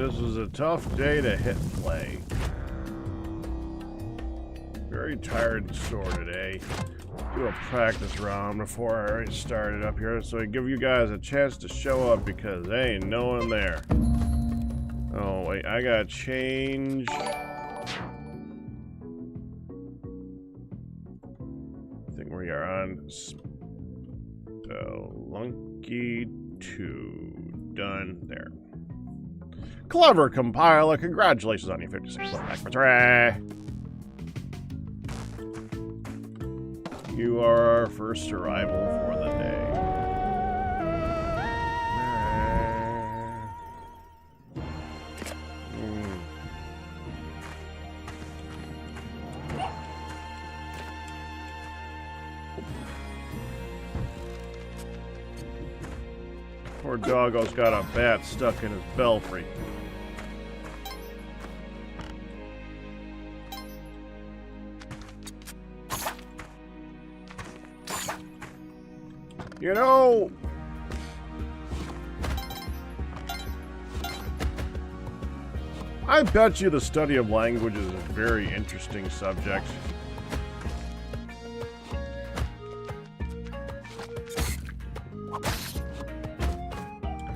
this was a tough day to hit play. Very tired and sore today. Do a practice round before I start it up here so I give you guys a chance to show up because there ain't no one there. Oh, wait, I gotta change. I think we are on Spelunky 2. Done there. Clever compiler, congratulations on your 56 back. You are our first arrival for the day. Poor doggo's got a bat stuck in his belfry. You know, I bet you the study of language is a very interesting subject.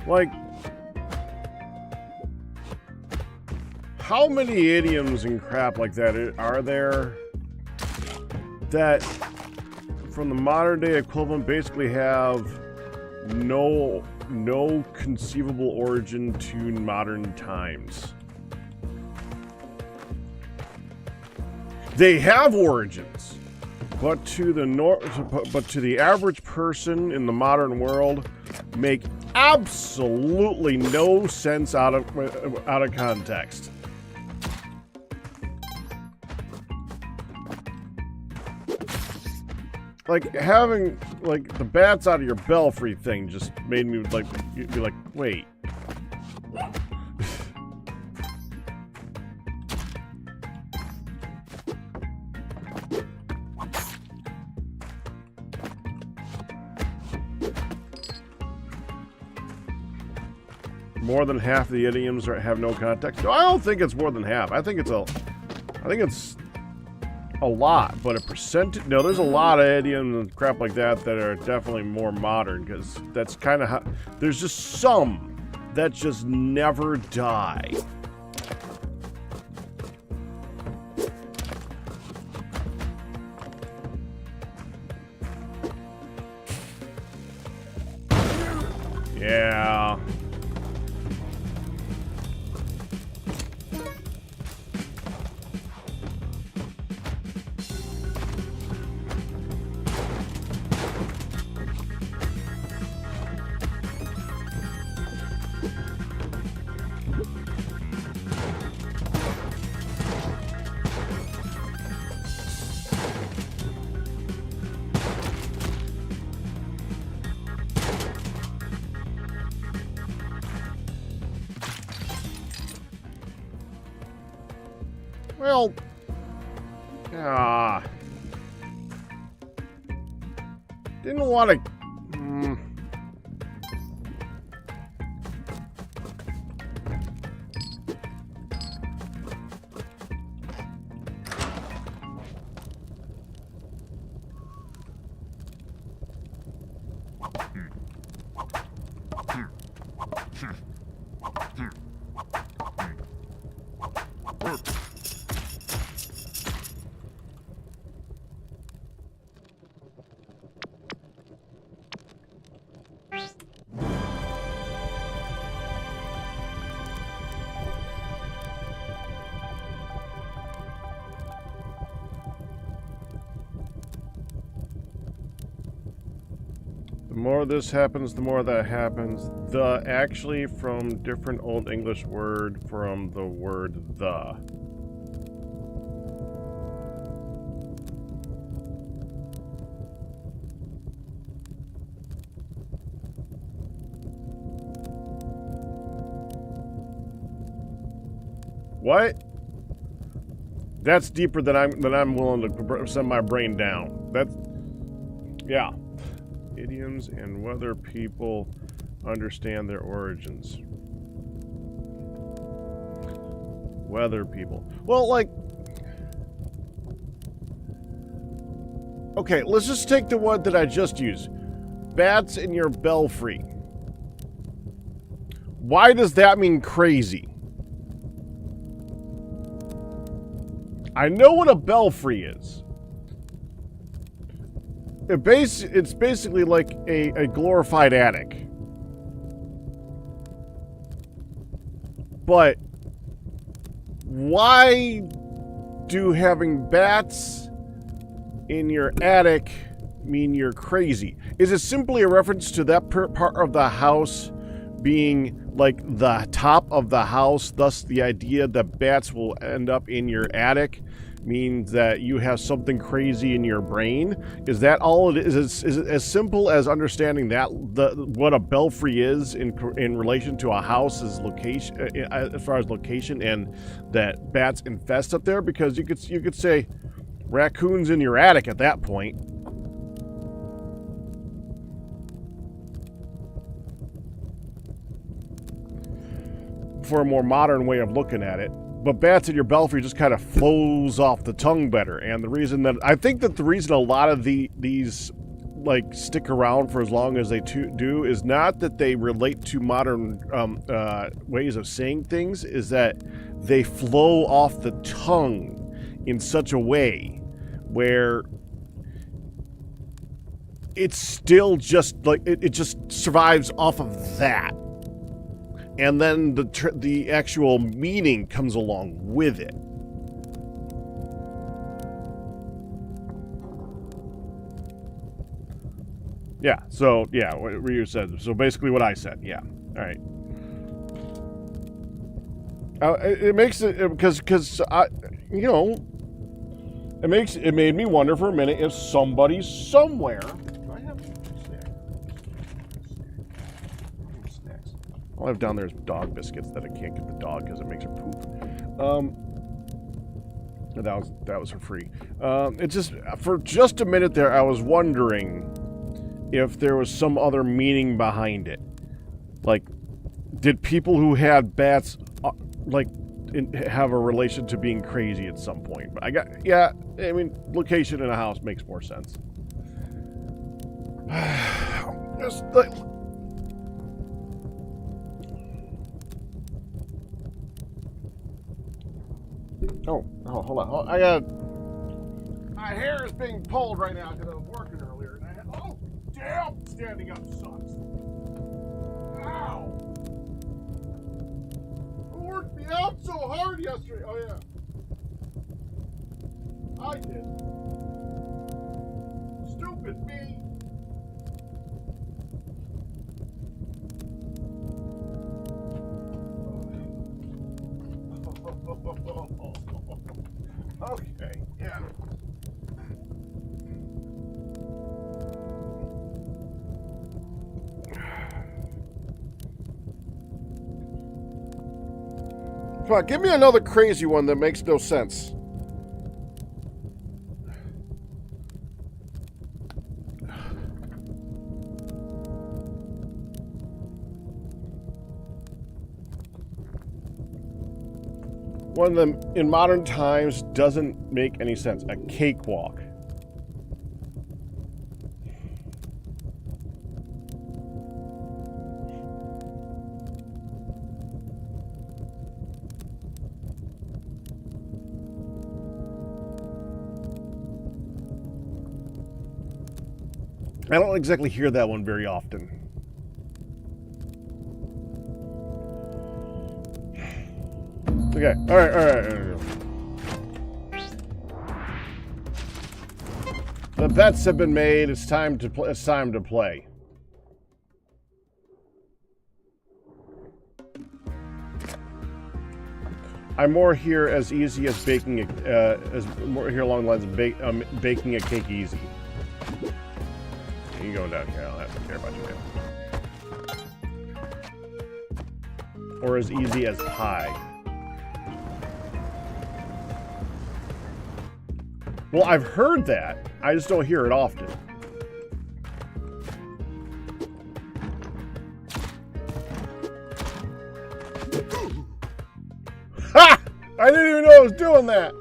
Like, how many idioms and crap like that are there that from the modern day equivalent basically have no conceivable origin to modern times? They have origins, but to the average person in the modern world, make absolutely no sense out of context. Like, having, like, the bats out of your belfry thing just made me, like, be like, wait. More than half the idioms have no context? No, I don't think it's more than half. I think it's a lot, but a percentage. No, there's a lot of idioms and crap like that that are definitely more modern, because that's kind of how. There's just some that just never die. Yeah. Well, didn't want to. The more this happens, the more that happens. The actually from different Old English word from the word the. What? That's deeper than I'm willing to send my brain down. That's, yeah. Idioms and whether people understand their origins. Weather people. Well, like... Okay, let's just take the one that I just used. Bats in your belfry. Why does that mean crazy? I know what a belfry is. It's basically like a glorified attic. But why do having bats in your attic mean you're crazy? Is it simply a reference to that part of the house being like the top of the house, thus the idea that bats will end up in your attic means that you have something crazy in your brain? Is that all it is? Is it as simple as understanding that what a belfry is in relation to a house's location, as far as location, and that bats infest up there? Because you could say raccoons in your attic at that point. For a more modern way of looking at it. But bats in your belfry just kind of flows off the tongue better. And the reason that I think that the reason a lot of these like stick around for as long as they do is not that they relate to modern ways of saying things, is that they flow off the tongue in such a way where it's still just like it just survives off of that. And then the actual meaning comes along with it. Yeah, so, yeah, what you said. So basically what I said, yeah. All right. It makes it, because I, you know, it made me wonder for a minute if somebody somewhere... All I have down there is dog biscuits that I can't get the dog because it makes her poop. That was for free. It just, for just a minute there, I was wondering if there was some other meaning behind it. Like, did people who had bats, have a relation to being crazy at some point? But I mean, location in a house makes more sense. Just like... Oh, hold on. I got... My hair is being pulled right now because I was working earlier. And oh, damn! Standing up sucks. Ow! Who worked me out so hard yesterday? Oh, yeah. I did. Stupid me. Okay, yeah. Come on, give me another crazy one that makes no sense. One of them, in modern times, doesn't make any sense. A cakewalk. I don't exactly hear that one very often. Okay, all right. The bets have been made. It's time to play. I'm more here as easy as baking more here along the lines of baking a cake easy. You going down here? I don't have to care about you now. Or as easy as pie. Well, I've heard that. I just don't hear it often. Ha! I I was doing that.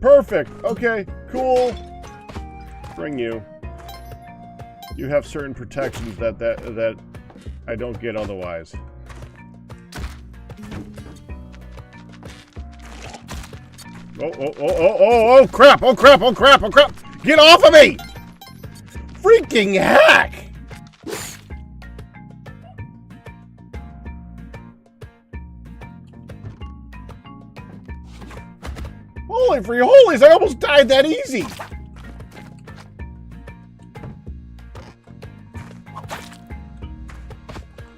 Perfect. Okay, cool. Bring you. You have certain protections that I don't get otherwise. Oh, crap. Get off of me! Freaking heck! Holy free holies, I almost died that easy!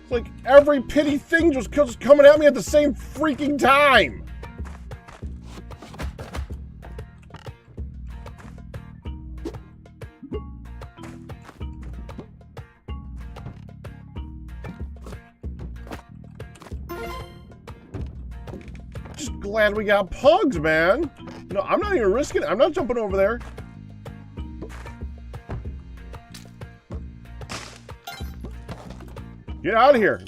It's like every pity thing just coming at me at the same freaking time! Just glad we got pugs, man. No, I'm not even risking it. I'm not jumping over there. Get out of here.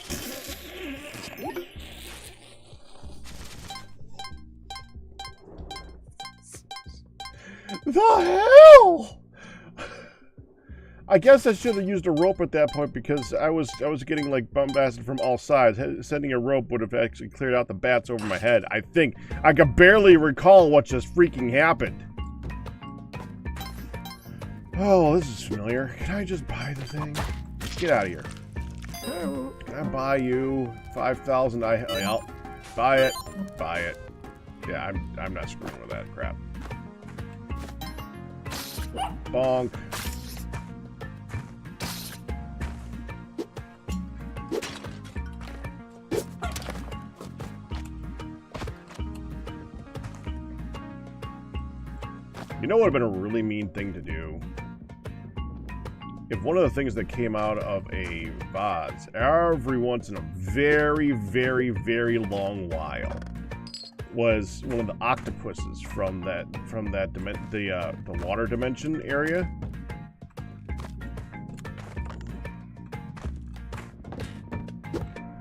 The hell? I guess I should have used a rope at that point because I was getting like bombasted from all sides. Sending a rope would have actually cleared out the bats over my head. I think I could barely recall what just freaking happened. Oh, this is familiar. Can I just buy the thing? Get out of here. Can I buy you 5,000? I'll buy it. Buy it. Yeah, I'm not screwing with that crap. Bonk. You know what would have been a really mean thing to do? If one of the things that came out of a vase every once in a very, very, very long while was one of the octopuses from the water dimension area.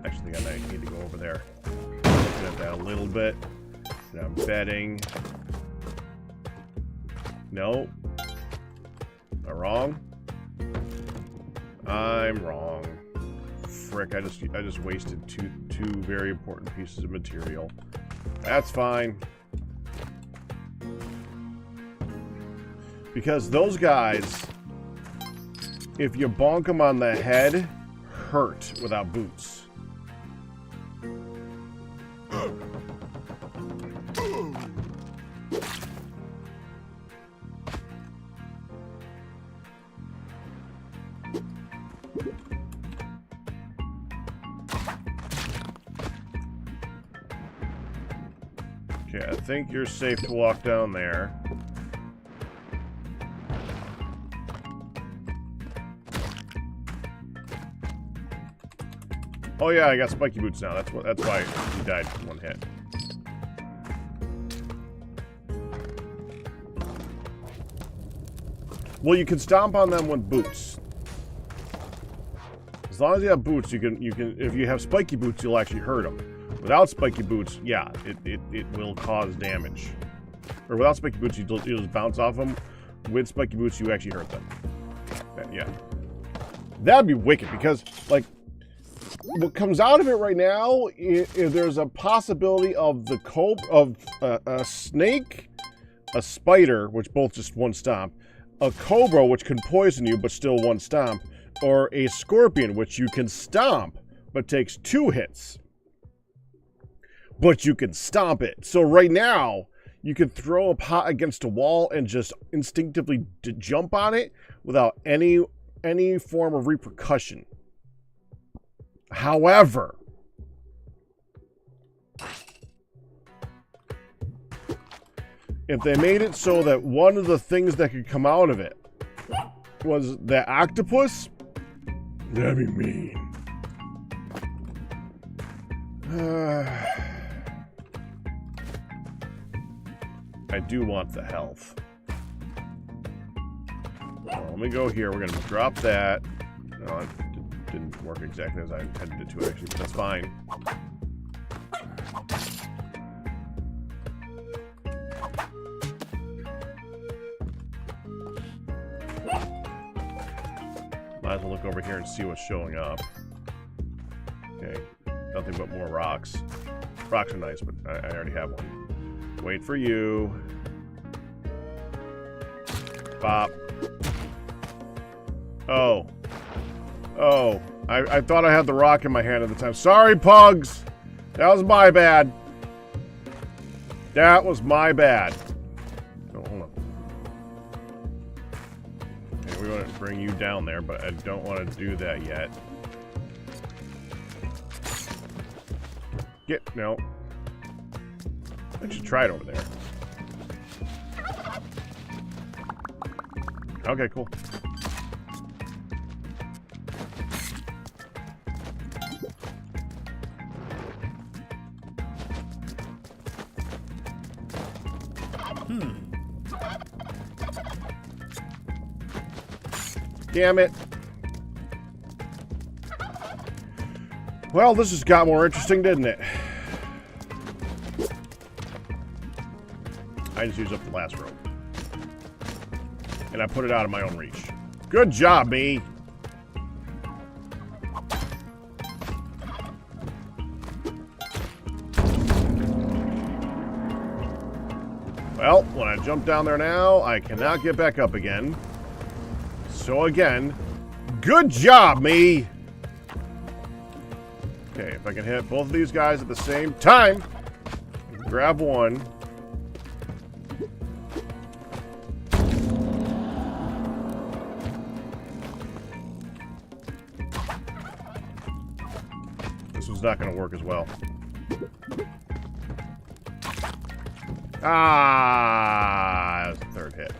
Actually, I need to go over there. Looking at that a little bit. And I'm betting. No. Am I wrong? I'm wrong. Frick, I just wasted two very important pieces of material. That's fine. Because those guys, if you bonk them on the head, hurt without boots. Okay, I think you're safe to walk down there. Oh yeah, I got spiky boots now. That's why he died from one hit. Well, you can stomp on them with boots. As long as you have boots, you can. If you have spiky boots, you'll actually hurt them. Without spiky boots, yeah, it will cause damage. Or without spiky boots, you'll just bounce off them. With spiky boots, you actually hurt them. Yeah. That'd be wicked, because, like, what comes out of it right now, there's a possibility of a snake, a spider, which both just one stomp, a cobra, which can poison you, but still one stomp, or a scorpion, which you can stomp, but takes 2 hits. But you can stomp it. So right now, you can throw a pot against a wall and just instinctively jump on it without any form of repercussion. However, if they made it so that one of the things that could come out of it was the octopus, that'd be mean. I do want the health. Well, let me go here. We're going to drop that. No, it didn't work exactly as I intended it to, actually, but that's fine. Might as well look over here and see what's showing up. Okay, nothing but more rocks. Rocks are nice, but I already have one. Wait for you. Bop. Oh. Oh. I thought I had the rock in my hand at the time. Sorry, pugs! That was my bad. That was my bad. Oh, hold on. Okay, we want to bring you down there, but I don't want to do that yet. No. I should try it over there. Okay, cool. Damn it. Well, this just got more interesting, didn't it? I just used up the last rope. And I put it out of my own reach. Good job, me! Well, when I jump down there now, I cannot get back up again. So again, good job, me! Okay, if I can hit both of these guys at the same time, grab one. This one's not going to work as well. Ah, that was the third hit.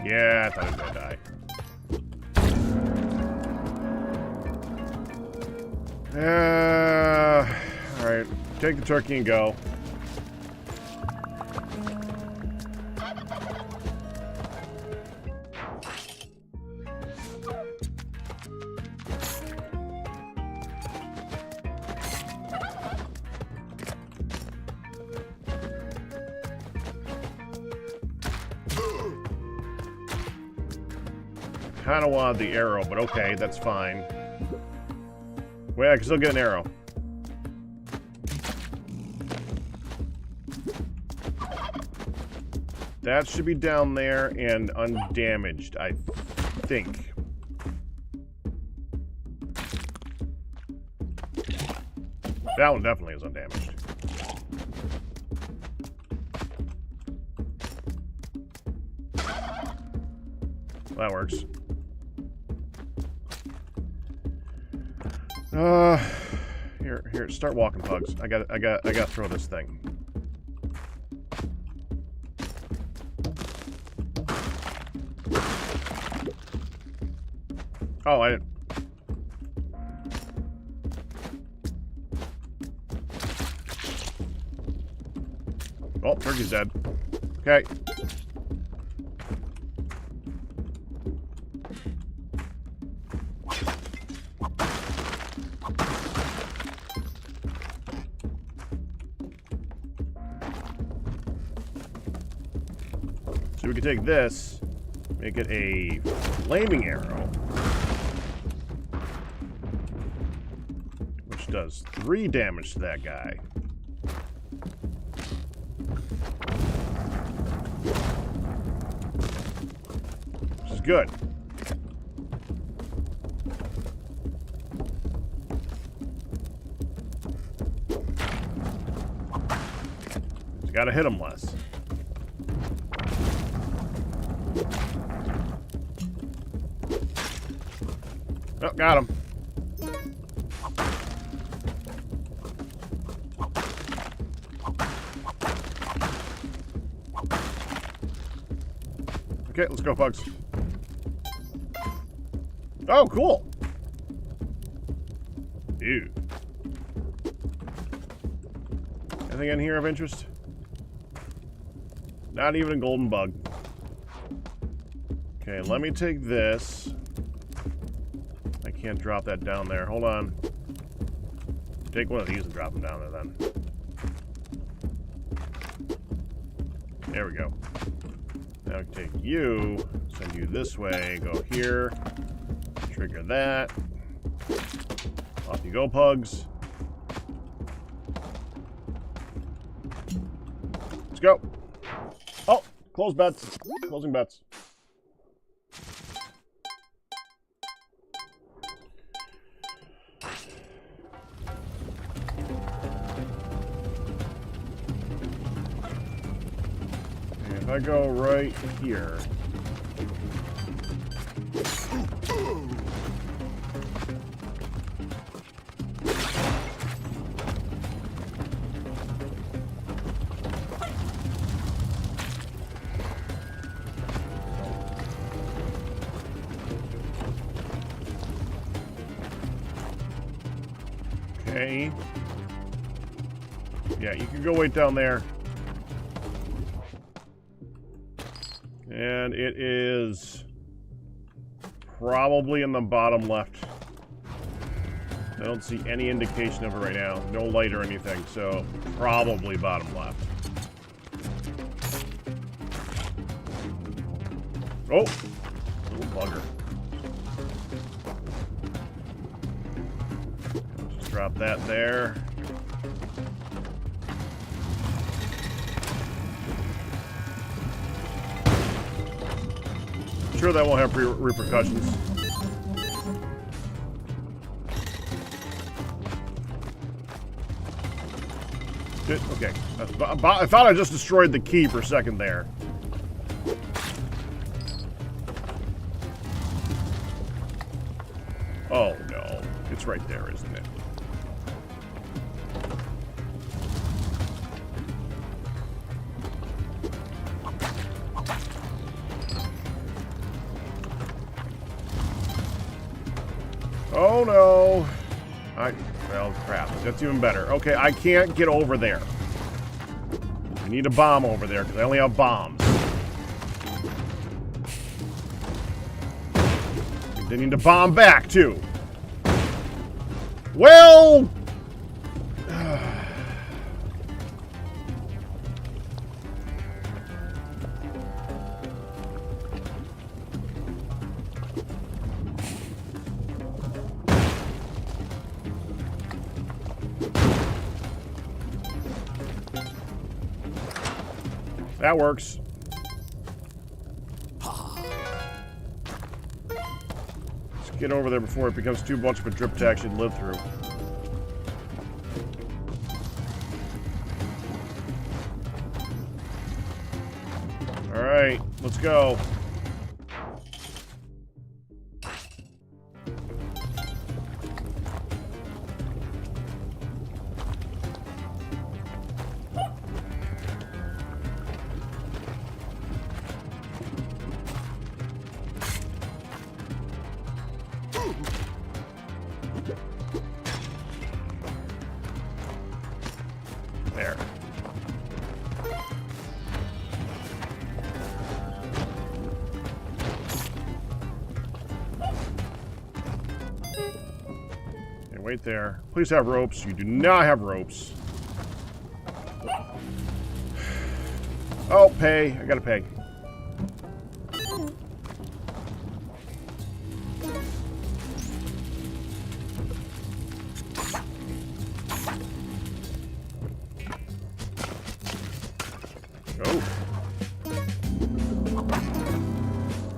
Yeah, I thought he was gonna die. Alright, take the turkey and go. Kind of wanted the arrow, but okay, that's fine. Wait, I can still get an arrow. That should be down there and undamaged, I think. That one definitely is undamaged. Well, that works. Here, start walking, pugs. I gotta throw this thing. Oh, I didn't. Oh, turkey's dead. Okay. So we can take this, make it a flaming arrow, which does 3 damage to that guy. Which is good. Just gotta hit him less. Oh, got him. Okay, let's go, pugs. Oh, cool. Ew. Anything in here of interest? Not even a golden bug. Okay, let me take this. I can't drop that down there. Hold on. Take one of these and drop them down there then. There we go. Now take you, send you this way, go here, trigger that. Off you go, pugs. Let's go. Oh, close bets. Closing bets. If I go right here. Okay. Yeah, you can go wait down there. And it is probably in the bottom left. I don't see any indication of it right now. No light or anything, so probably bottom left. Oh! Little bugger. Just drop that there. Sure that won't have repercussions. Okay. I thought I just destroyed the key for a second there. Oh no. It's right there, isn't it? Oh no. Well, crap. That's even better. Okay, I can't get over there. I need a bomb over there because I only have bombs. They need to bomb back too. Well. That works. Let's get over there before it becomes too much of a drip to actually live through. All right, let's go. There. Okay, wait there. Please have ropes. You do not have ropes. Oh, pay. I gotta pay.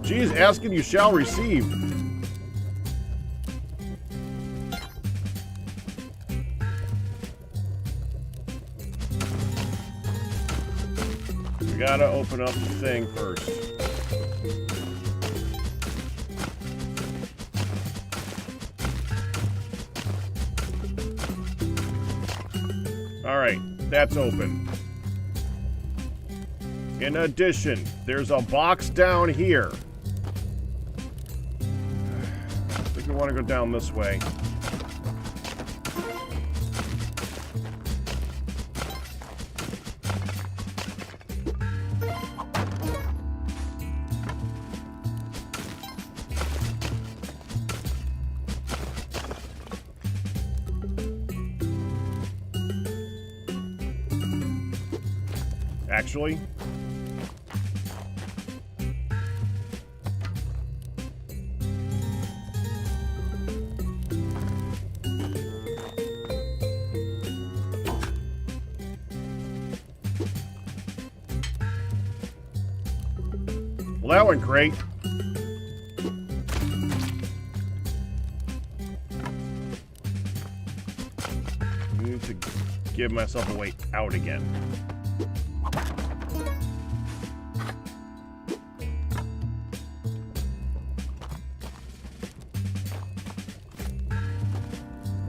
Geez, asking you shall receive. We gotta open up the thing first. All right, that's open. In addition, there's a box down here. I think we want to go down this way. Actually. Well, that went great. I need to give myself a way out again.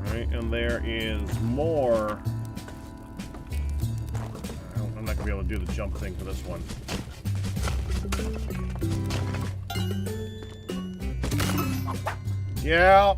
Alright, and there is more. I'm not gonna be able to do the jump thing for this one. Yeah.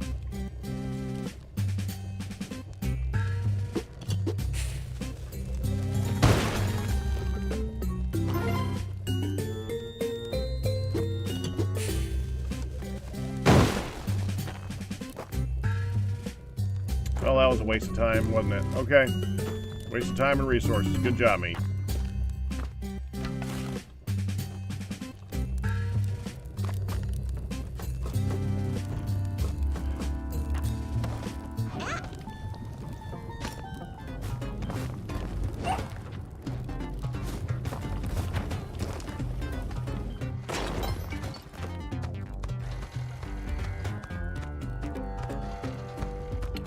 Well, that was a waste of time, wasn't it? Okay. Waste of time and resources. Good job, me.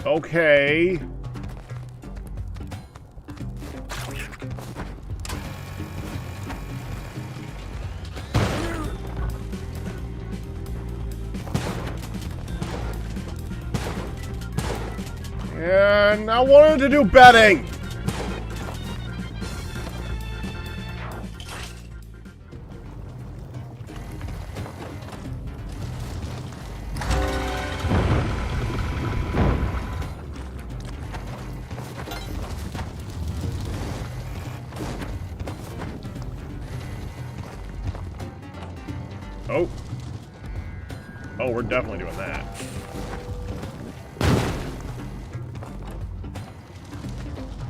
Okay. And I wanted to do betting. Oh. Oh, we're definitely doing that.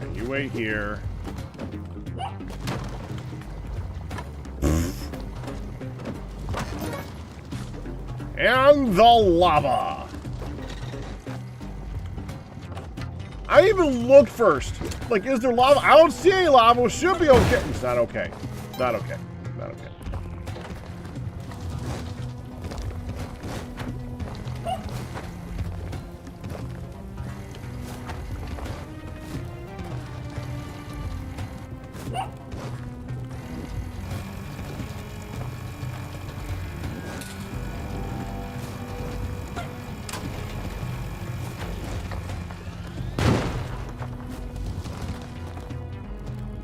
Okay, you wait here. And the lava. I even looked first. Like, is there lava? I don't see any lava. It should be okay. It's not okay. Not okay. Not okay.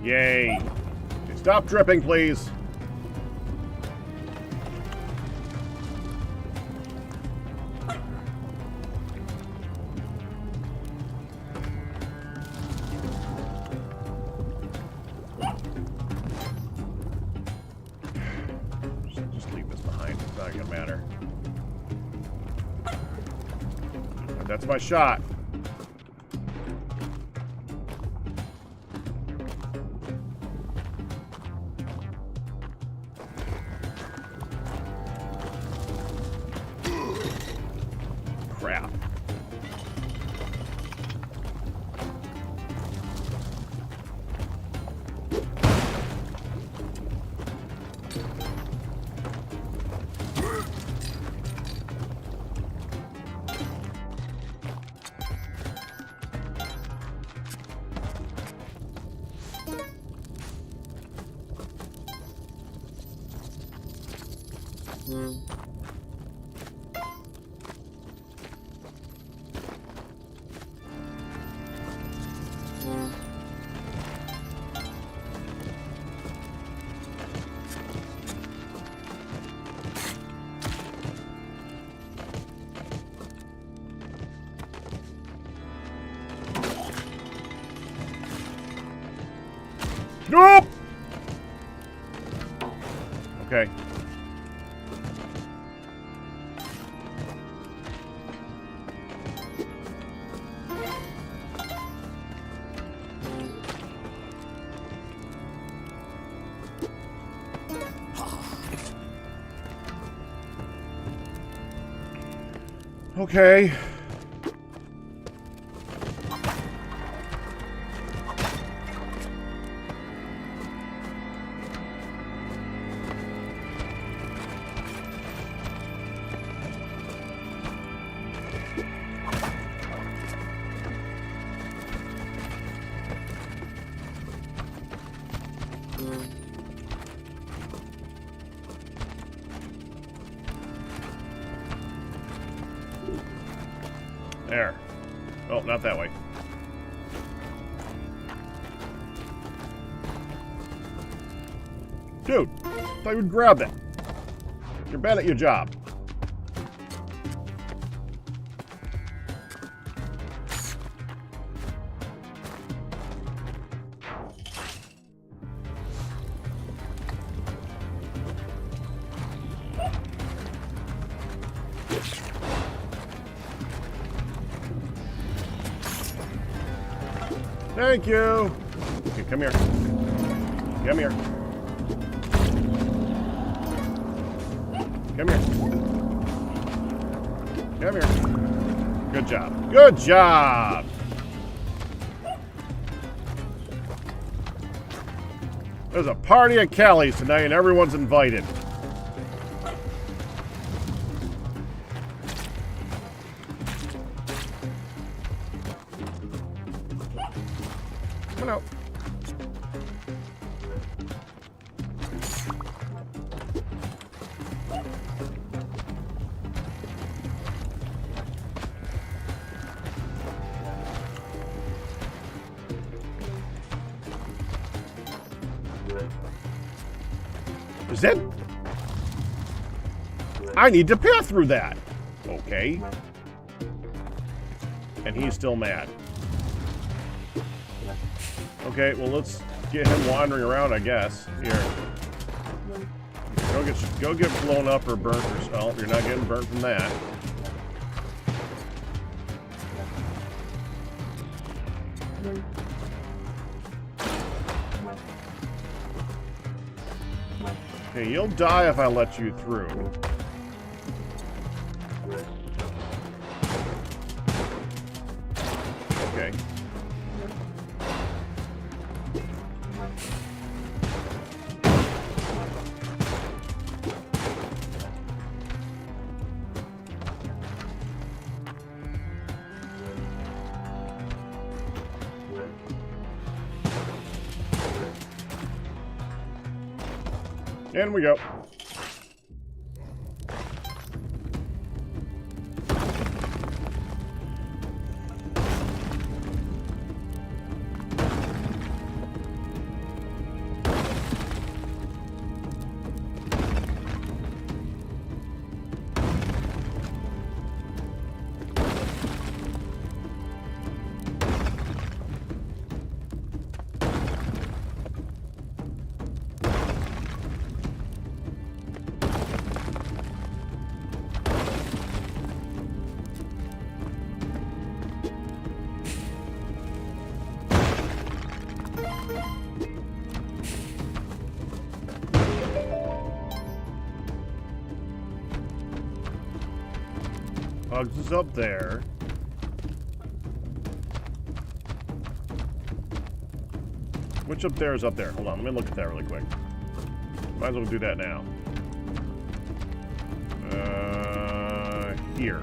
Yay. Stop dripping, please. Just leave this behind. It's not gonna matter. That's my shot. Crap. Nope! Okay. Okay. There. Oh, not that way. Dude, I thought you would grab that. You're bad at your job. Thank you. Okay, come here. Come here. Come here. Come here. Good job. Good job. There's a party at Callie's tonight and everyone's invited. Come on out. Is that? I need to pass through that. Okay. And he's still mad. Okay, well, let's get him wandering around, I guess. Here. Go get blown up or burnt yourself. You're not getting burnt from that. Okay, you'll die if I let you through. Okay. And we go. Bugs is up there. Which up there is up there? Hold on, let me look at that really quick. Might as well do that now. Here.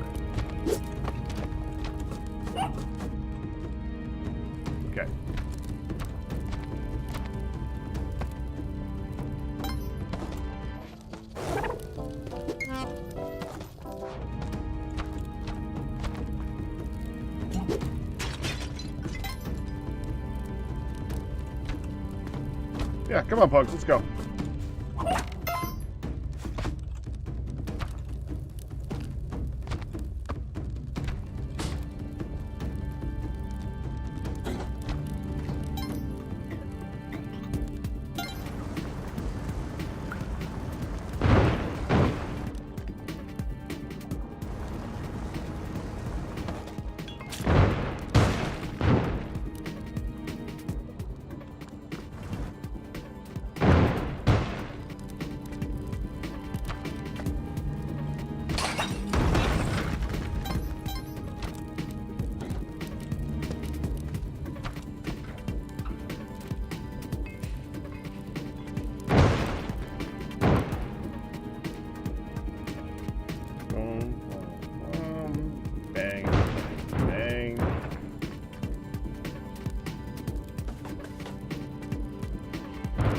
Okay. Yeah, come on, Pugs, let's go.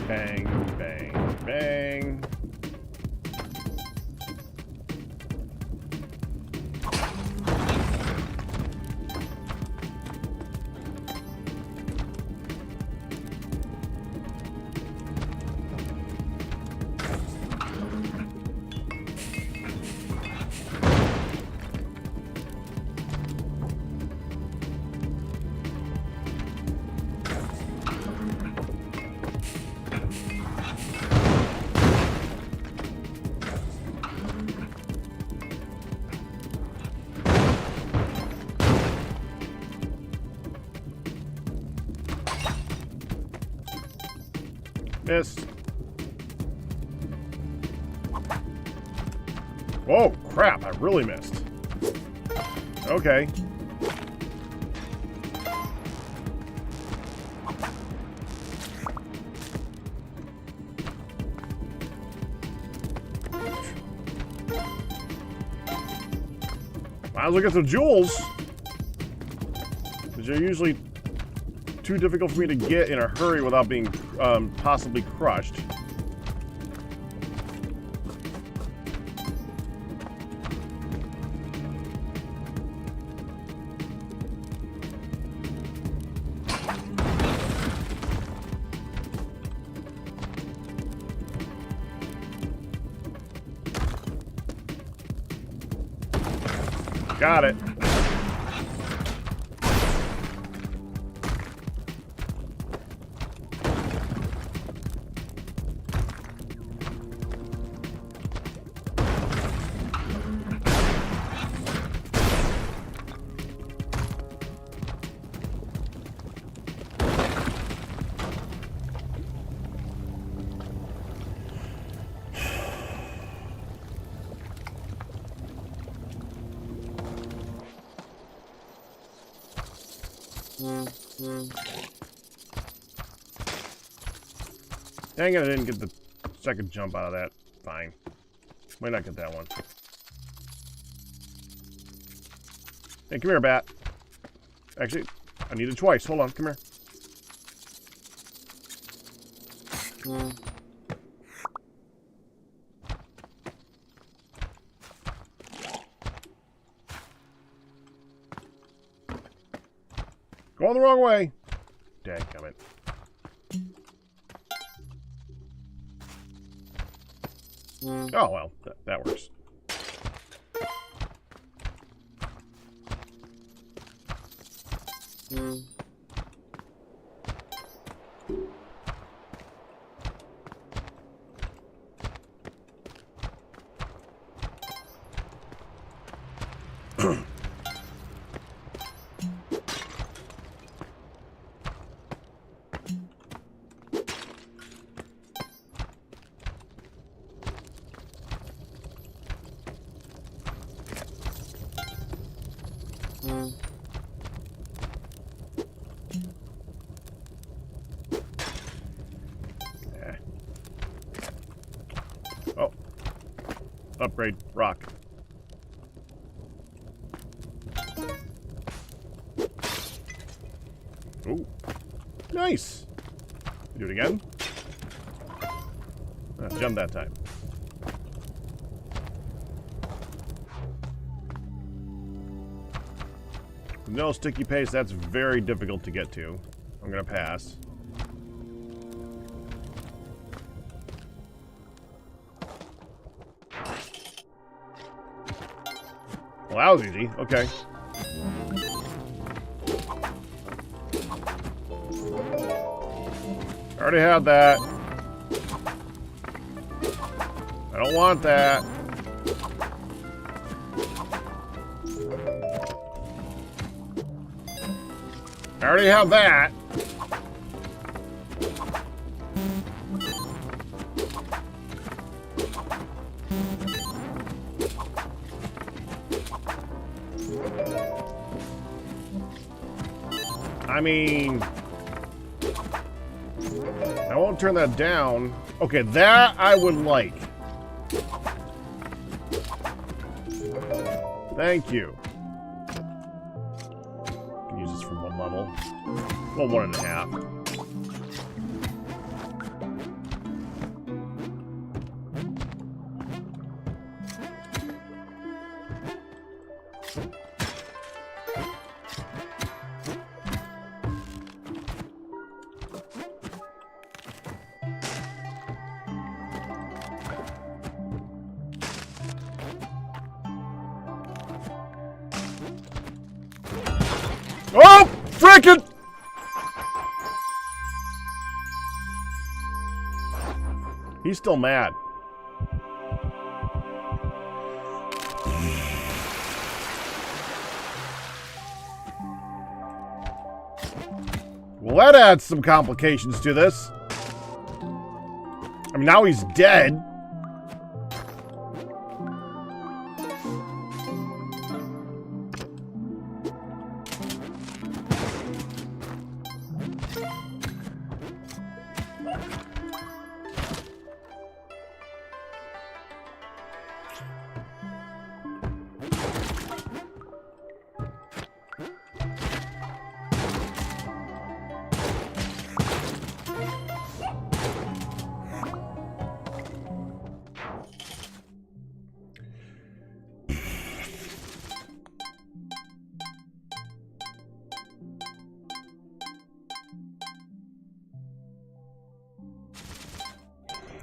Bang, bang, bang. Miss. Whoa, crap, I really missed. Okay. Might as well get some jewels. Because they're usually too difficult for me to get in a hurry without being possibly crushed. Got it. Dang it, I didn't get the second jump out of that. Fine. Might not get that one. Hey, come here, bat. Actually, I need it twice. Hold on, come here. Going the wrong way. Dadgummit. Oh, well, that works. Oh. Upgrade rock. Ooh. Nice. Do it again. Jump that time. No sticky paste, that's very difficult to get to. I'm gonna pass. Well, that was easy. Okay. I already had that. I don't want that. I already have that. I mean, I won't turn that down. Okay, that I would like. Thank you. I can use this for one level. Well, 1.5. frickin'! He's still mad. Well, that adds some complications to this. I mean, now he's dead.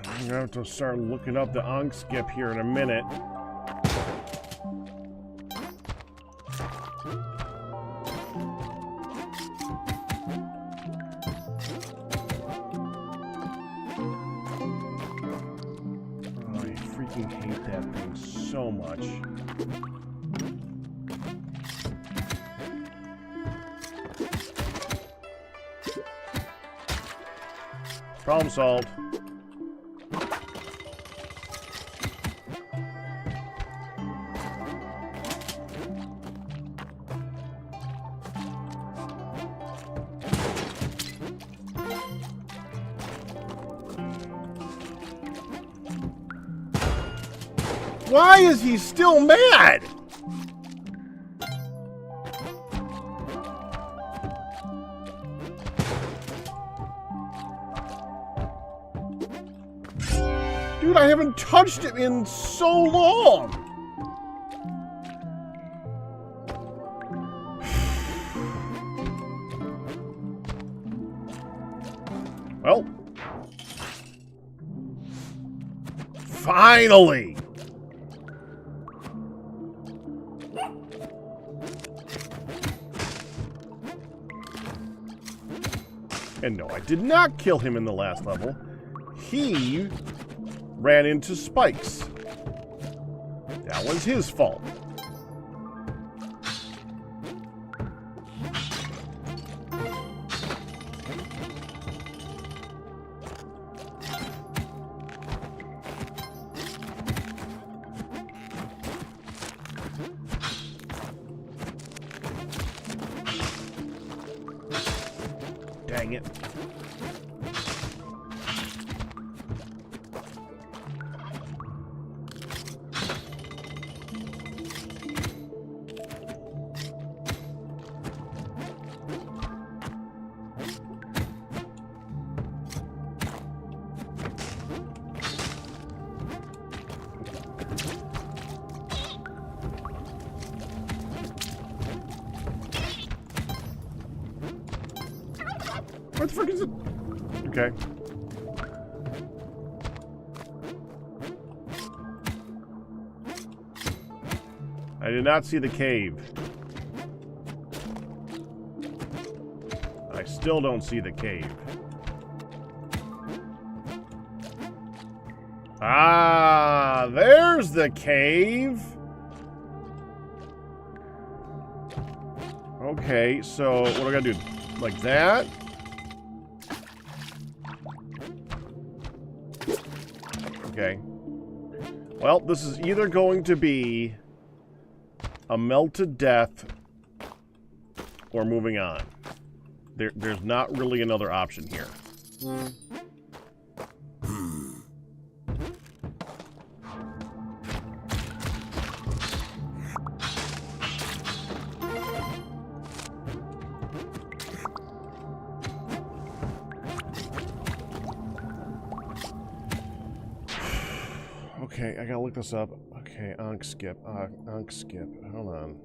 I'm gonna have to start looking up the Ankh skip here in a minute. Oh, I freaking hate that thing so much. Problem solved. Why is he still mad? Dude, I haven't touched it in so long. Well. Finally. And no, I did not kill him in the last level. He ran into spikes. That was his fault. Dang it. What the frick is it? Okay. I did not see the cave. I still don't see the cave. Ah, there's the cave. Okay, so what do I gotta do? Like that? Okay. Well, this is either going to be a melted death or moving on. There's not really another option here. Okay, I gotta look this up. Okay, Ankh skip. Ankh skip. Hold on.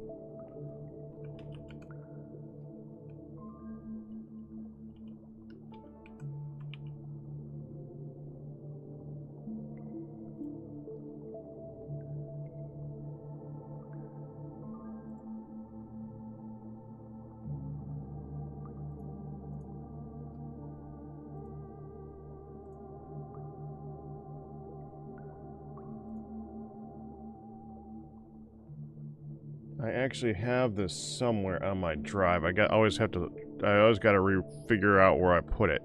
I actually have this somewhere on my drive. I always got to figure out where I put it.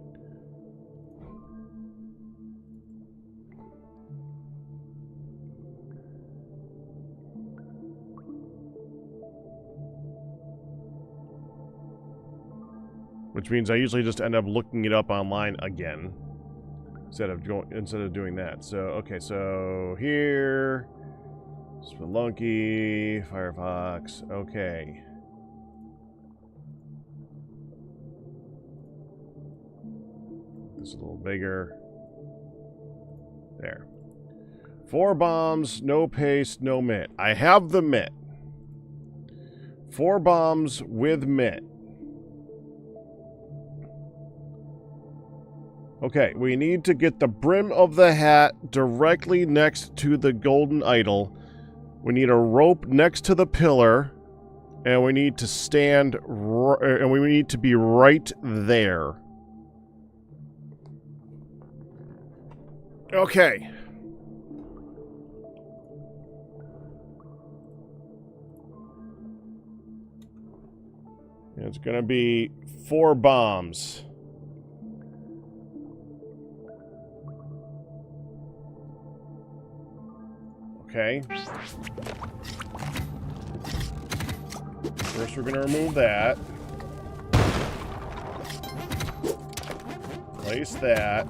Which means I usually just end up looking it up online again instead of doing that. So okay, so here, Spelunky, Firefox. Okay. This is a little bigger. There. 4 bombs, no paste, no mitt. I have the mitt. 4 bombs with mitt. Okay, we need to get the brim of the hat directly next to the golden idol. We need a rope next to the pillar, and we need to stand, and we need to be right there. Okay. It's gonna be 4 bombs. Okay. First, we're going to remove that. Place that.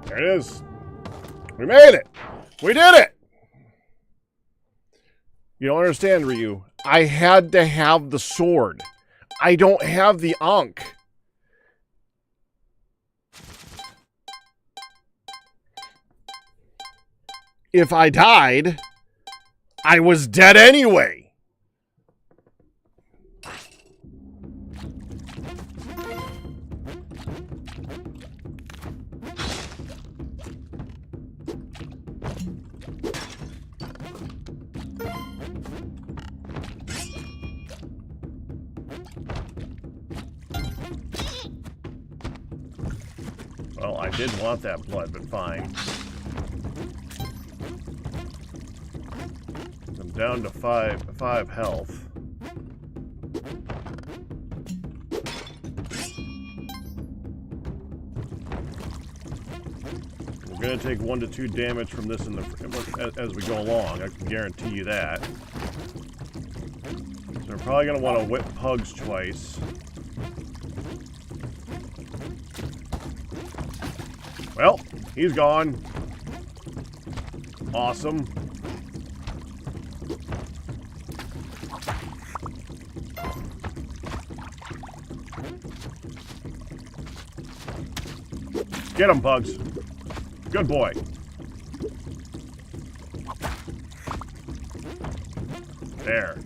There it is. We made it. We did it. You don't understand, Ryu. I had to have the sword. I don't have the Ankh. If I died, I was dead anyway. Well, I did want that blood, but fine. I'm down to 5 health. We're gonna take 1 to 2 damage from this as we go along. I can guarantee you that. So we're probably gonna want to whip Pugs twice. Well, he's gone. Awesome. Get him, Pugs. Good boy. There.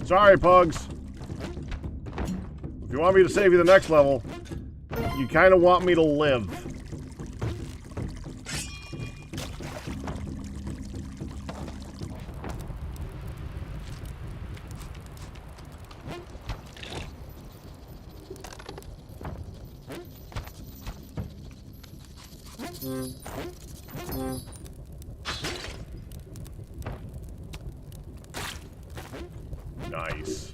Sorry, Pugs. If you want me to save you the next level, you kind of want me to live. Nice.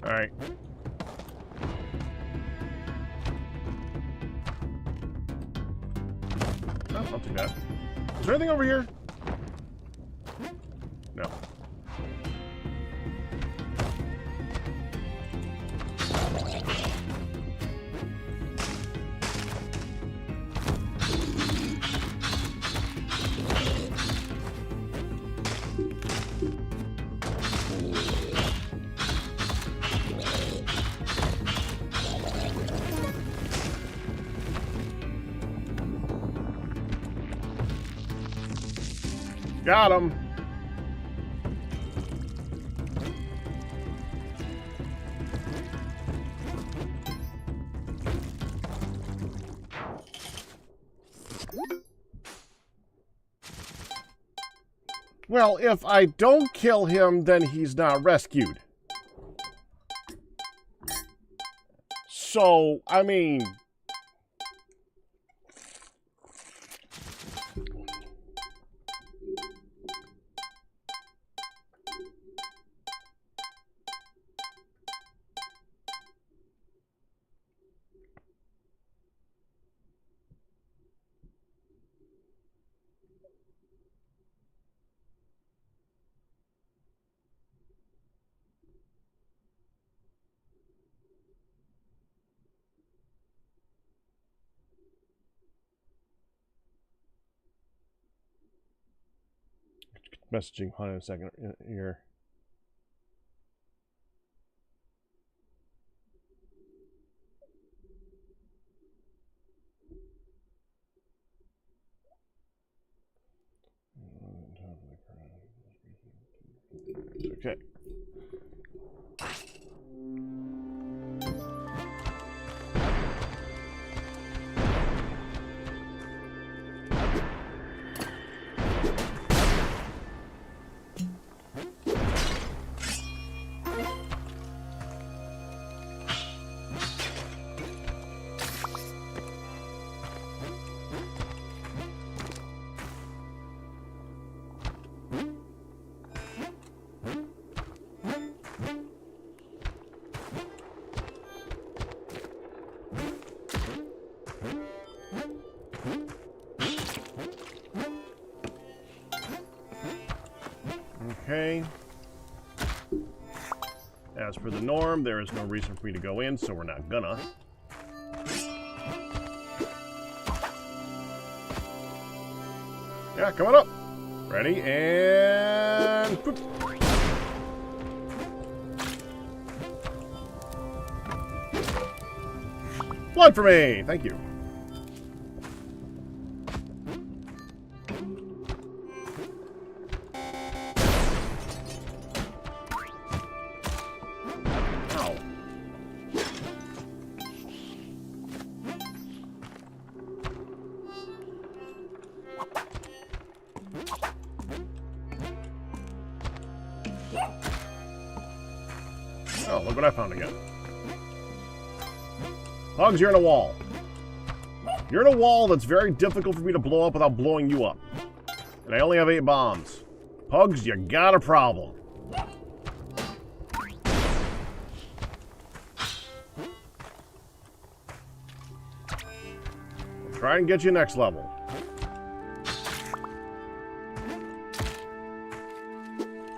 All right. Oh, I'll take that. Is there anything over here? No. Got him. Well, if I don't kill him, then he's not rescued. So, I mean... Messaging, hold on a second here. Okay. Okay. As per the norm, there is no reason for me to go in, so we're not gonna. Yeah, coming up. Ready, and... Boop. Blood for me! Thank you. Oh, look what I found again. Pugs, you're in a wall. You're in a wall that's very difficult for me to blow up without blowing you up. And I only have 8 bombs. Pugs, you got a problem. We'll try and get you next level.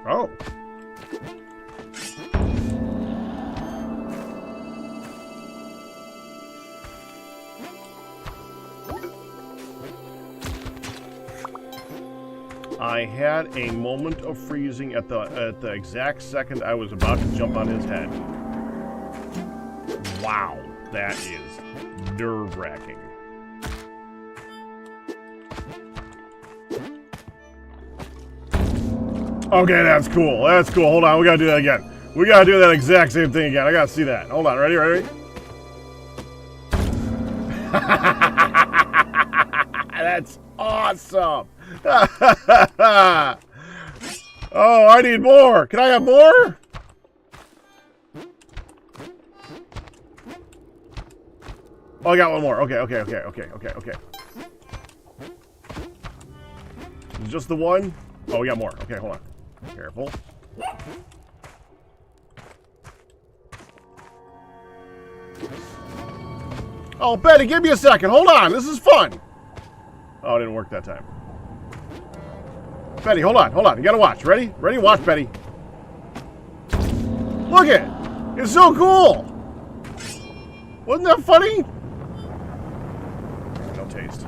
Oh. I had a moment of freezing at the exact second I was about to jump on his head. Wow, that is nerve-wracking. Okay, that's cool. That's cool. Hold on, we gotta do that again. We gotta do that exact same thing again. I gotta see that. Hold on, ready, ready? That's awesome. Oh, I need more. Can I have more? Oh, I got one more. Okay. Just the one? Oh, we got more. Okay, hold on. Careful. Oh, Betty, give me a second. Hold on. This is fun. Oh, it didn't work that time. Betty, hold on. You gotta watch. Ready? Ready? Watch, Betty. Look it! It's so cool! Wasn't that funny? No taste.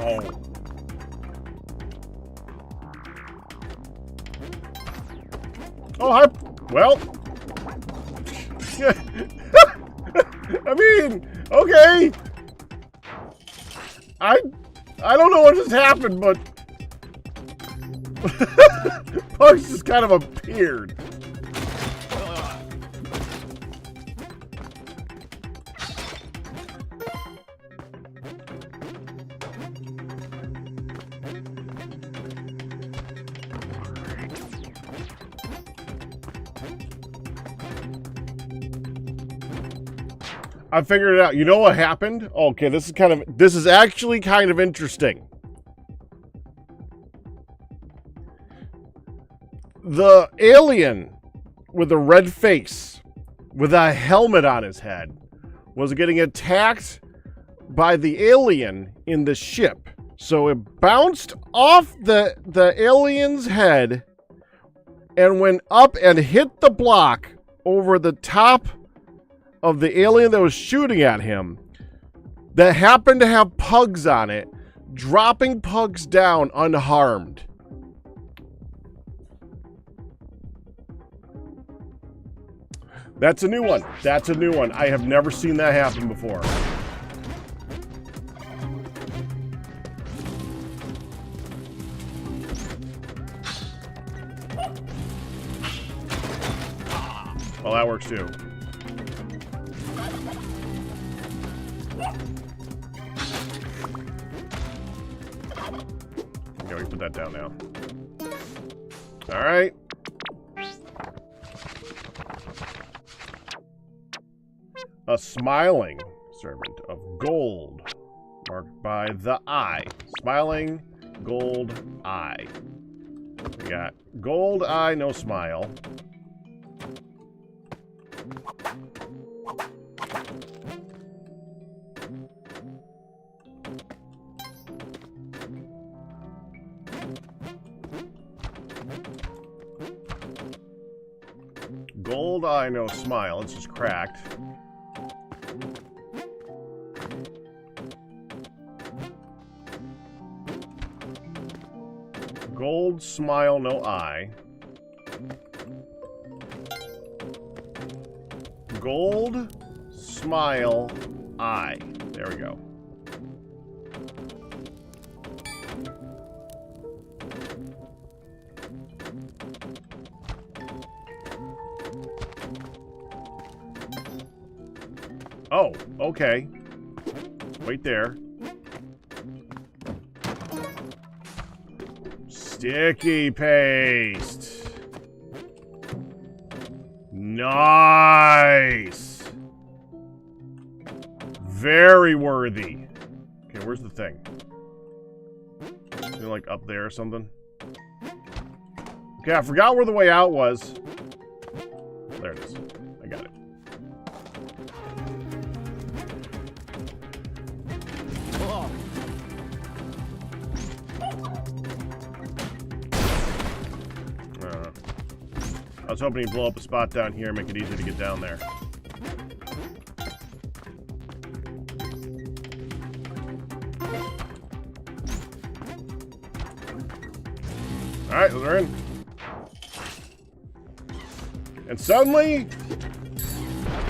Oh. Oh, hi. Well. I mean, okay. I don't know what just happened, but Pugs just kind of appeared. I figured it out. You know what happened? Okay, this is actually kind of interesting. The alien with a red face, with a helmet on his head, was getting attacked by the alien in the ship. So it bounced off the alien's head and went up and hit the block over the top of the alien that was shooting at him, that happened to have Pugs on it, dropping Pugs down unharmed. That's a new one. That's a new one. I have never seen that happen before. Well, that works too. Okay, we can put that down now. All right. A smiling servant of gold, marked by the eye. Smiling gold eye. We got gold eye, no smile. Gold eye, no smile. It's just cracked. Gold smile, no eye. Gold smile eye. There we go. Oh, okay. Wait there. Sticky paste. Nice. Very worthy. Okay, where's the thing? Is it like up there or something? Okay, I forgot where the way out was. There it is. I got it. I was hoping he'd blow up a spot down here and make it easier to get down there. Alright, we're in. And suddenly,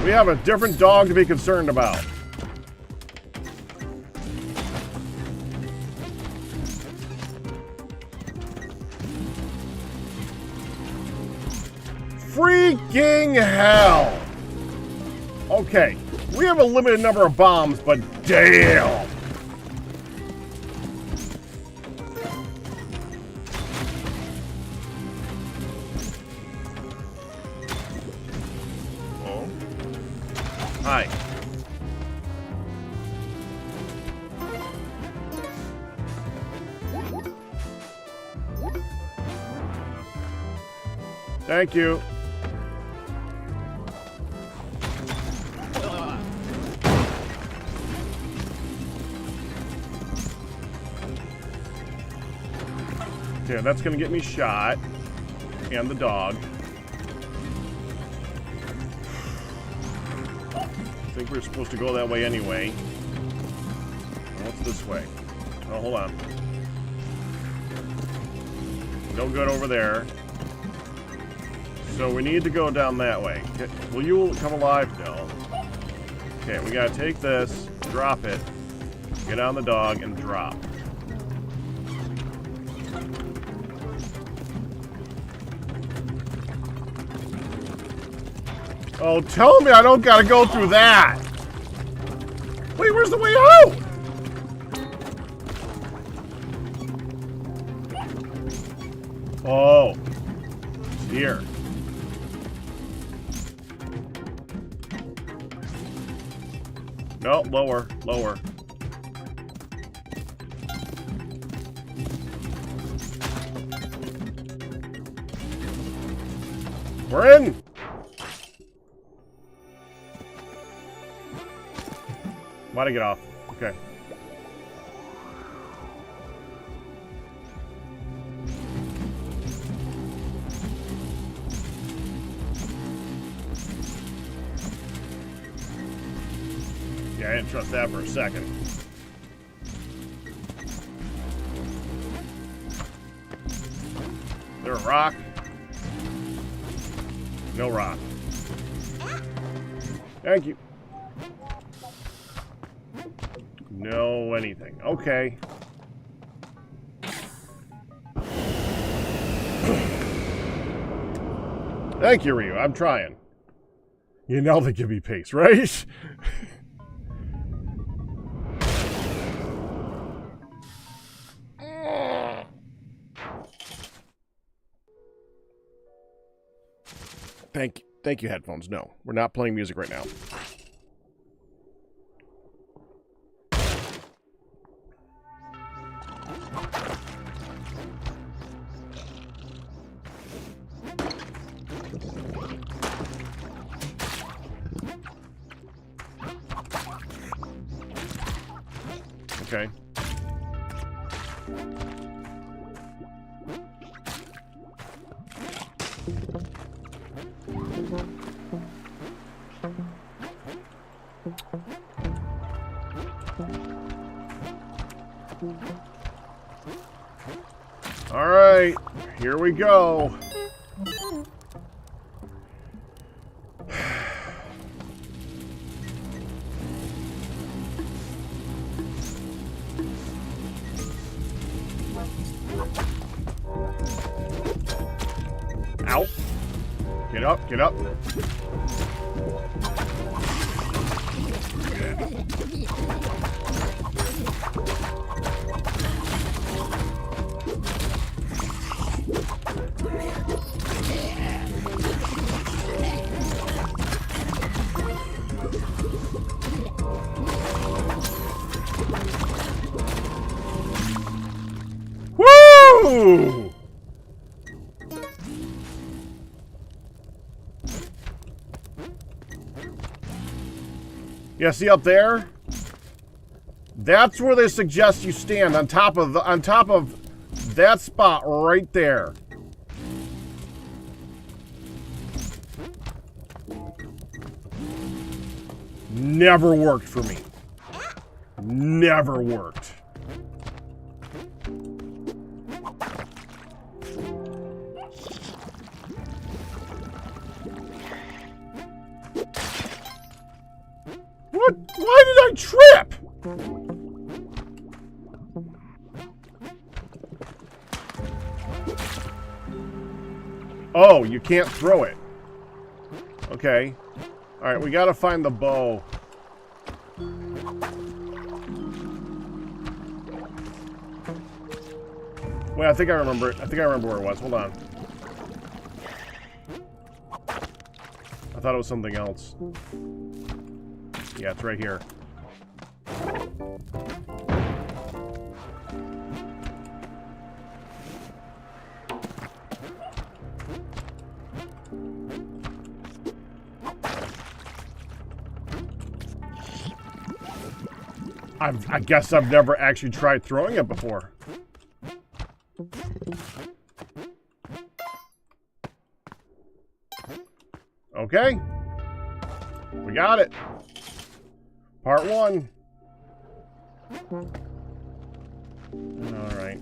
we have a different dog to be concerned about. Freaking hell! Okay, we have a limited number of bombs, but damn! Oh. Hi. Thank you. Okay, that's gonna get me shot. And the dog. I think we're supposed to go that way anyway. What's this way? Oh, hold on. No good over there. So we need to go down that way. Will you come alive? No. Okay, we gotta take this, drop it, get on the dog, and drop. Oh, tell me I don't gotta go through that! Wait, where's the way out? Oh. It's here. No, lower, lower. We're in! Why'd I get off? Okay. Yeah, I didn't trust that for a second. Is there a rock? No rock. Thank you. No anything. Okay. Thank you, Ryu. I'm trying. You know they give me pace, right? Thank you, headphones. No, we're not playing music right now. Okay. All right, here we go. Ow. Get up, get up. Woo! Yeah, see up there? That's where they suggest you stand, on top of that spot right there. Never worked for me. Never worked. What? Why did I trip? Oh, you can't throw it. Okay. Alright, we gotta find the bow. Wait, I think I remember it. I think I remember where it was. Hold on. I thought it was something else. Yeah, it's right here. I guess I've never actually tried throwing it before. Okay. We got it. Part 1. All right.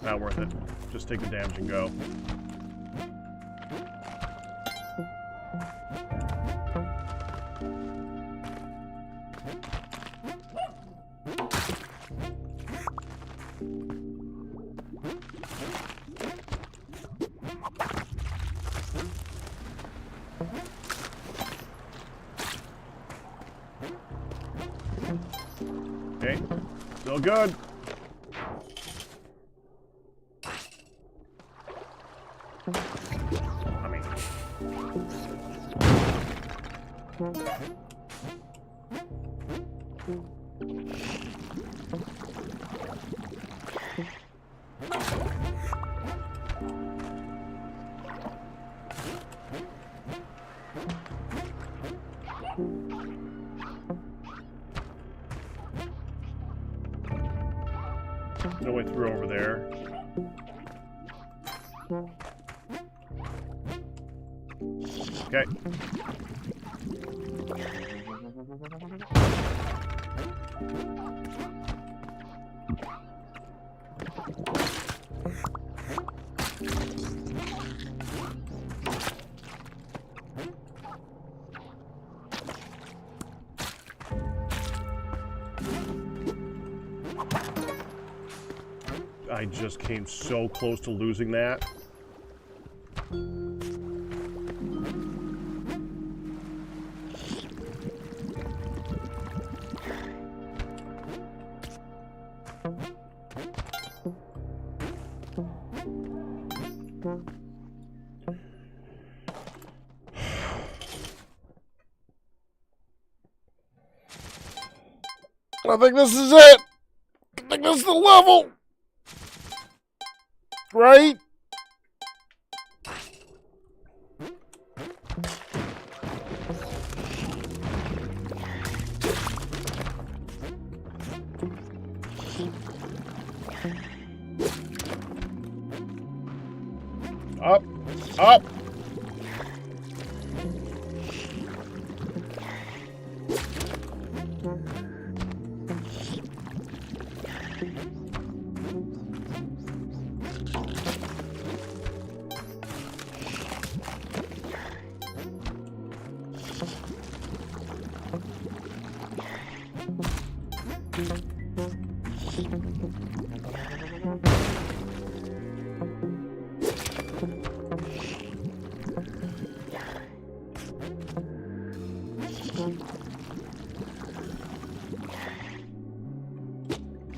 Not worth it. Just take the damage and go. Okay, still good. I mean, no way through over there. Okay. I just came so close to losing that. I think this is it. I think this is the level. Right? Up, up.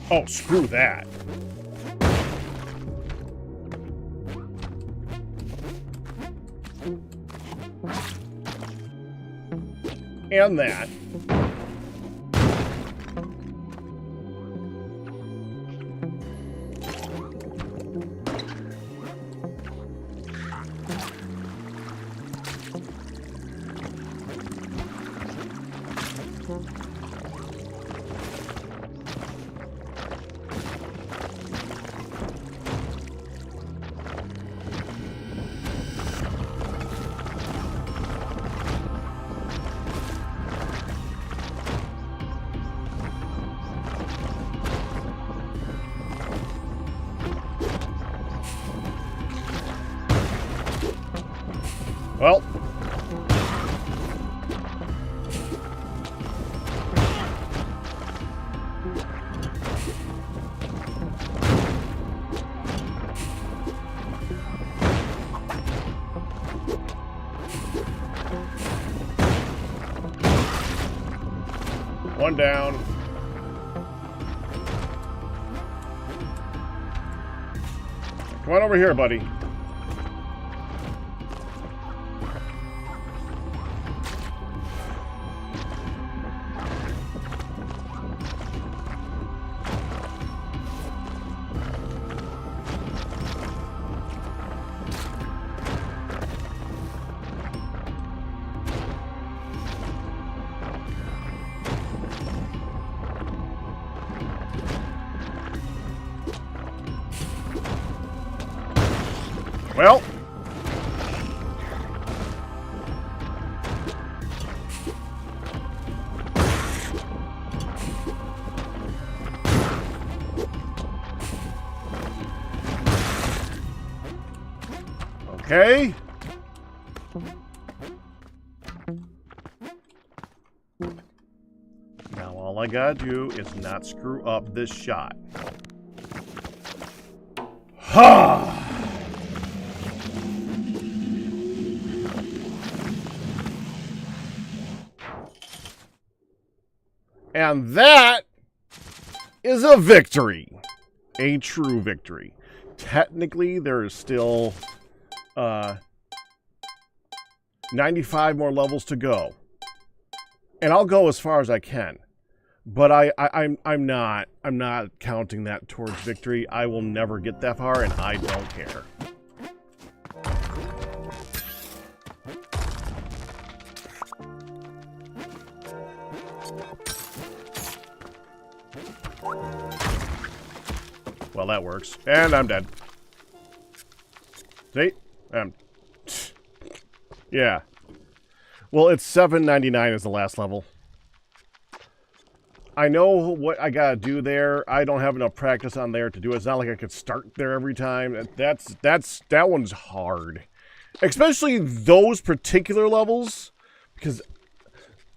Oh, screw that. And that. Well. One down. Come on over here, buddy. Well. Okay. Now all I gotta do is not screw up this shot. Ha! And that is a victory. A true victory. Technically, there is still 95 more levels to go. And I'll go as far as I can. But I'm not counting that towards victory. I will never get that far, and I don't care. Well, that works. And I'm dead. See? Yeah. Well, it's $7.99 is the last level. I know what I gotta do there. I don't have enough practice on there to do it. It's not like I could start there every time. That one's hard. Especially those particular levels. Because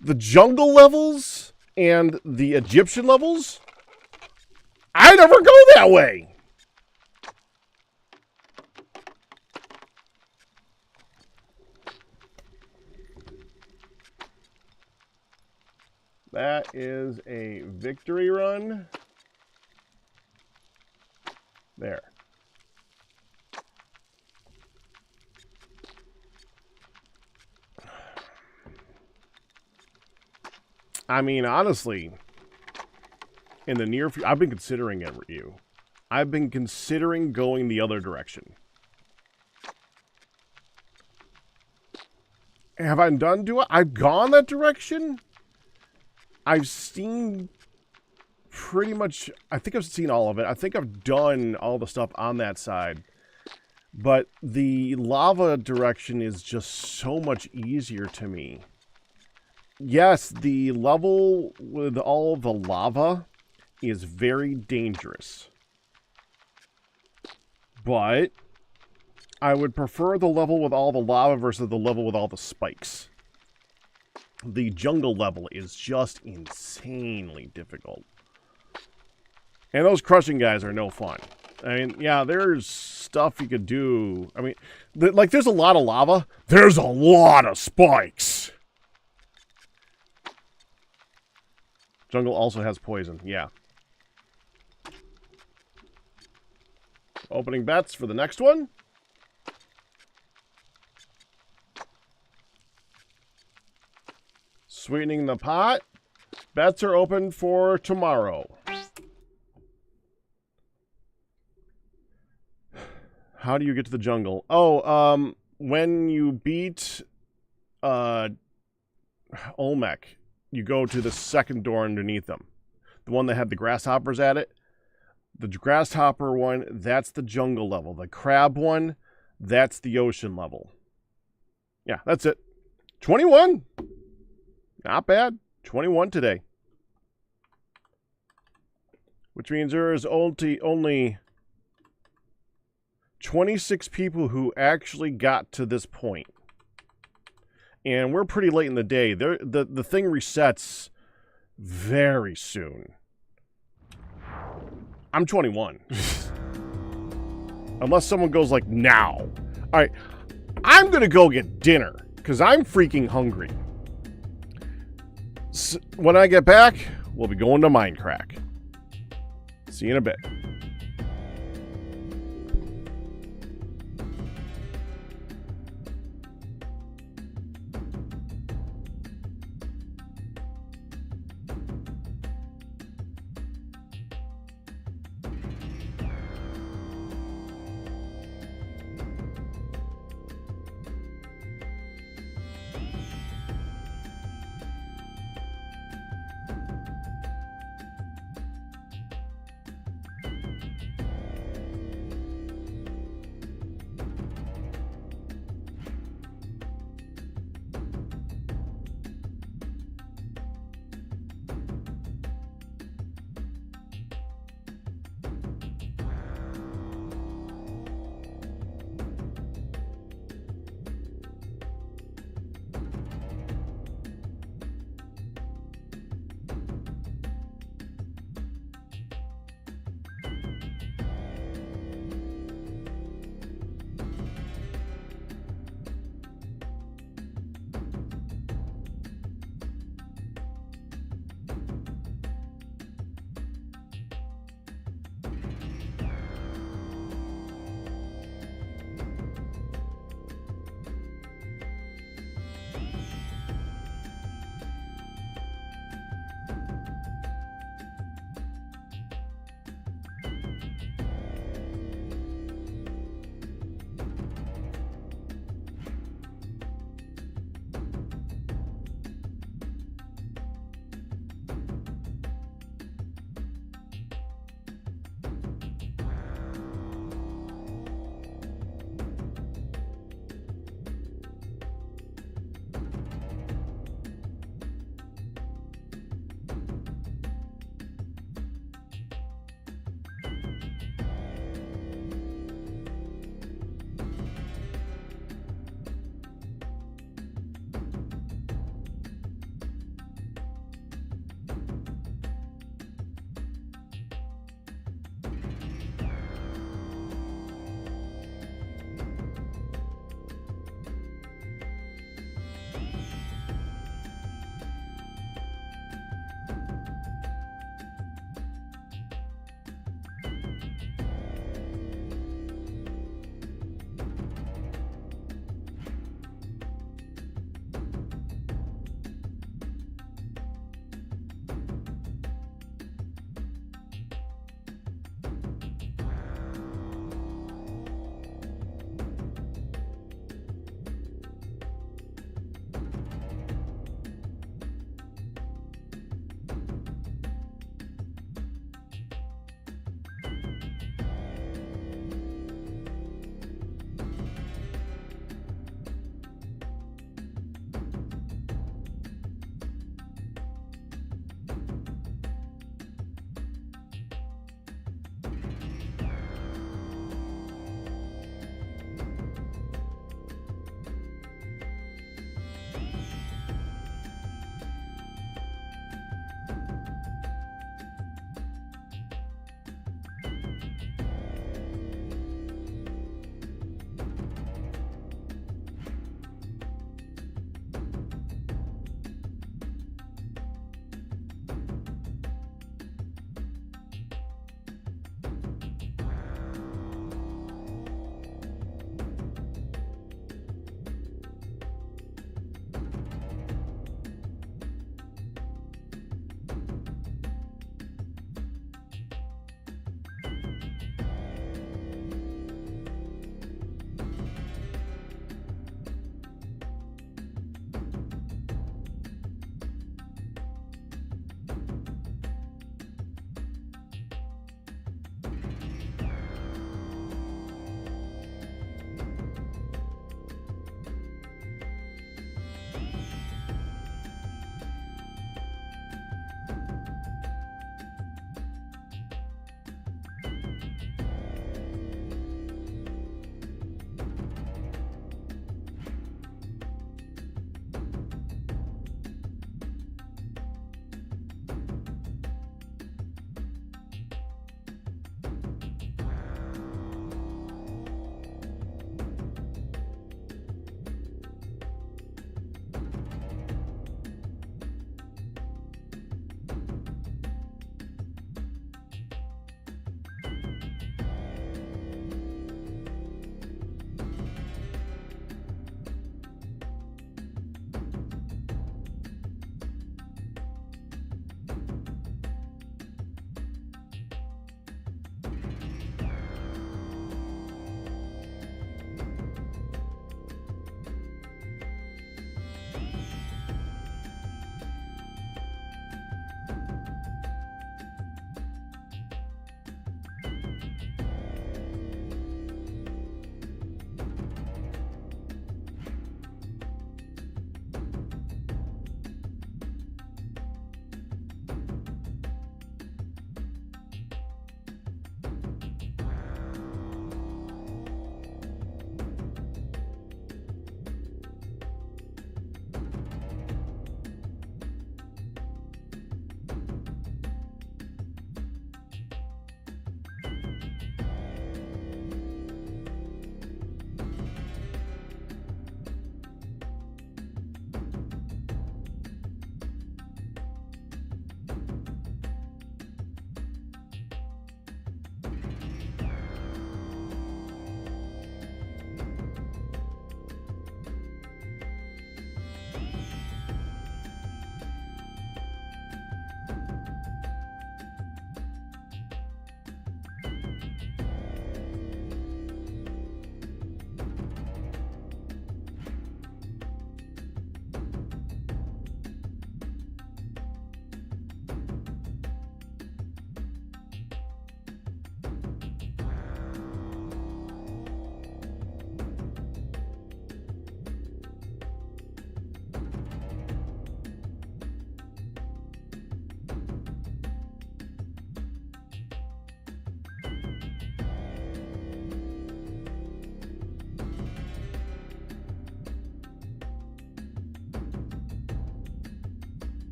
the jungle levels and the Egyptian levels, I never go that way. That is a victory run. There. I mean, honestly, in the near future, I've been considering it, I've been considering going the other direction. Have I done do it? I've gone that direction? I've seen pretty much, I think I've seen all of it. I think I've done all the stuff on that side. But the lava direction is just so much easier to me. Yes, the level with all the lava is very dangerous. But I would prefer the level with all the lava versus the level with all the spikes. The jungle level is just insanely difficult. And those crushing guys are no fun. I mean, yeah, there's stuff you could do. I mean, like, there's a lot of lava. There's a lot of spikes. Jungle also has poison, yeah. Opening bets for the next one. Sweetening the pot. Bets are open for tomorrow. How do you get to the jungle? Oh, when you beat Olmec, you go to the second door underneath them. The one that had the grasshoppers at it. The grasshopper one, that's the jungle level. The crab one, that's the ocean level. Yeah, that's it. 21. Not bad. 21 today. Which means there is only 26 people who actually got to this point. And we're pretty late in the day. The thing resets very soon. I'm 21. Unless someone goes like, now. All right, I'm going to go get dinner because I'm freaking hungry. So when I get back, we'll be going to Mindcracks. See you in a bit.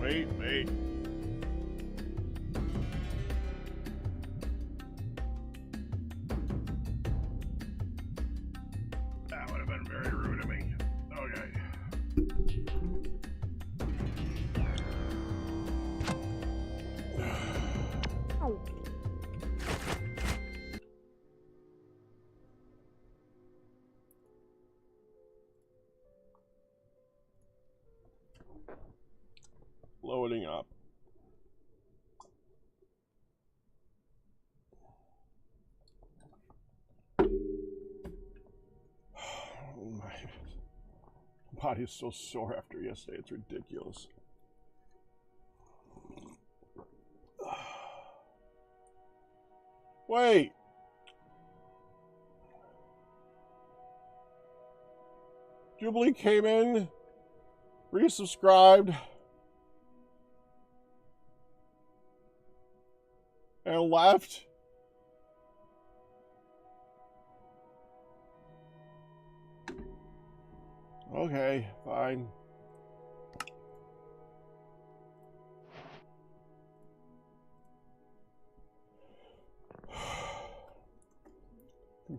Wait. That would have been very rude of me. Okay. Loading up. My body is so sore after yesterday, it's ridiculous. Wait! Jubilee came in, resubscribed, and left. Okay, fine.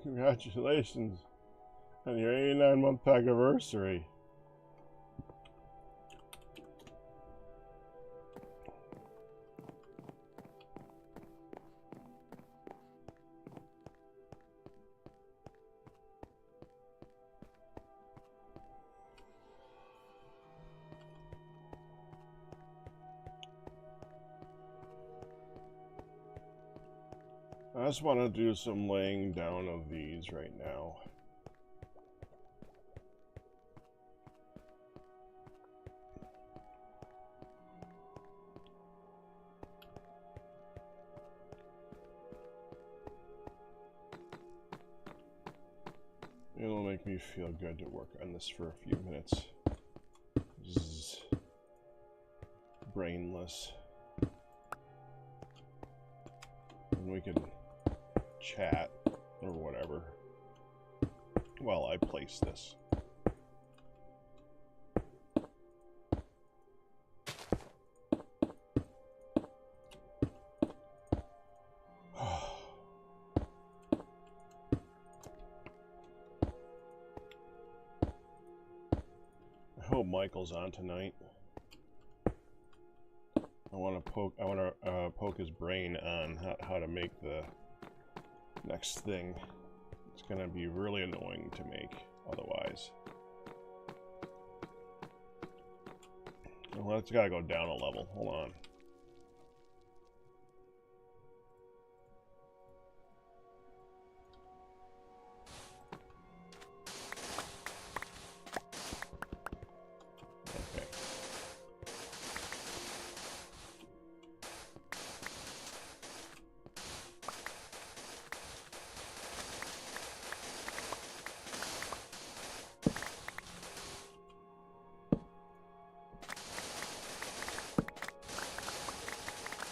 Congratulations on your 89-month pack anniversary. I just want to do some laying down of these right now. It'll make me feel good to work on this for a few minutes. Zzz. Brainless. And we can chat or whatever while I place this. I hope Michael's on tonight. I want to poke his brain on how to make the next thing. It's gonna be really annoying to make otherwise. Well, it's gotta go down a level. Hold on.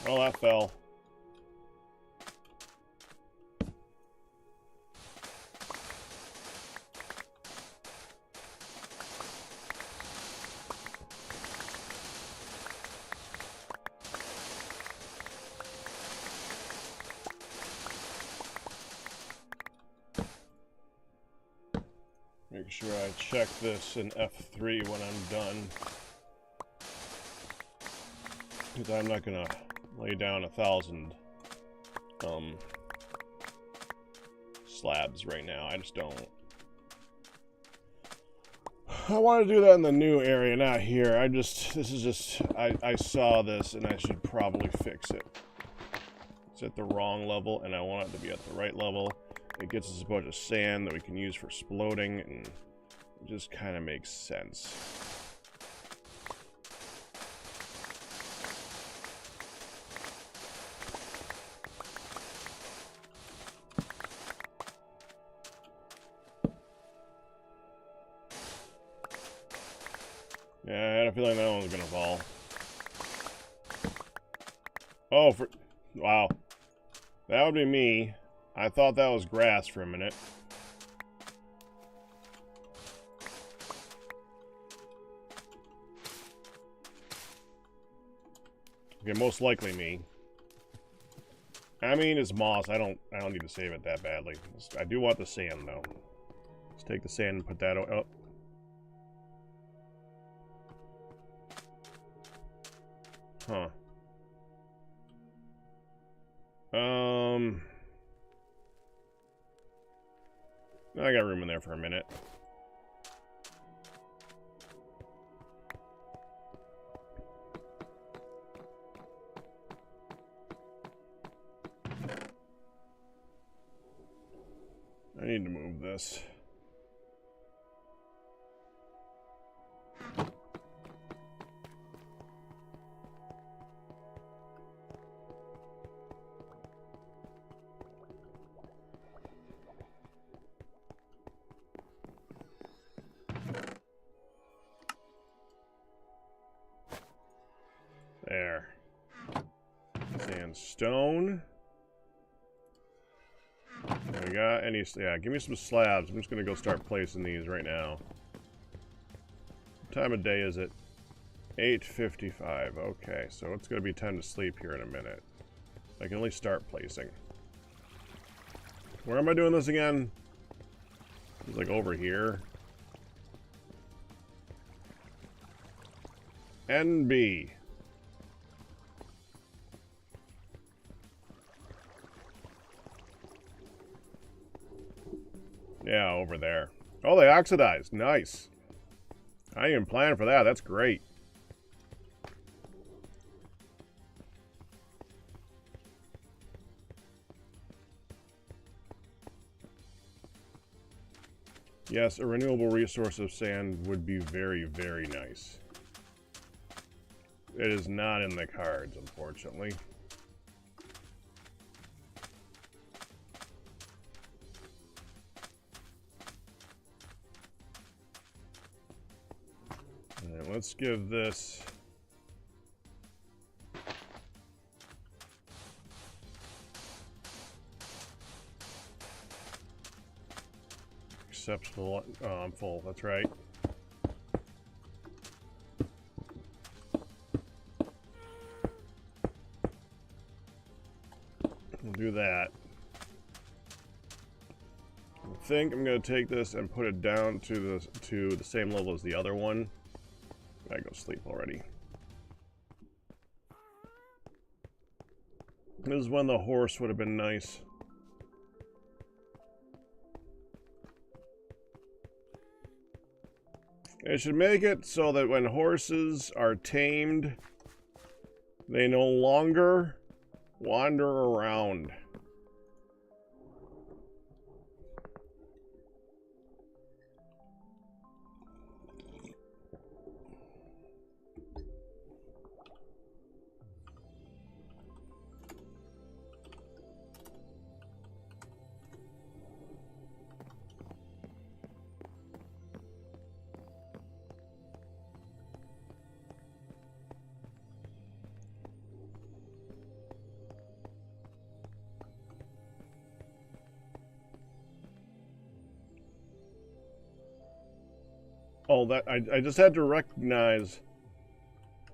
Oh, that fell. Make sure I check this in F3 when I'm done. Because I'm not gonna lay down 1,000 slabs right now. I just don't. I want to do that in the new area, not here. I saw this and I should probably fix it. It's at the wrong level and I want it to be at the right level. It gets us a bunch of sand that we can use for exploding, and it just kind of makes sense. Yeah, I had a feeling that one was gonna fall. Oh, wow. That would be me. I thought that was grass for a minute. Okay, most likely me. I mean, it's moss. I don't need to save it that badly. I do want the sand though. Let's take the sand and put that up. Huh. I got room in there for a minute. I need to move this. There. Sandstone. We got any... Yeah, give me some slabs. I'm just going to go start placing these right now. What time of day is it? 8:55. Okay, so it's going to be time to sleep here in a minute. I can only start placing. Where am I doing this again? It's like over here. NB. Yeah, over there. Oh, they oxidized. Nice. I ain't even planning for that. That's great. Yes, a renewable resource of sand would be very, very nice. It is not in the cards, unfortunately. Alright, let's give this... Acceptable. Oh, I'm full. That's right. We'll do that. I think I'm going to take this and put it down to the same level as the other one. I go sleep already. This is when the horse would have been nice. It should make it so that when horses are tamed, they no longer wander around. Oh, that I just had to recognize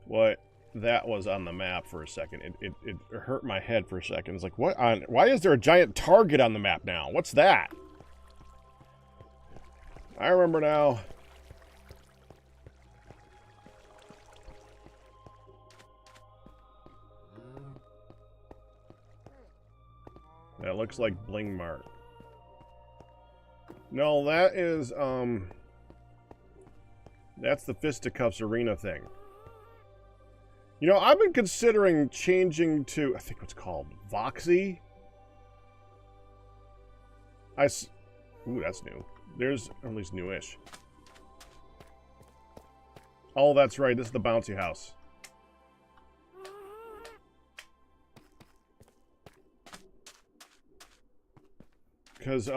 what that was on the map for a second. It hurt my head for a second. It's like, what on? Why is there a giant target on the map now? What's that? I remember now. That looks like Bling Mart. No, that is that's the Fisticuffs Arena thing. You know, I've been considering changing to, I think what's called Voxy. Ooh, that's new. There's, or at least newish. Oh, that's right. This is the bouncy house. Because,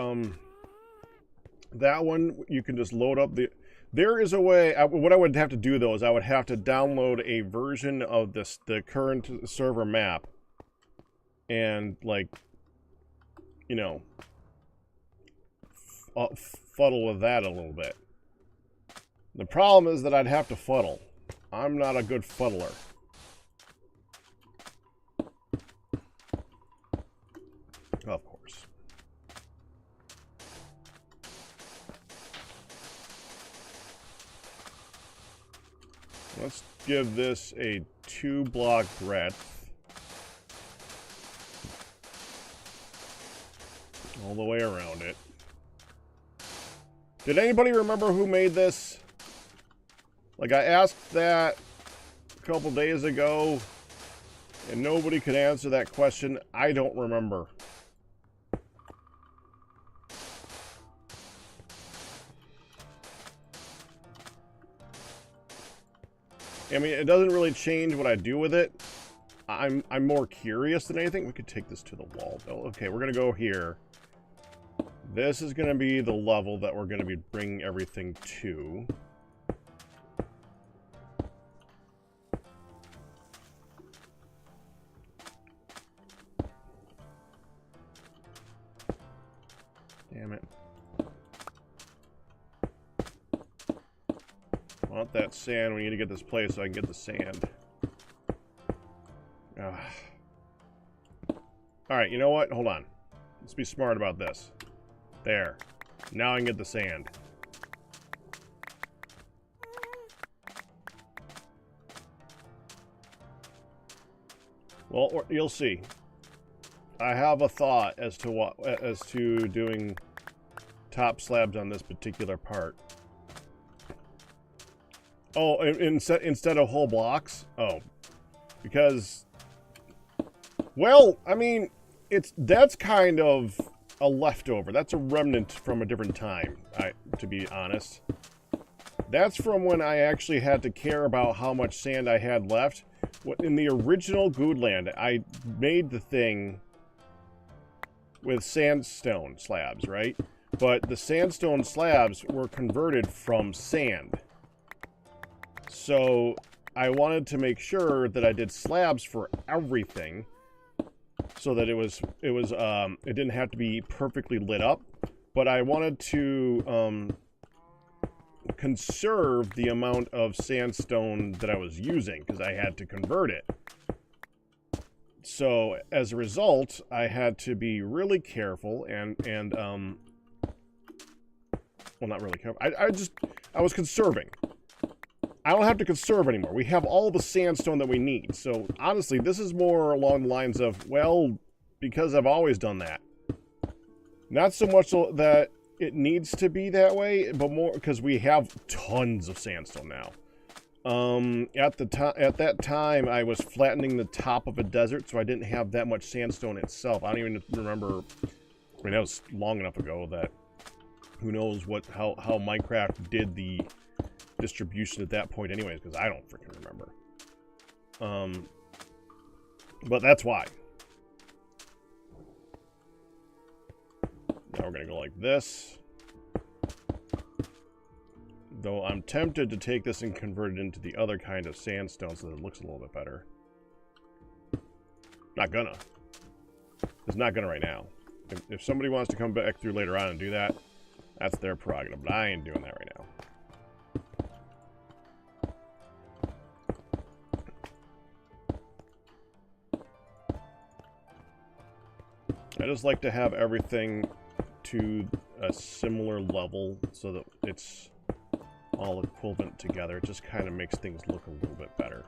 that one, you can just load up the... There is a way, what I would have to do though is I would have to download a version of the current server map and like, you know, fuddle with that a little bit. The problem is that I'd have to fuddle. I'm not a good fuddler. Let's give this a 2-block breadth. All the way around it. Did anybody remember who made this? Like, I asked that a couple days ago, and nobody could answer that question. I don't remember. I mean, it doesn't really change what I do with it. I'm more curious than anything. We could take this to the wall, though. Okay, we're going to go here. This is going to be the level that we're going to be bringing everything to. Damn it. I want that sand. We need to get this place so I can get the sand. Alright, you know what? Hold on. Let's be smart about this. There. Now I can get the sand. Well, you'll see. I have a thought as to doing top slabs on this particular part. Oh, instead of whole blocks? Oh. Because, well, I mean, that's kind of a leftover. That's a remnant from a different time, to be honest. That's from when I actually had to care about how much sand I had left. In the original Guudeland, I made the thing with sandstone slabs, right? But the sandstone slabs were converted from sand. So I wanted to make sure that I did slabs for everything, so that it didn't have to be perfectly lit up, but I wanted to conserve the amount of sandstone that I was using because I had to convert it. So as a result, I had to be really careful and well, not really careful. I was conserving. I don't have to conserve anymore. We have all the sandstone that we need. So, honestly, this is more along the lines of, well, because I've always done that. Not so much that it needs to be that way, but more because we have tons of sandstone now. At that time, I was flattening the top of a desert, so I didn't have that much sandstone itself. I don't even remember. I mean, that was long enough ago that who knows how Minecraft did the distribution at that point anyways, because I don't freaking remember. But that's why. Now we're gonna go like this. Though I'm tempted to take this and convert it into the other kind of sandstone so that it looks a little bit better. Not gonna. It's not gonna right now. If somebody wants to come back through later on and do that, that's their prerogative, but I ain't doing that right now. I just like to have everything to a similar level so that it's all equivalent together. It just kind of makes things look a little bit better.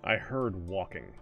I heard walking.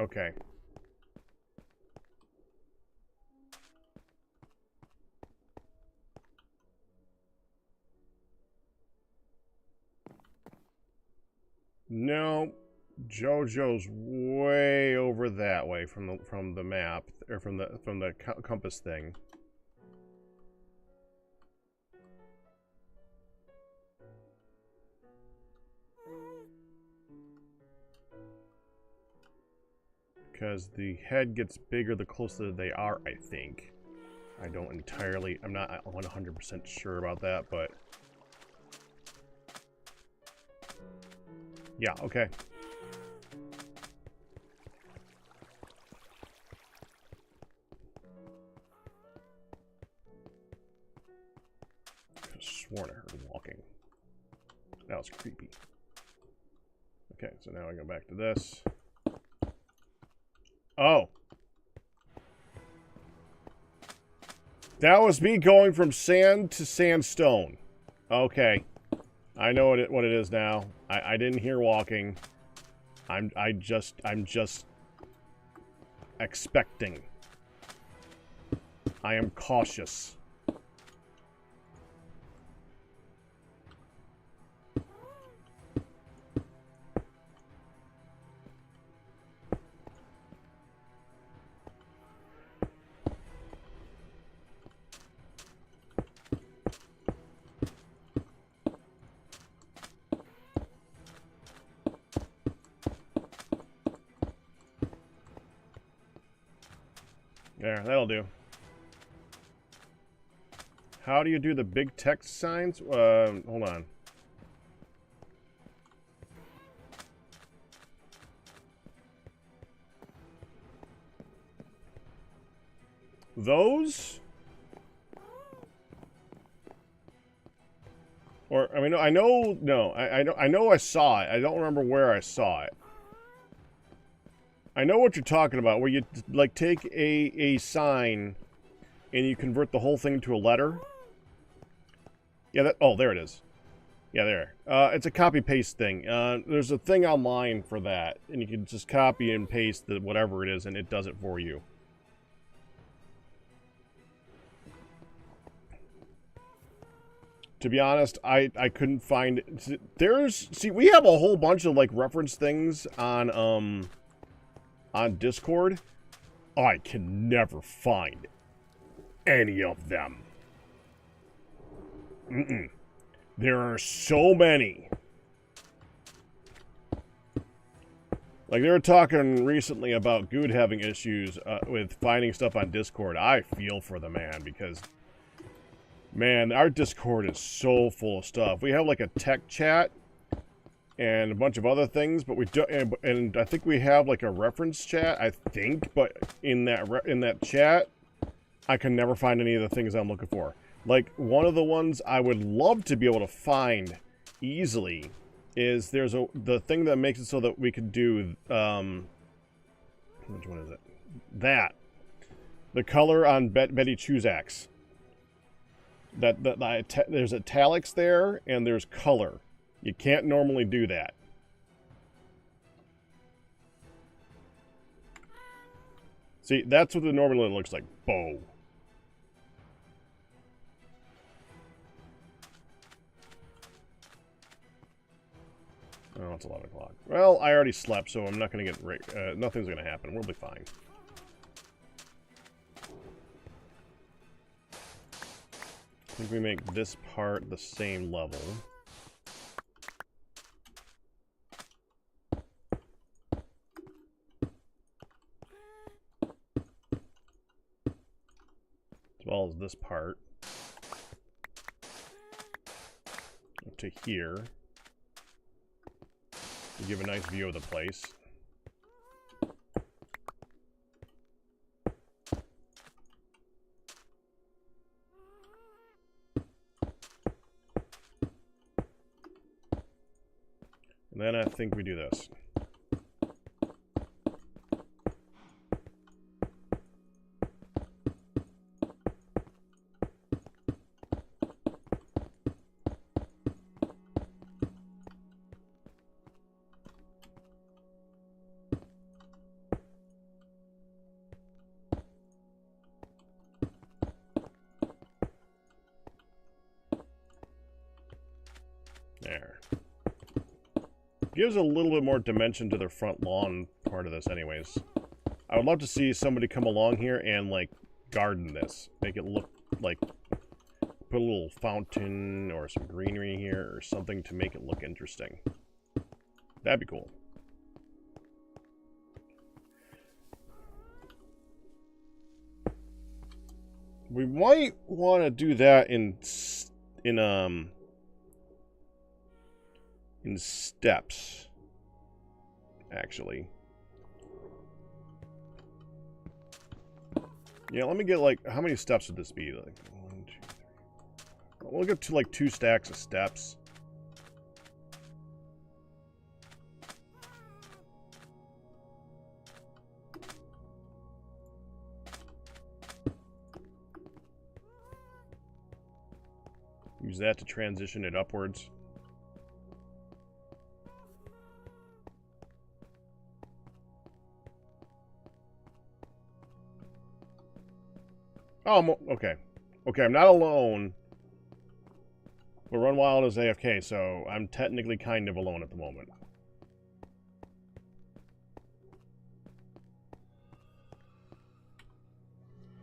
Okay. No, JoJo's way over that way from the map, or from the compass thing. Because the head gets bigger the closer they are, I think. I'm not 100% sure about that, but... Yeah, okay. I could have sworn I heard walking. That was creepy. Okay, so now I go back to this. Oh. That was me going from sand to sandstone. Okay. I know what it is now. I didn't hear walking. I'm just expecting. I am cautious. There, that'll do. How do you do the big text signs? Hold on. Those? Or, I mean, I know I saw it. I don't remember where I saw it. I know what you're talking about, where you, like, take a sign and you convert the whole thing to a letter. Yeah, oh, there it is. Yeah, there. It's a copy-paste thing. There's a thing online for that, and you can just copy and paste whatever it is, and it does it for you. To be honest, I couldn't find it. See, we have a whole bunch of, like, reference things on Discord. I can never find any of them. There are so many. Like, they were talking recently about Good having issues with finding stuff on Discord. I feel for the man, because, man, our Discord is so full of stuff. We have, like, a tech chat and a bunch of other things, but we do, and I think we have, like, a reference chat, I think, but in that chat, I can never find any of the things I'm looking for. Like, one of the ones I would love to be able to find easily is the thing that makes it so that we could do, which one is it? That. The color on Betty Chuzak's. There's italics there, and there's color. You can't normally do that. See, that's what it normally looks like. Bow. Oh, it's 11 o'clock. Well, I already slept, so I'm not going to get... nothing's going to happen. We'll be fine. I think we make this part the same level. As well as this part. Up to here. To give a nice view of the place. And then I think we do this. There. Gives a little bit more dimension to the front lawn part of this anyways. I would love to see somebody come along here and, like, garden this. Make it look like... Put a little fountain or some greenery here or something to make it look interesting. That'd be cool. We might want to do that in steps, actually. Yeah, let me get, like, how many steps would this be? Like 1, 2, 3. We'll get to like 2 stacks of steps. Use that to transition it upwards. Oh, okay. Okay, I'm not alone. But Run Wild is AFK, so I'm technically kind of alone at the moment.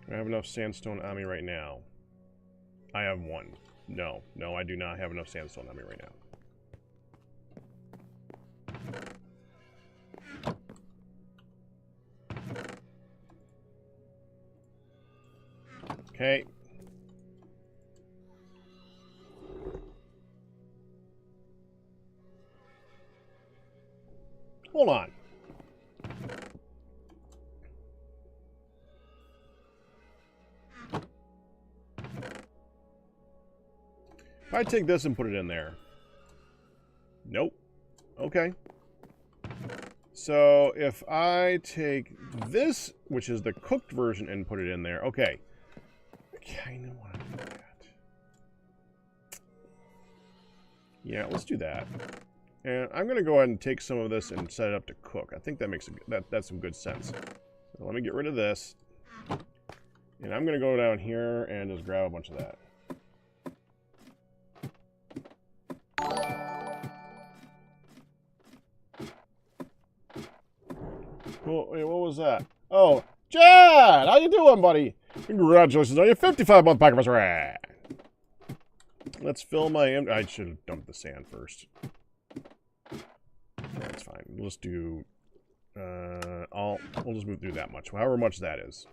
Do I have enough sandstone on me right now? I have 1. No, I do not have enough sandstone on me right now. Okay. Hold on. If I take this and put it in there. Nope. Okay. So if I take this, which is the cooked version, and put it in there. Okay. I kind of want to do that. Yeah, let's do that. And I'm going to go ahead and take some of this and set it up to cook. I think that makes that's some good sense. So let me get rid of this. And I'm going to go down here and just grab a bunch of that. Cool. Wait, what was that? Oh, Chad! How you doing, buddy? Congratulations on your 55-month pack of us rat. Let's fill my... I should have dumped the sand first. That's fine. We'll just do... we'll just move through that much. However much that is.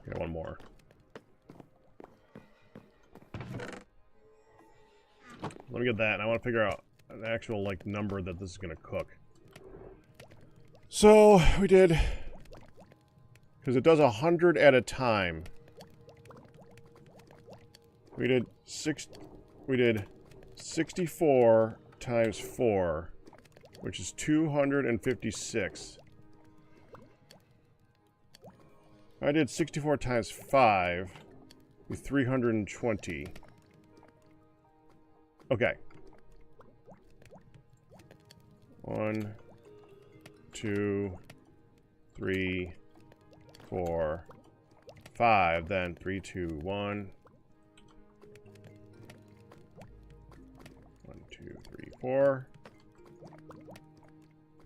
Okay, one more. Let me get that, and I want to figure out an actual, like, number that this is going to cook. So, we did... Because it does 100 at a time. We did 64 times 4, which is 256. I did 64 times 5 with 320. Okay. 1, 2, 3, 4, 5. Then 3, 2, 1. 1, 2, 3, 4.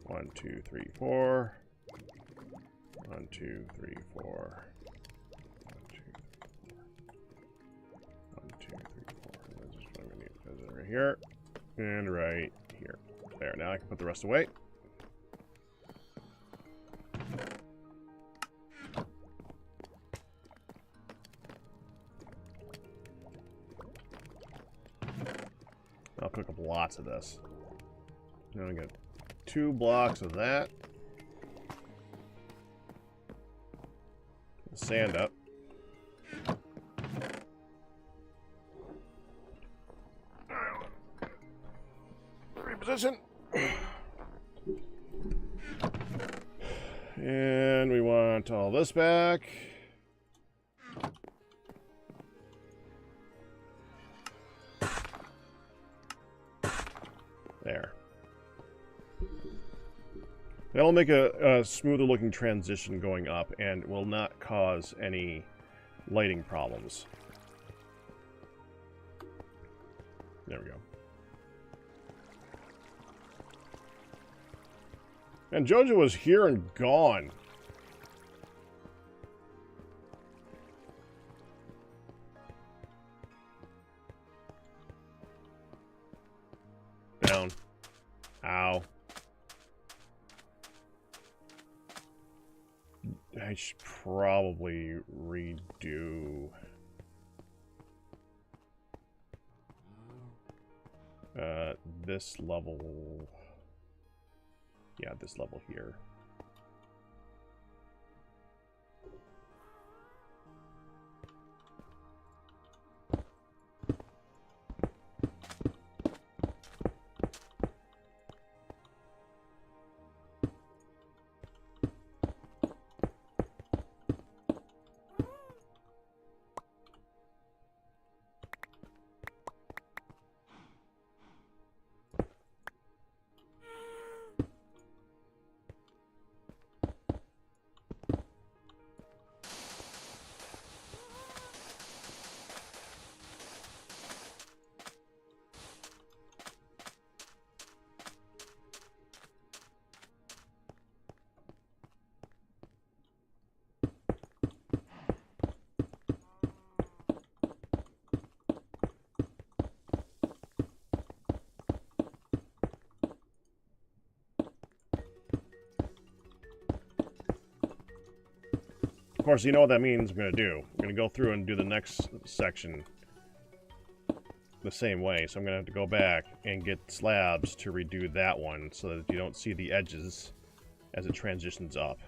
1, 2, 3, 4. 1, 2, 3, 4. 1, 2, 3, 4. 1, 2, 3, 4. That's just what I'm gonna need. That's it right here. And right here. There. Now I can put the rest away. Now I'll cook up lots of this. Now I got 2 blocks of that. Sand up. Reposition. And we want all this back. There. That'll make a smoother looking transition going up and will not cause any lighting problems. There we go. And Jojo was here and gone. Down. Ow. I should probably redo this level. Yeah, this level here. Of course, you know what that means I'm going to do. I'm going to go through and do the next section the same way. So I'm going to have to go back and get slabs to redo that one so that you don't see the edges as it transitions up.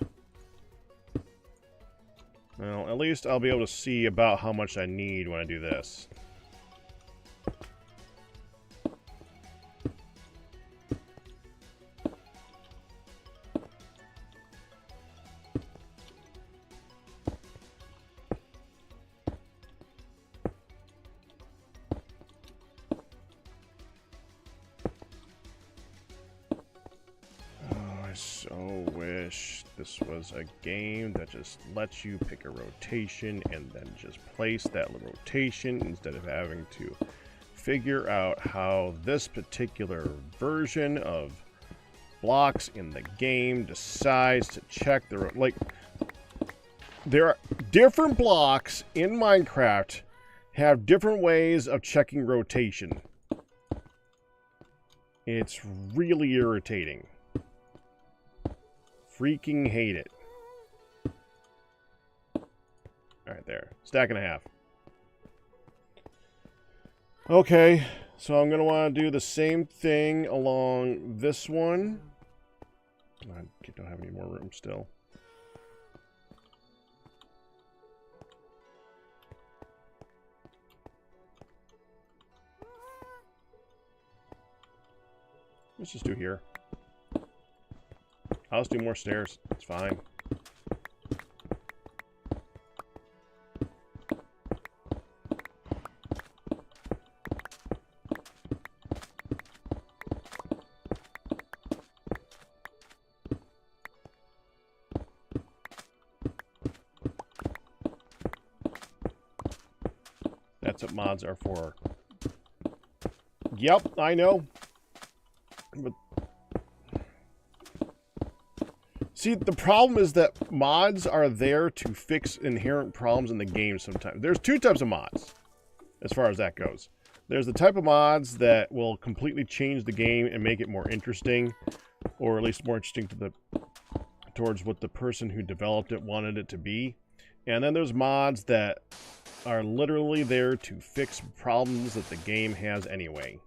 Well, at least I'll be able to see about how much I need when I do this. This was a game that just lets you pick a rotation and then just place that rotation instead of having to figure out how this particular version of blocks in the game decides to check the like. There are different blocks in Minecraft have different ways of checking rotation. It's really irritating. Freaking hate it. Alright, there. Stack and a half. Okay, so I'm going to want to do the same thing along this one. I don't have any more room still. Let's just do here. I'll just do more stairs. It's fine. That's what mods are for. Yep, I know. But see, the problem is that mods are there to fix inherent problems in the game sometimes. There's 2 types of mods, as far as that goes. There's the type of mods that will completely change the game and make it more interesting, or at least more interesting to towards what the person who developed it wanted it to be. And then there's mods that are literally there to fix problems that the game has anyway.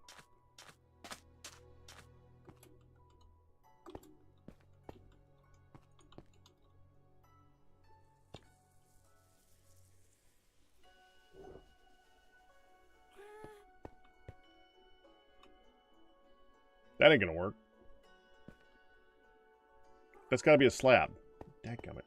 That ain't gonna work. That's gotta be a slab. Dadgummit.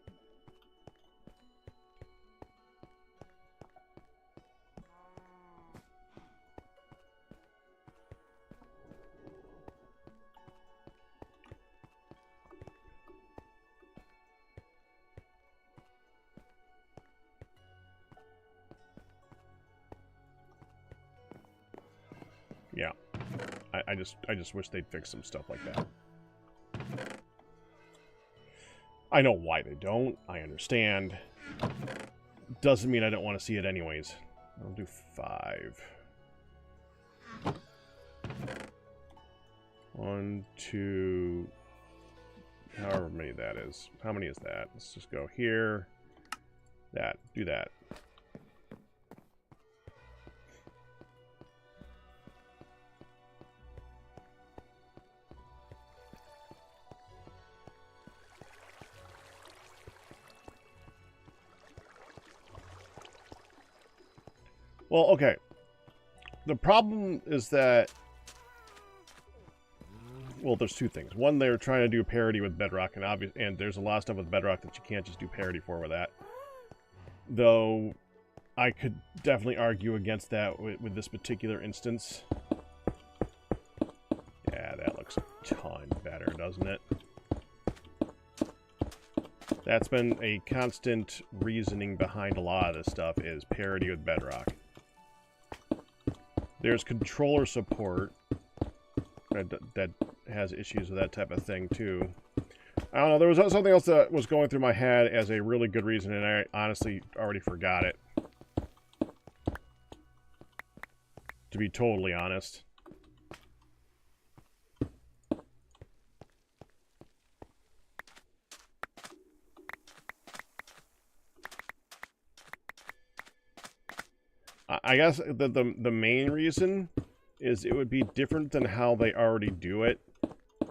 Yeah. I just wish they'd fix some stuff like that. I know why they don't. I understand. Doesn't mean I don't want to see it anyways. I'll do 5. 1, 2... However many that is. How many is that? Let's just go here. That. Do that. Well, okay. The problem is that... Well, there's 2 things. One, they're trying to do parity with Bedrock, and there's a lot of stuff with Bedrock that you can't just do parity for with that. Though, I could definitely argue against that with this particular instance. Yeah, that looks a ton better, doesn't it? That's been a constant reasoning behind a lot of this stuff, is parity with Bedrock. There's controller support that has issues with that type of thing, too. I don't know, there was something else that was going through my head as a really good reason, and I honestly already forgot it. To be totally honest. I guess the main reason is it would be different than how they already do it.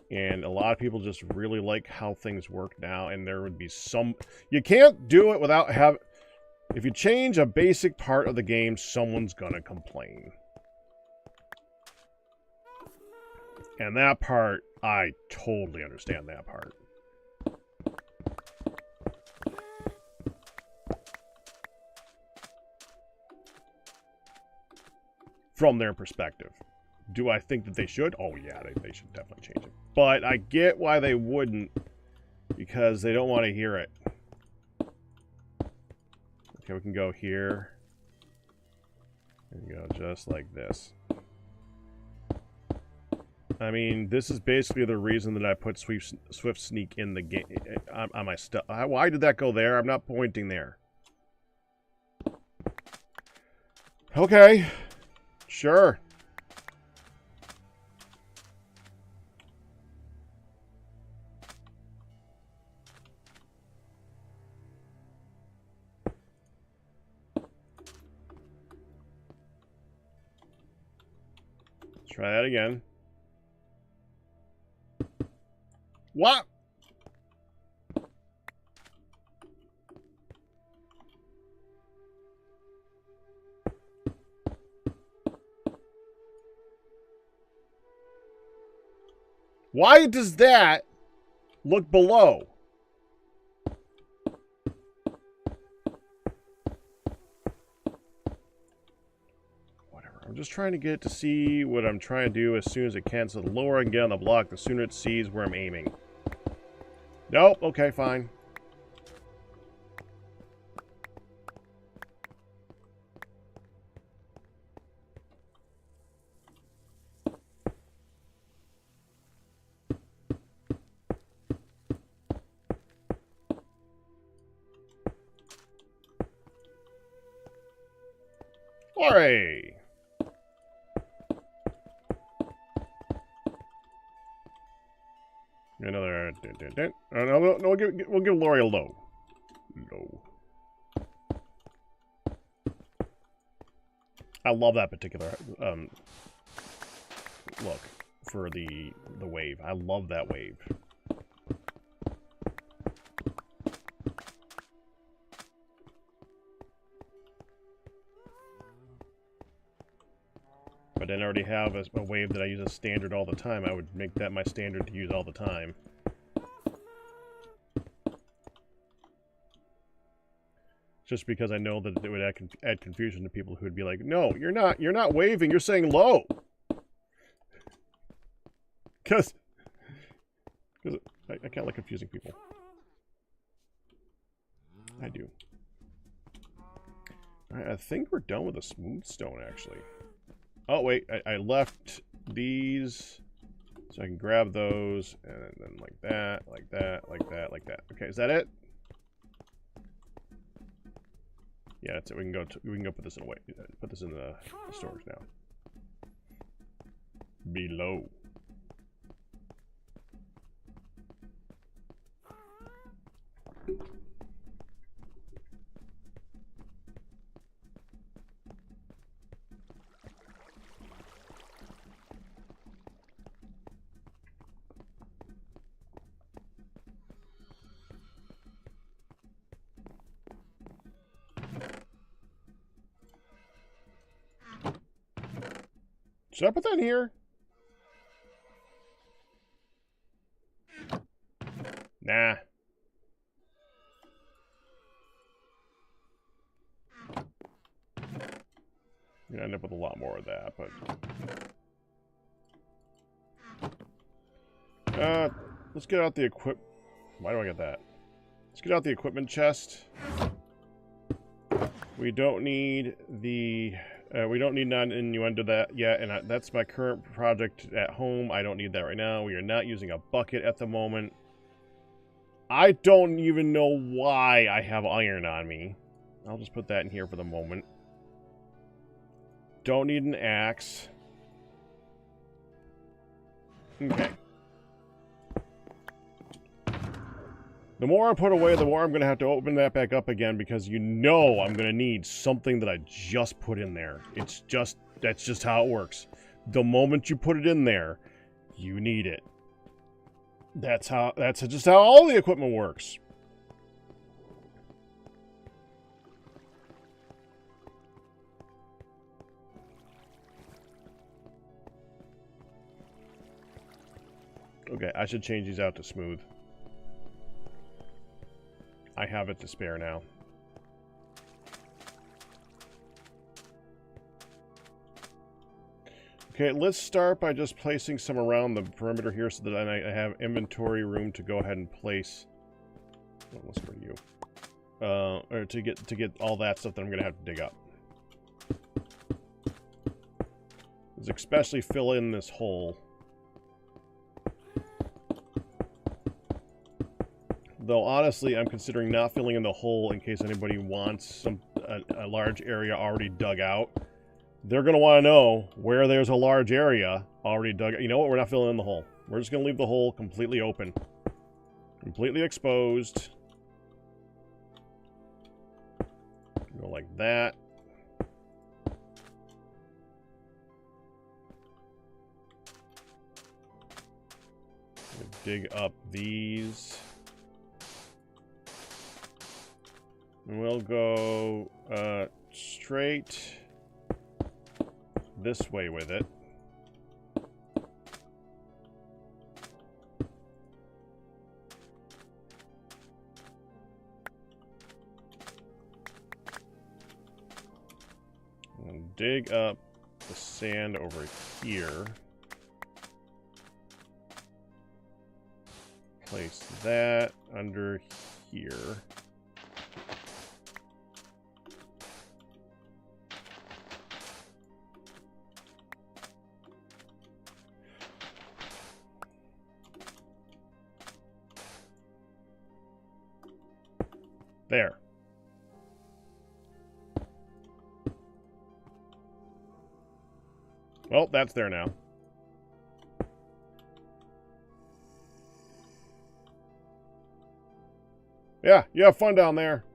And a lot of people just really like how things work now, and there would be some... You can't do it without having... If you change a basic part of the game, someone's gonna complain. And that part, I totally understand that part. From their perspective. Do I think that they should? Oh yeah, they should definitely change it. But I get why they wouldn't, because they don't want to hear it. Okay, we can go here. And go just like this. I mean, this is basically the reason that I put Swift Sneak in the game on my stuff. Why did that go there? I'm not pointing there. Okay. Sure. Let's try that again. What? Why does that look below? Whatever. I'm just trying to get it to see what I'm trying to do as soon as it can. So the lower I can get on the block, the sooner it sees where I'm aiming. Nope. Okay, fine. Hooray! Another... No, we'll give Lori a low. Low. I love that particular look for the wave. I love that wave. But I already have a wave that I use as standard all the time. I would make that my standard to use all the time. Just because I know that it would add confusion to people who would be like, no, you're not waving, you're saying low. Because I can't like confusing people. I do. Alright, I think we're done with the smooth stone, actually. Oh, wait, I left these, so I can grab those, and then like that, like that, like that, like that. Okay, is that it? Yeah, that's it. We can go put this in away. Put this in the storage now. Below. Should I put that in here? Nah. I'm gonna end up with a lot more of that, but... let's get out the equip... Why do I get that? Let's get out the equipment chest. We don't need the... we don't need non-innuendo that yet, and that's my current project at home. I don't need that right now. We are not using a bucket at the moment. I don't even know why I have iron on me. I'll just put that in here for the moment. Don't need an axe. Okay. The more I put away, the more I'm going to have to open that back up again, because you know I'm going to need something that I just put in there. That's just how it works. The moment you put it in there, you need it. That's just how all the equipment works. Okay, I should change these out to smooth. I have it to spare now. Okay, let's start by just placing some around the perimeter here so that I have inventory room to go ahead and place. Oh, what's for you? Or to get all that stuff that I'm gonna have to dig up. Let's especially fill in this hole. Though, honestly, I'm considering not filling in the hole in case anybody wants a large area already dug out. They're going to want to know where there's a large area already dug out. You know what? We're not filling in the hole. We're just going to leave the hole completely open. Completely exposed. Go like that. Dig up these. And we'll go straight this way with it. And dig up the sand over here. Place that under here. There. Well, that's there now. Yeah, you have fun down there.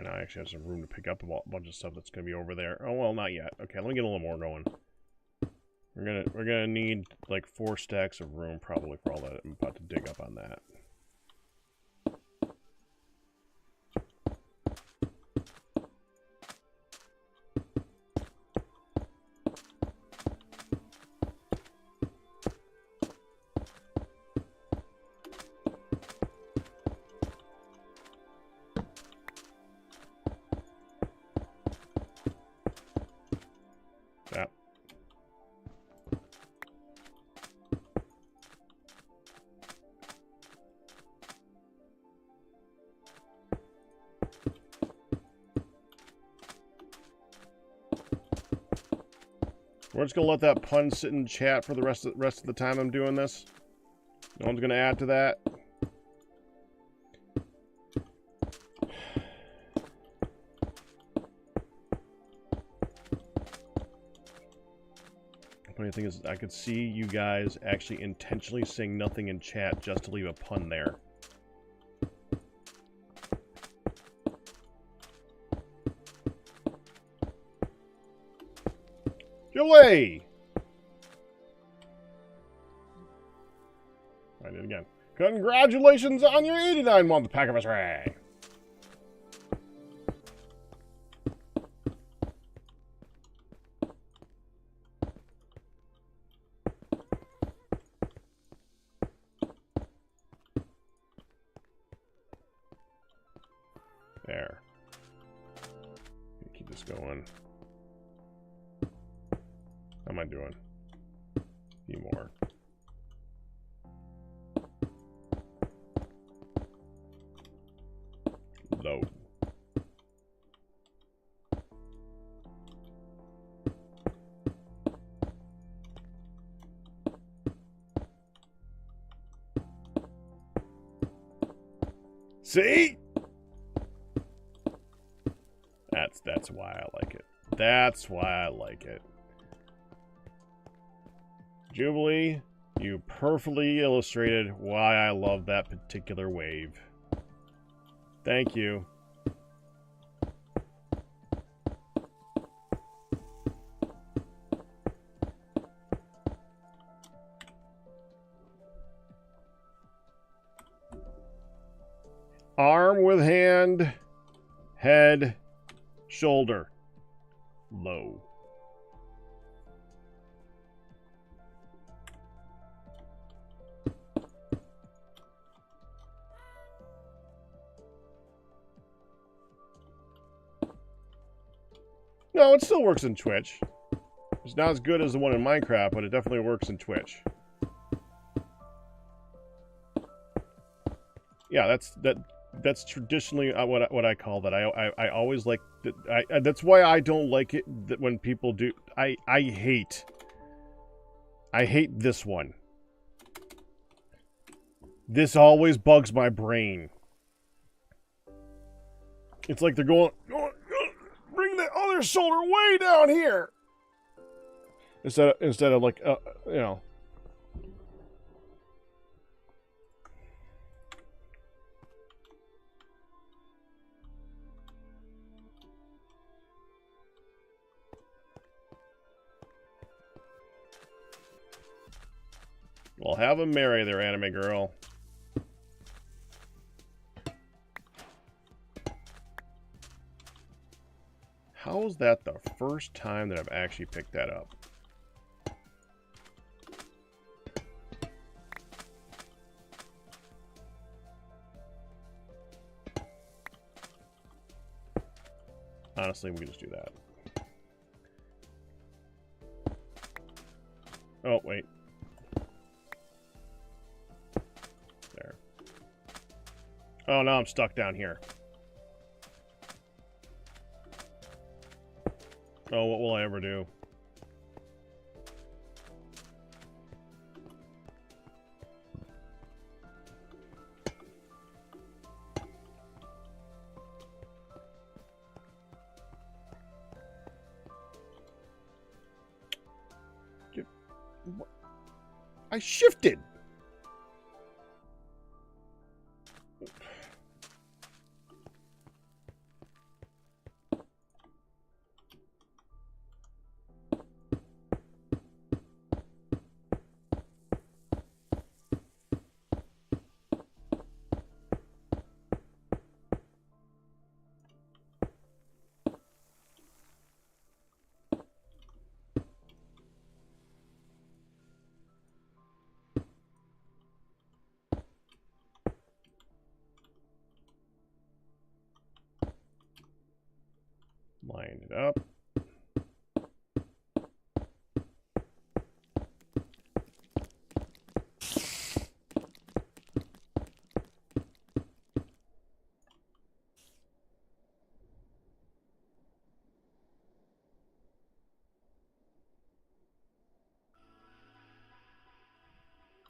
Now I actually have some room to pick up a bunch of stuff that's going to be over there. Oh, well, not yet. Okay, let me get a little more going. We're gonna need like 4 stacks of room probably for all that. I'm about to dig up on that. Yeah. We're just gonna let that pun sit in chat for the rest of the time I'm doing this. No one's gonna add to that. Funny thing is, I could see you guys actually intentionally saying nothing in chat just to leave a pun there. Away! I did it again. Congratulations on your 89-month pack of array. There. Keep this going. How am I doing? A few more. Low. See? That's why I like it. That's why I like it. Jubilee, you perfectly illustrated why I love that particular wave. Thank you. Arm with hand, head, shoulder, low. No, it still works in Twitch. It's not as good as the one in Minecraft, but it definitely works in Twitch. Yeah, that's traditionally what I call that. I always like that. That's why I don't like it that when people do. I hate this one. This always bugs my brain. It's like they're going bring the other shoulder way down here. Instead of like you know. Well, have them marry their anime girl. How is that the first time that I've actually picked that up? Honestly, we can just do that. Oh, wait. There. Oh, no, I'm stuck down here. Oh, what will I ever do? I shifted. Line it up.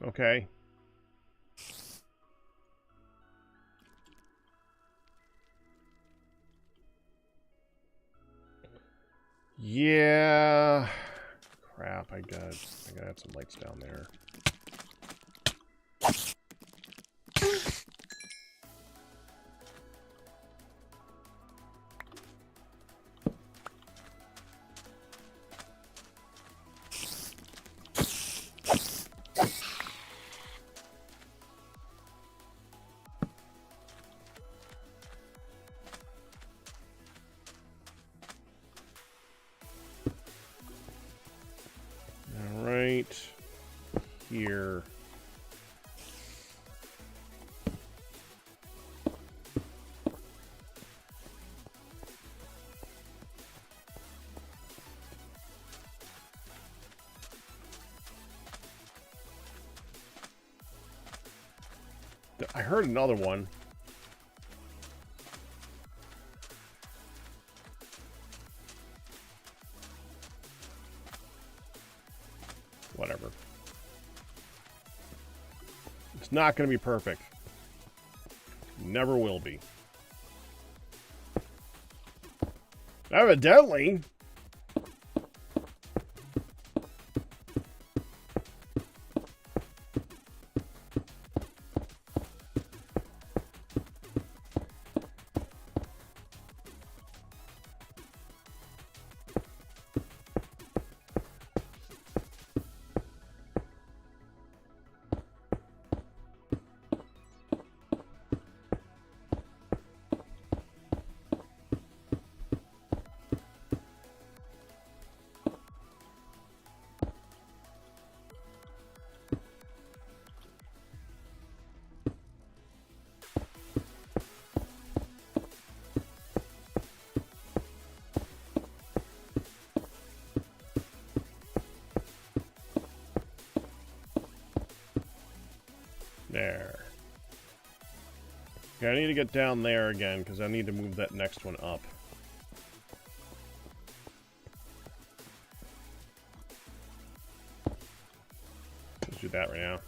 Okay. Yeah. Crap, I gotta add some lights down there. Right here. I heard another one. Whatever. It's not going to be perfect. Never will be. Evidently. There. Okay, I need to get down there again because I need to move that next one up. Let's do that right now.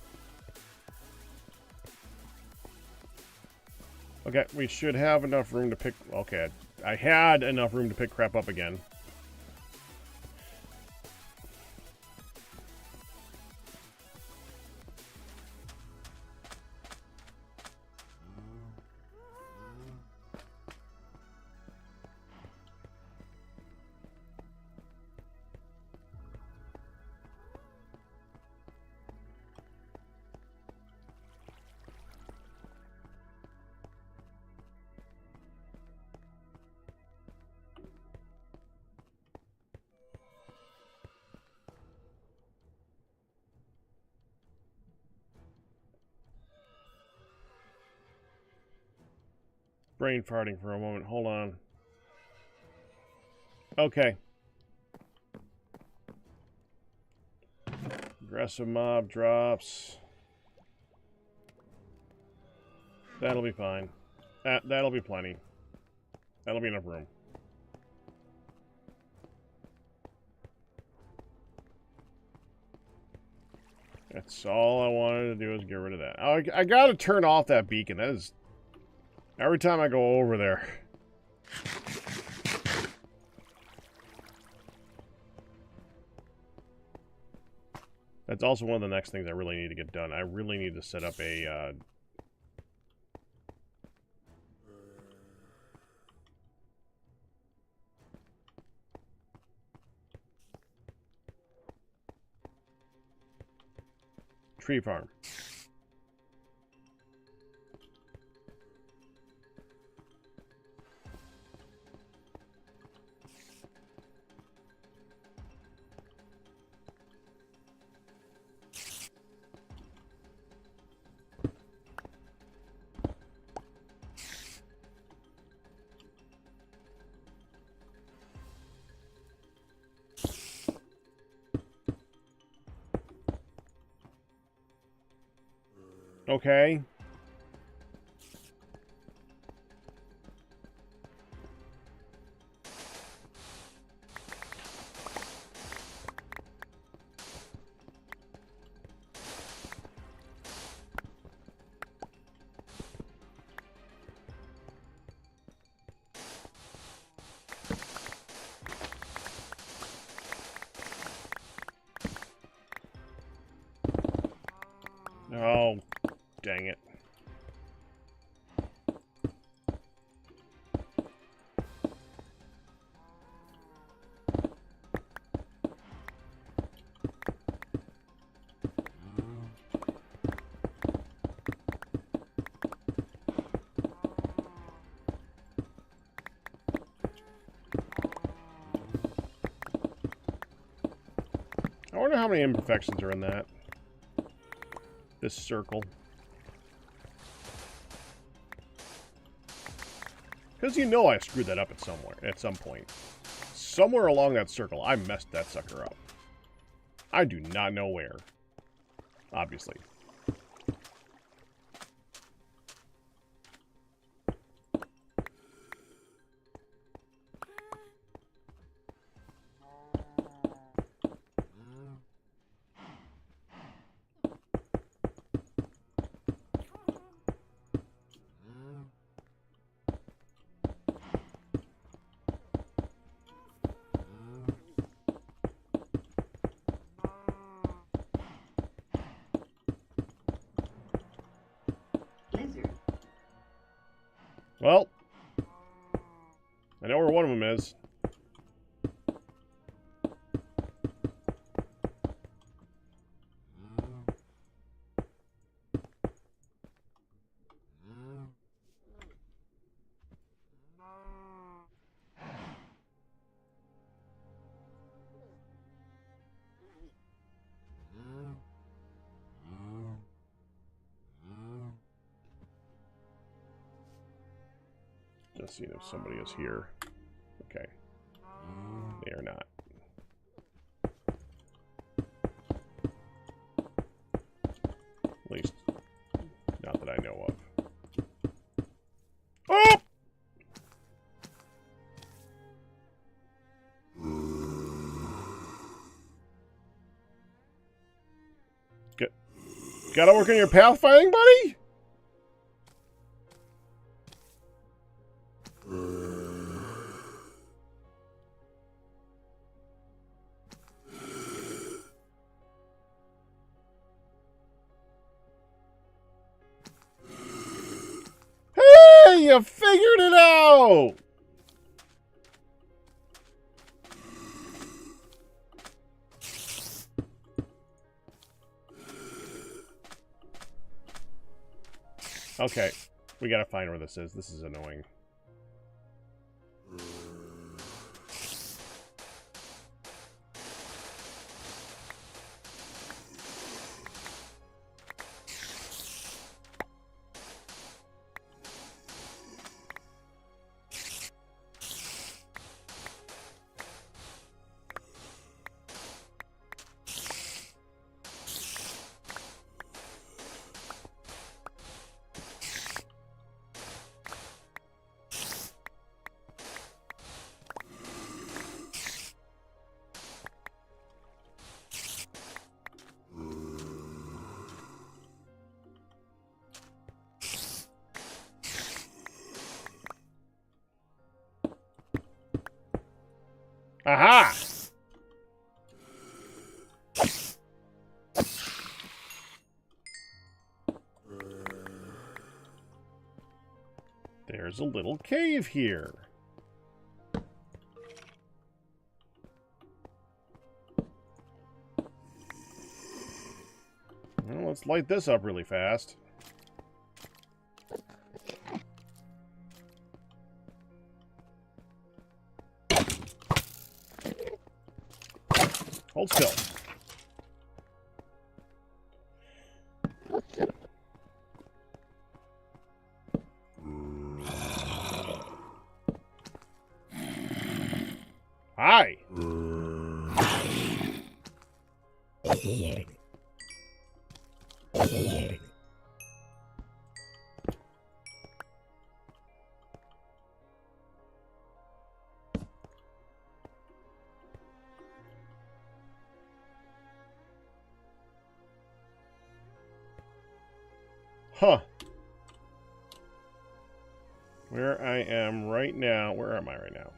Okay, we should have enough room to pick... Okay, I had enough room to pick crap up again. Brain farting for a moment. Hold on. Okay. Aggressive mob drops. That'll be fine. That'll be plenty. That'll be enough room. That's all I wanted to do is get rid of that. I gotta turn off that beacon. That is... Every time I go over there. That's also one of the next things I really need to get done. I really need to set up a... tree farm. Okay. Oh, dang it. I wonder how many imperfections are in that. This circle. Because you know I screwed that up at some point. Somewhere along that circle, I messed that sucker up. I do not know where. Obviously. Well, I know where one of them is. Just seeing if somebody is here. Okay. They are not. At least, not that I know of. Oh! Gotta work on your pathfinding, buddy? Hey, you figured it out! Okay, we gotta find where this is. This is annoying. Aha! There's a little cave here. Well, let's light this up really fast. Hold still. Hi. Huh. Where I am right now. Where am I right now?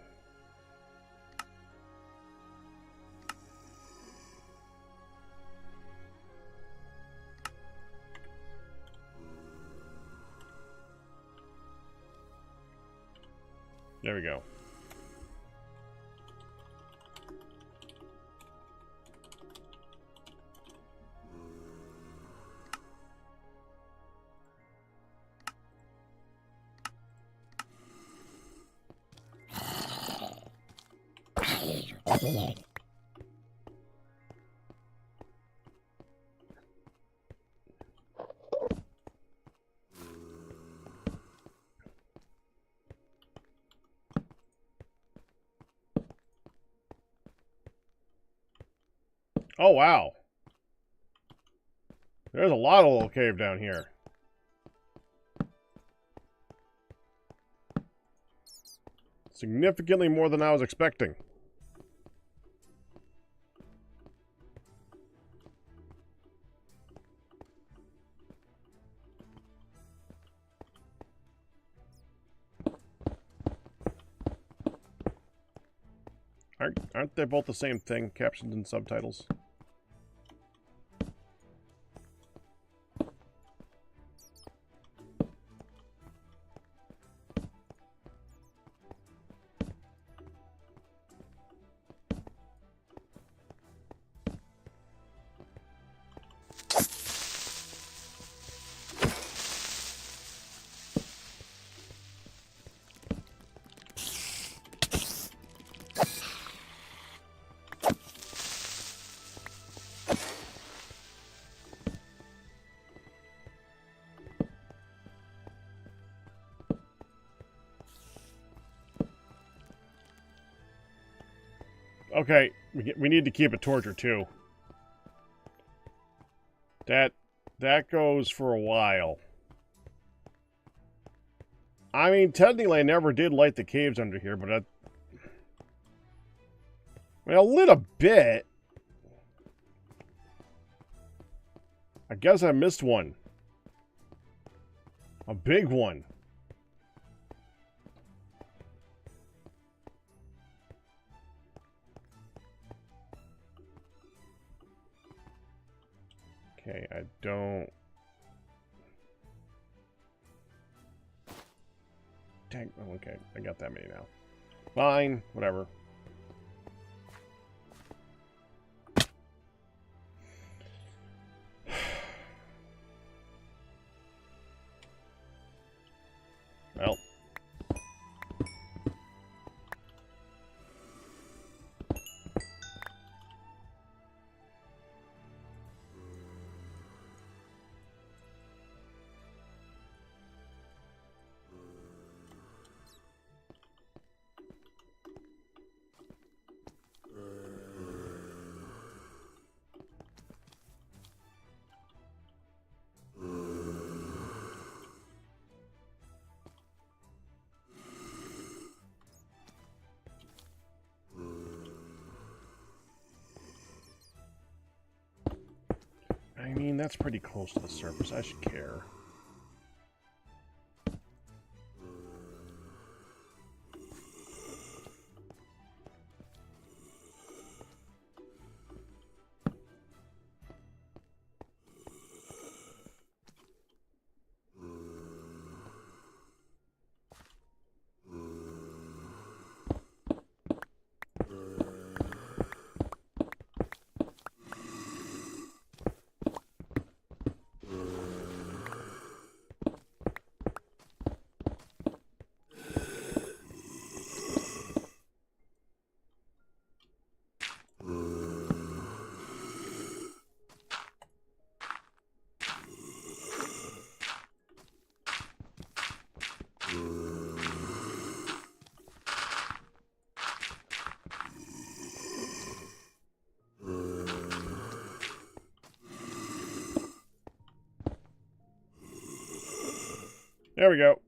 There we go. Oh, wow. There's a lot of little cave down here. Significantly more than I was expecting. Aren't they both the same thing, captions and subtitles? Okay, we need to keep a torture too. That goes for a while. I mean, technically I never did light the caves under here, but I lit a bit. I guess I missed one. A big one. Okay, I don't... Dang, oh, okay, I got that many now. Fine, whatever. Well. I mean, that's pretty close to the surface. I should care. There we go.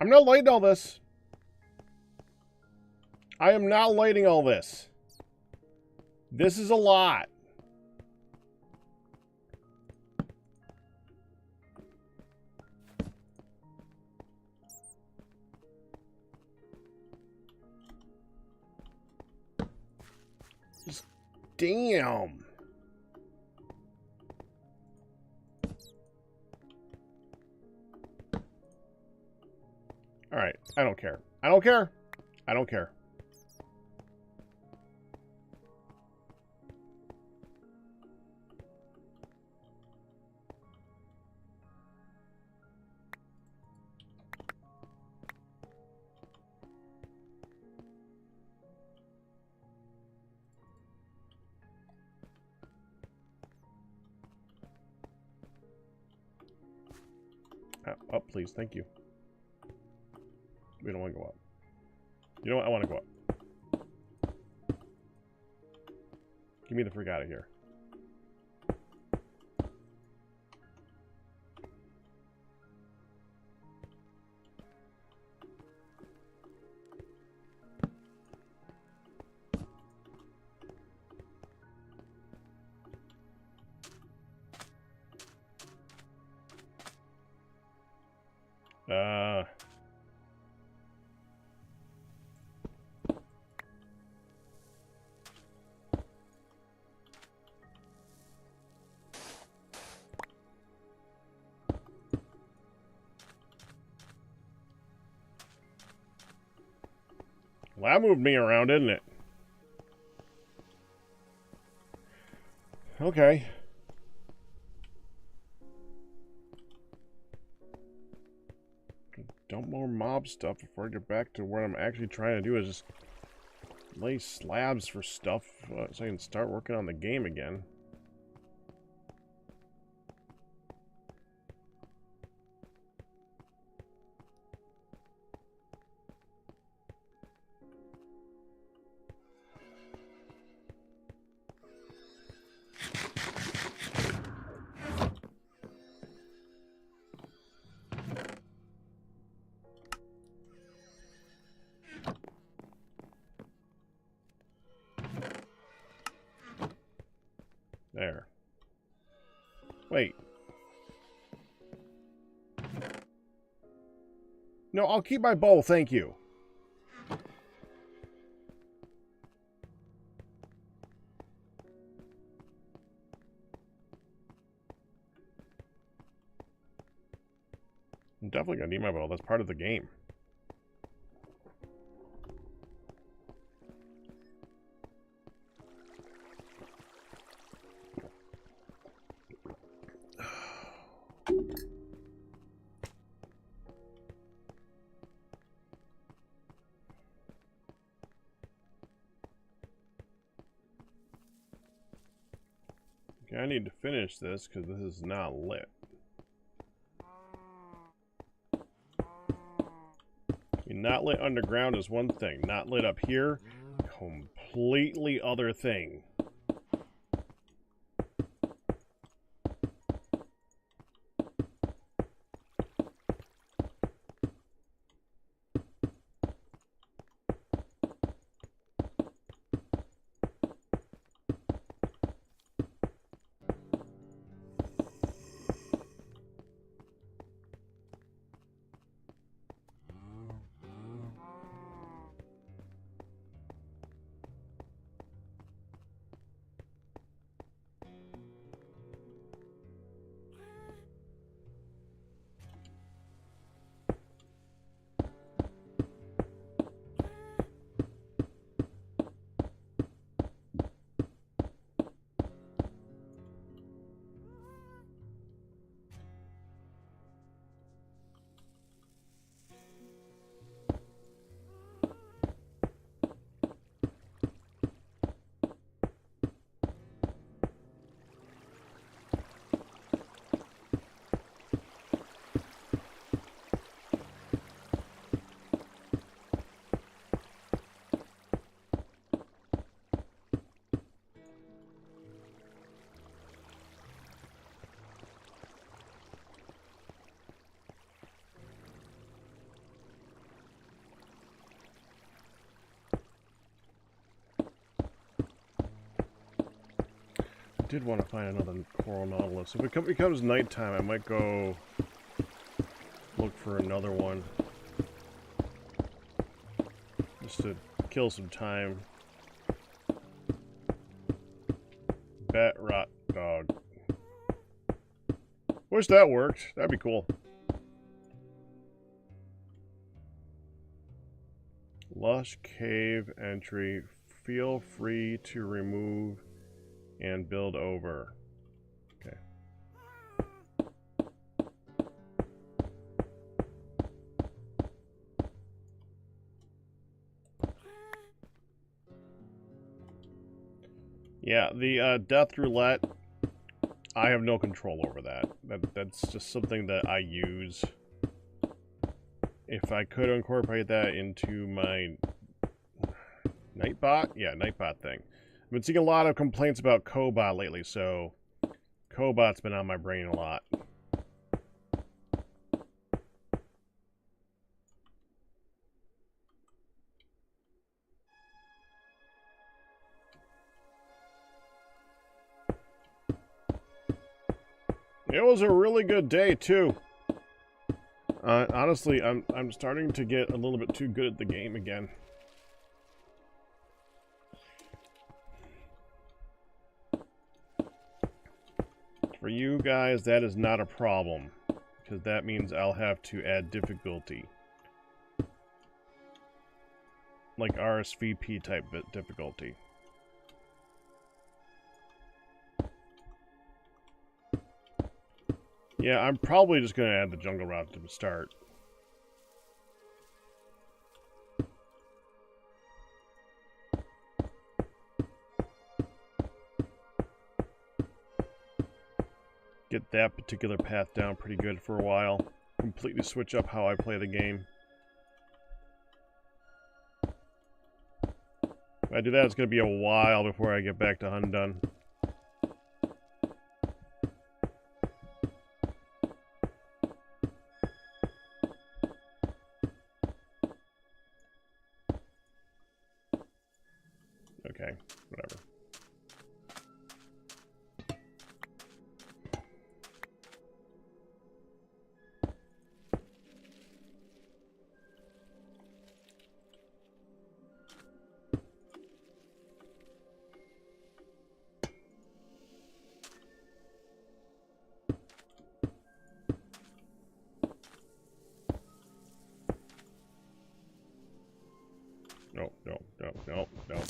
I'm not lighting all this. I am not lighting all this. This is a lot. Just damn. All right, I don't care. I don't care. I don't care. Up, please. Thank you. We don't want to go up. You know what? I want to go up. Give me the freak out of here. Well, that moved me around, didn't it? Okay. Dump more mob stuff before I get back to what I'm actually trying to do is just lay slabs for stuff so I can start working on the game again. There. Wait. No, I'll keep my bow, thank you. I'm definitely gonna need my bow, that's part of the game. Okay, I need to finish this because this is not lit. Not lit underground is one thing. Not lit up here, completely other thing. did want to find another coral nautilus. If it becomes nighttime, I might go look for another one. Just to kill some time. Bat rot dog. Wish that worked. That'd be cool. Lush cave entry. Feel free to remove and build over. Okay. Yeah, the Death Roulette, I have no control over that. That's just something that I use. If I could incorporate that into my Nightbot? Yeah, Nightbot thing. I've been seeing a lot of complaints about Cobot lately, so Cobot's been on my brain a lot. It was a really good day, too. Honestly, I'm starting to get a little bit too good at the game again. For you guys, that is not a problem, because that means I'll have to add difficulty. Like RSVP type difficulty. Yeah, I'm probably just going to add the jungle route to start. Get that particular path down pretty good for a while. Completely switch up how I play the game. If I do that, it's going to be a while before I get back to Hundun. Okay, whatever. No, no, no, no, no, no.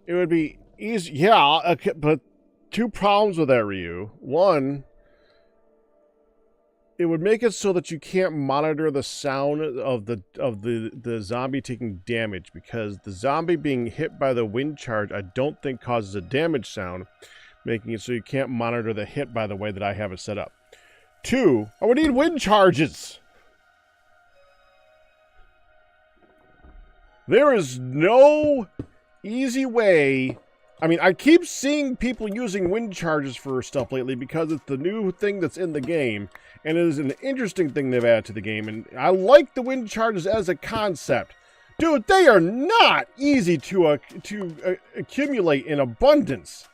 It would be easy, yeah, okay, but two problems with that, Ryu. One, it would make it so that you can't monitor the sound of the zombie taking damage, because the zombie being hit by the wind charge I don't think causes a damage sound, making it so you can't monitor the hit by the way that I have it set up. Two, I would need wind charges. There is no easy way. I mean, I keep seeing people using wind charges for stuff lately because it's the new thing that's in the game, and it is an interesting thing they've added to the game, and I like the wind charges as a concept. Dude, they are not easy to accumulate in abundance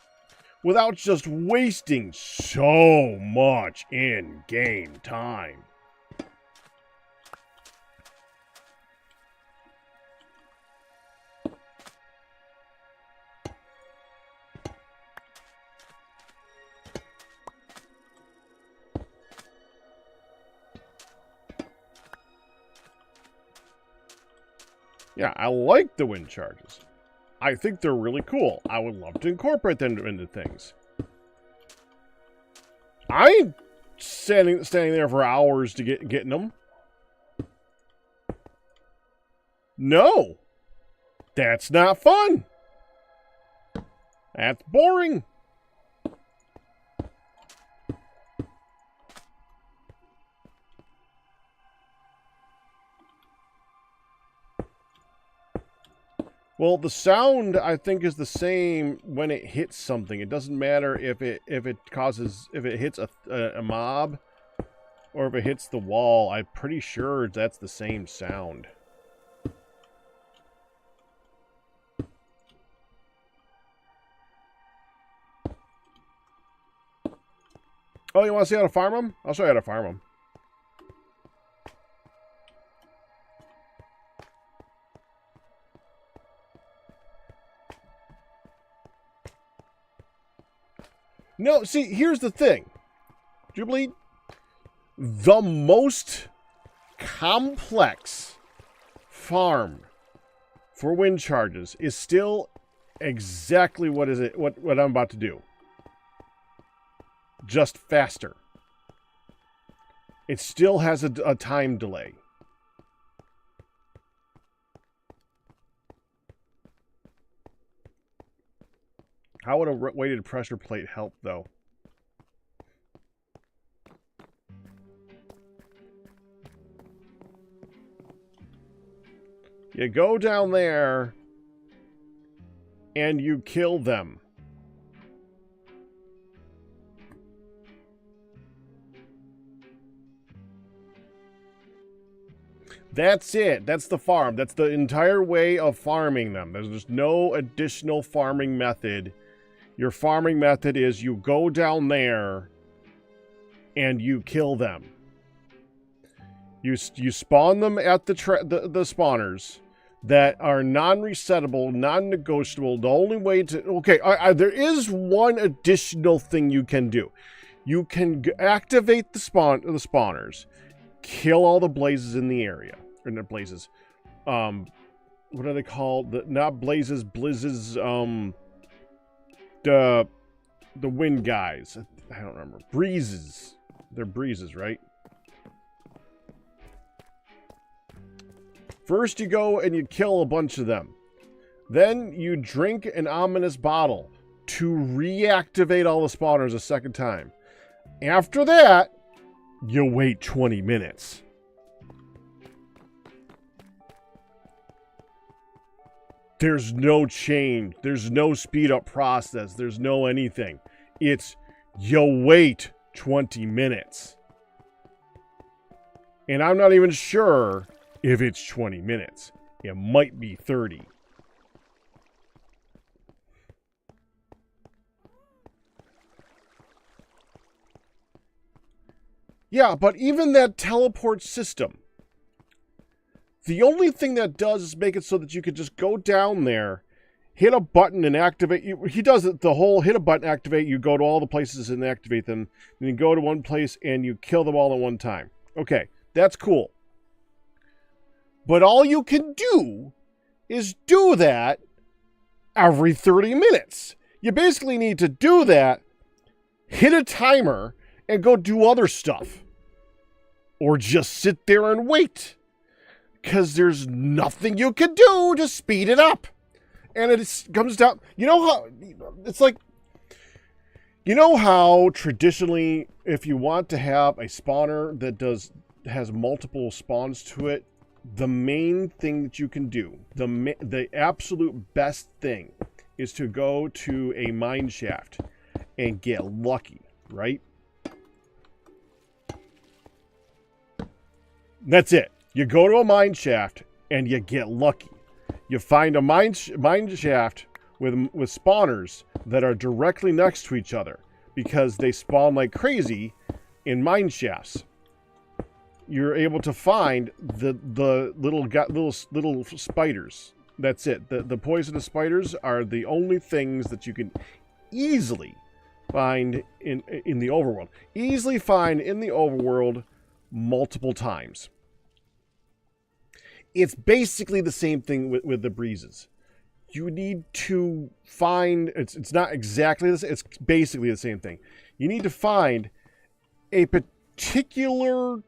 without just wasting so much in-game time. Yeah, I like the wind charges. I think they're really cool. I would love to incorporate them into things. I ain't standing there for hours to getting them. No. That's not fun. That's boring. Well, the sound, I think, is the same when it hits something. It doesn't matter if it hits a mob or if it hits the wall. I'm pretty sure that's the same sound. Oh, you want to see how to farm them? I'll show you how to farm them. No, see, here's the thing. Jubilee, the most complex farm for wind charges is still exactly what I'm about to do. Just faster. It still has a time delay. How would a weighted pressure plate help, though? You go down there and you kill them. That's it. That's the farm. That's the entire way of farming them. There's just no additional farming method. Your farming method is you go down there and you kill them. You spawn them at the spawners that are non-resettable, non-negotiable. The only way to... Okay, there is one additional thing you can do. You can activate the spawners, kill all the blazes in the area. Or not blazes. What are they called? Not blazes, blizzes, the wind guys. I don't remember. Breezes. They're breezes, right? First you go and you kill a bunch of them. Then you drink an ominous bottle to reactivate all the spawners a second time. After that, you wait 20 minutes. There's no change. There's no speed up process. There's no anything. It's you wait 20 minutes. And I'm not even sure if it's 20 minutes. It might be 30. Yeah, but even that teleport system, the only thing that does is make it so that you could just go down there, hit a button and activate. He does it the whole hit a button, activate. You go to all the places and activate them. Then you go to one place and you kill them all at one time. Okay, that's cool. But all you can do is do that every 30 minutes. You basically need to do that, hit a timer, and go do other stuff. Or just sit there and wait. Because there's nothing you can do to speed it up. And it comes down... You know how... It's like... You know how traditionally, if you want to have a spawner that has multiple spawns to it, the main thing that you can do, the absolute best thing, is to go to a mine shaft and get lucky, right? That's it. You go to a mine shaft and you get lucky. You find a mine shaft with spawners that are directly next to each other because they spawn like crazy in mine shafts. You're able to find the little spiders. That's it. The poisonous spiders are the only things that you can easily find in the overworld. Easily find in the overworld multiple times. It's basically the same thing with the breezes. You need to find... It's not exactly the same. It's basically the same thing. You need to find a particular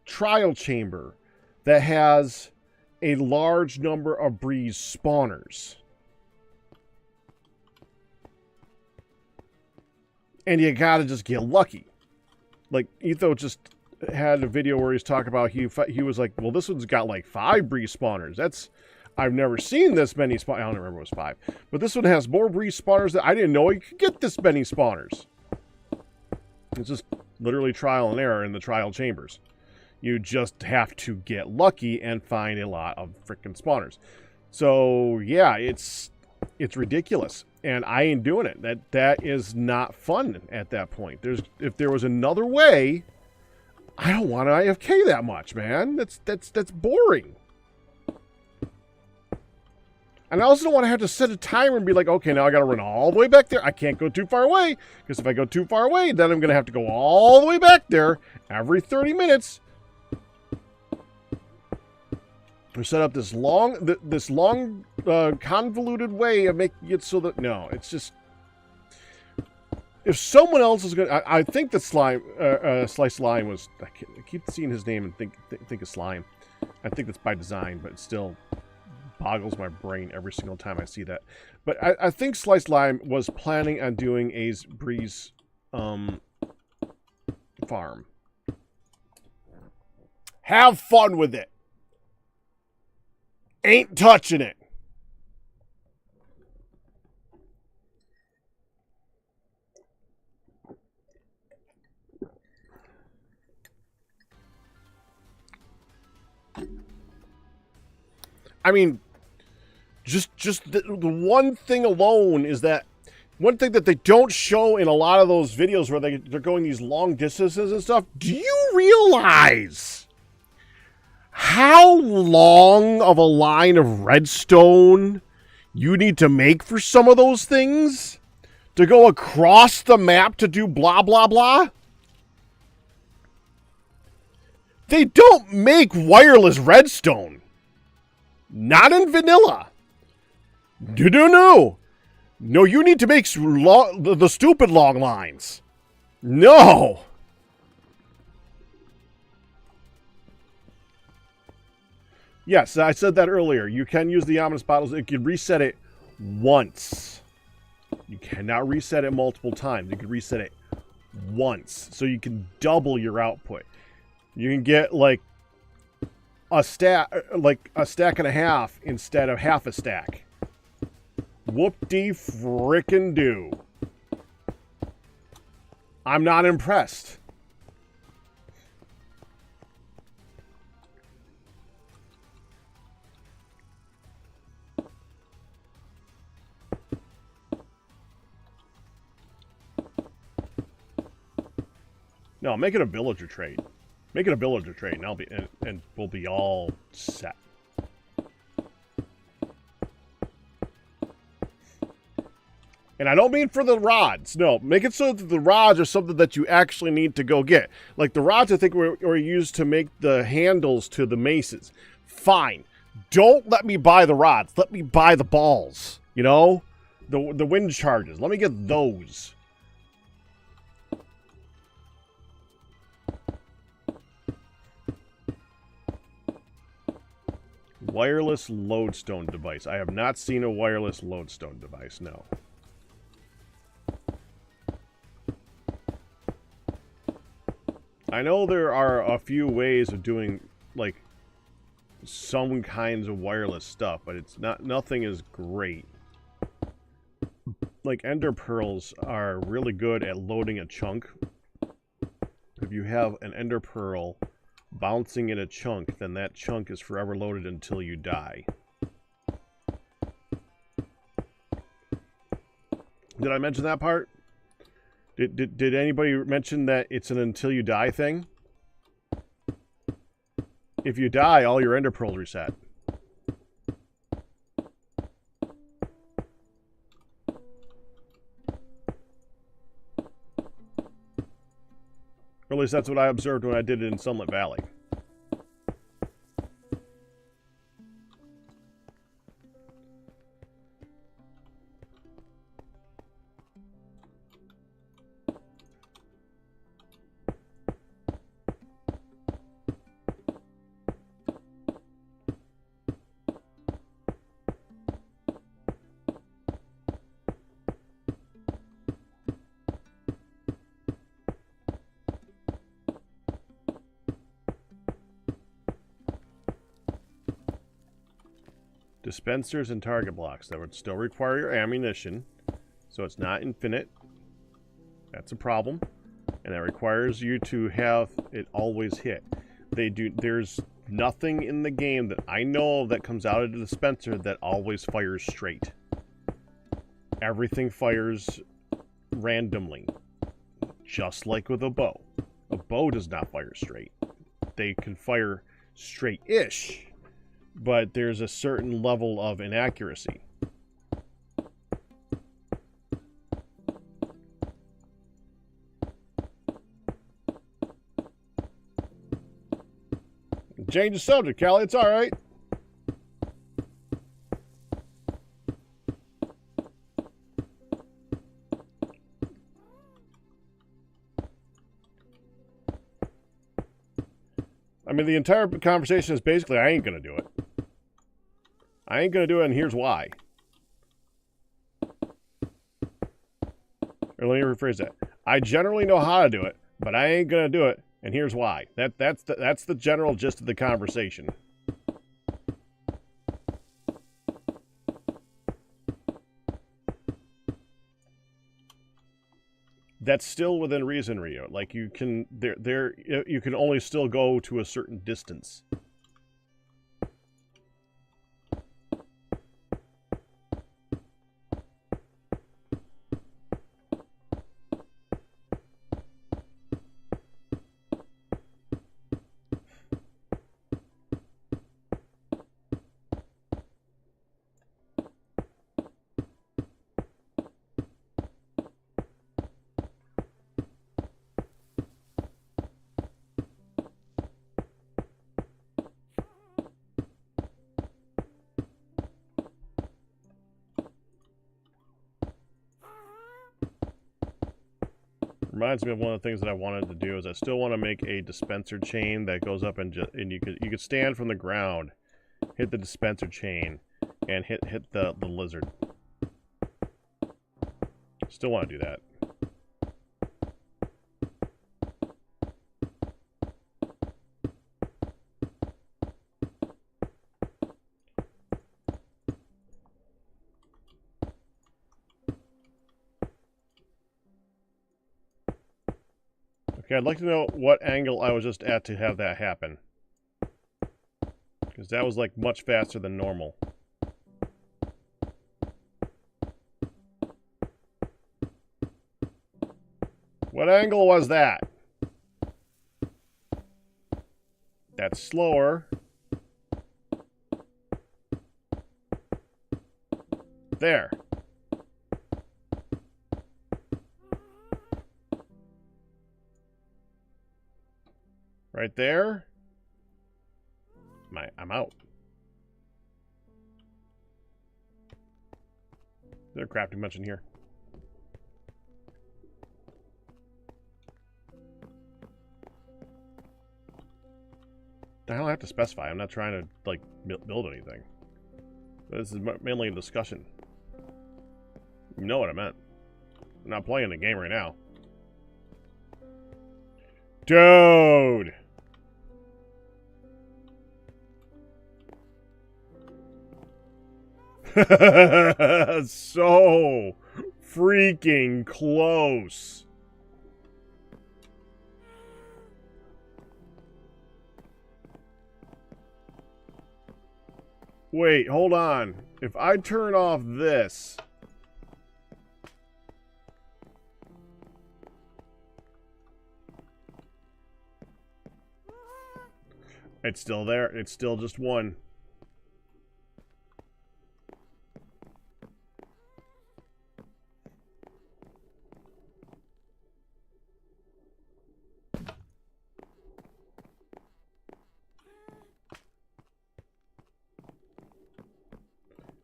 trial chamber that has a large number of breeze spawners. And you gotta just get lucky. Like, Etho just had a video where he's talking about, he was like, well, this one's got like 5 breeze spawners. I've never seen this many spawners. I don't remember if it was 5. But this one has more breeze spawners that I didn't know you could get this many spawners. It's just literally trial and error in the trial chambers. You just have to get lucky and find a lot of freaking spawners. So, yeah, it's ridiculous. And I ain't doing it. That is not fun at that point. If there was another way, I don't want to IFK that much, man. That's boring. And I also don't want to have to set a timer and be like, okay, now I got to run all the way back there. I can't go too far away, because if I go too far away, then I'm going to have to go all the way back there every 30 minutes. Or set up this long, convoluted way of making it so that, no, it's just, if someone else is going to, I think that Slice Slime was, I keep seeing his name and think of Slime. I think that's by design, but it still boggles my brain every single time I see that. But I think Slice Slime was planning on doing a breeze farm. Have fun with it. Ain't touching it. I mean, just the one thing alone is that one thing that they don't show in a lot of those videos where they're going these long distances and stuff. Do you realize how long of a line of redstone you need to make for some of those things to go across the map to do blah, blah, blah? They don't make wireless redstone. Not in vanilla. No. No, you need to make the stupid long lines. No. Yes, I said that earlier. You can use the ominous bottles. You can reset it once. You cannot reset it multiple times. You can reset it once. So you can double your output. You can get like a stack and a half instead of half a stack. Whoop-de-frickin-do. I'm not impressed. No, make it a villager trade. Make it a villager trade, and we'll be all set. And I don't mean for the rods. No, make it so that the rods are something that you actually need to go get. Like the rods, I think, were used to make the handles to the maces. Fine. Don't let me buy the rods. Let me buy the balls. You know? The wind charges. Let me get those. Wireless lodestone device. I have not seen a wireless lodestone device, no. I know there are a few ways of doing, like, some kinds of wireless stuff, but it's nothing is great. Like, ender pearls are really good at loading a chunk. If you have an ender pearl bouncing in a chunk, then that chunk is forever loaded until you die. Did I mention that part? Did anybody mention that it's an until you die thing? If you die, all your ender pearls reset. Or at least that's what I observed when I did it in Sunlit Valley. dispensers and target blocks. That would still require your ammunition, so it's not infinite. That's a problem. And that requires you to have it always hit. There's nothing in the game that I know of that comes out of the dispenser that always fires straight. Everything fires randomly, just like with a bow. A bow does not fire straight. They can fire straight-ish, but there's a certain level of inaccuracy. Change the subject, Callie. It's all right. I mean, the entire conversation is basically, I ain't going to do it. I ain't going to do it, and here's why. Or let me rephrase that. I generally know how to do it, but I ain't going to do it, and here's why. That's the general gist of the conversation. That's still within reason, Rio. Like you can you can only still go to a certain distance. Reminds me of one of the things that I wanted to do is I still want to make a dispenser chain that goes up and you could stand from the ground, hit the dispenser chain, and hit the lizard. Still want to do that. Okay, I'd like to know what angle I was just at to have that happen. Because that was like much faster than normal. What angle was that? That's slower. There. Right there. I'm out. Is there a crafting bench in here? I don't have to specify. I'm not trying to like build anything. This is mainly a discussion. You know what I meant. I'm not playing the game right now. Dude! So freaking close. Wait, hold on. If I turn off this... It's still there. It's still just one.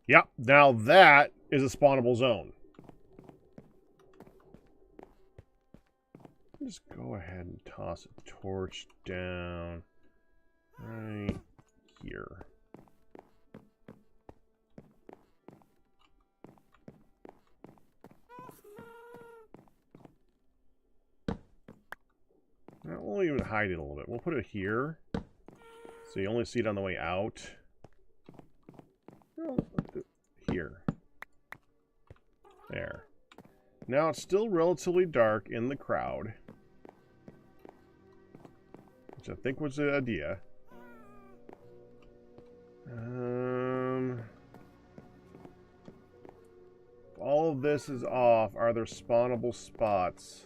Yep, now that is a spawnable zone. Just go ahead and toss a torch down right here. Now, we'll even hide it a little bit. We'll put it here, so you only see it on the way out. Well, here. There. Now it's still relatively dark in the crowd, which I think was the idea. If all of this is off, are there spawnable spots?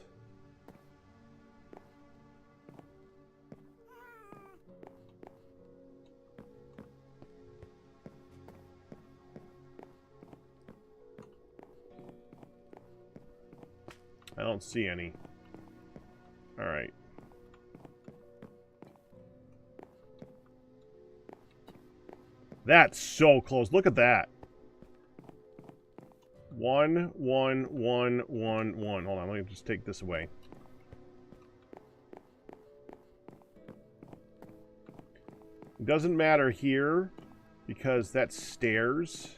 I don't see any. Alright. That's so close. Look at that. 1, 1, 1, 1, 1. Hold on, let me just take this away. It doesn't matter here because that's stairs.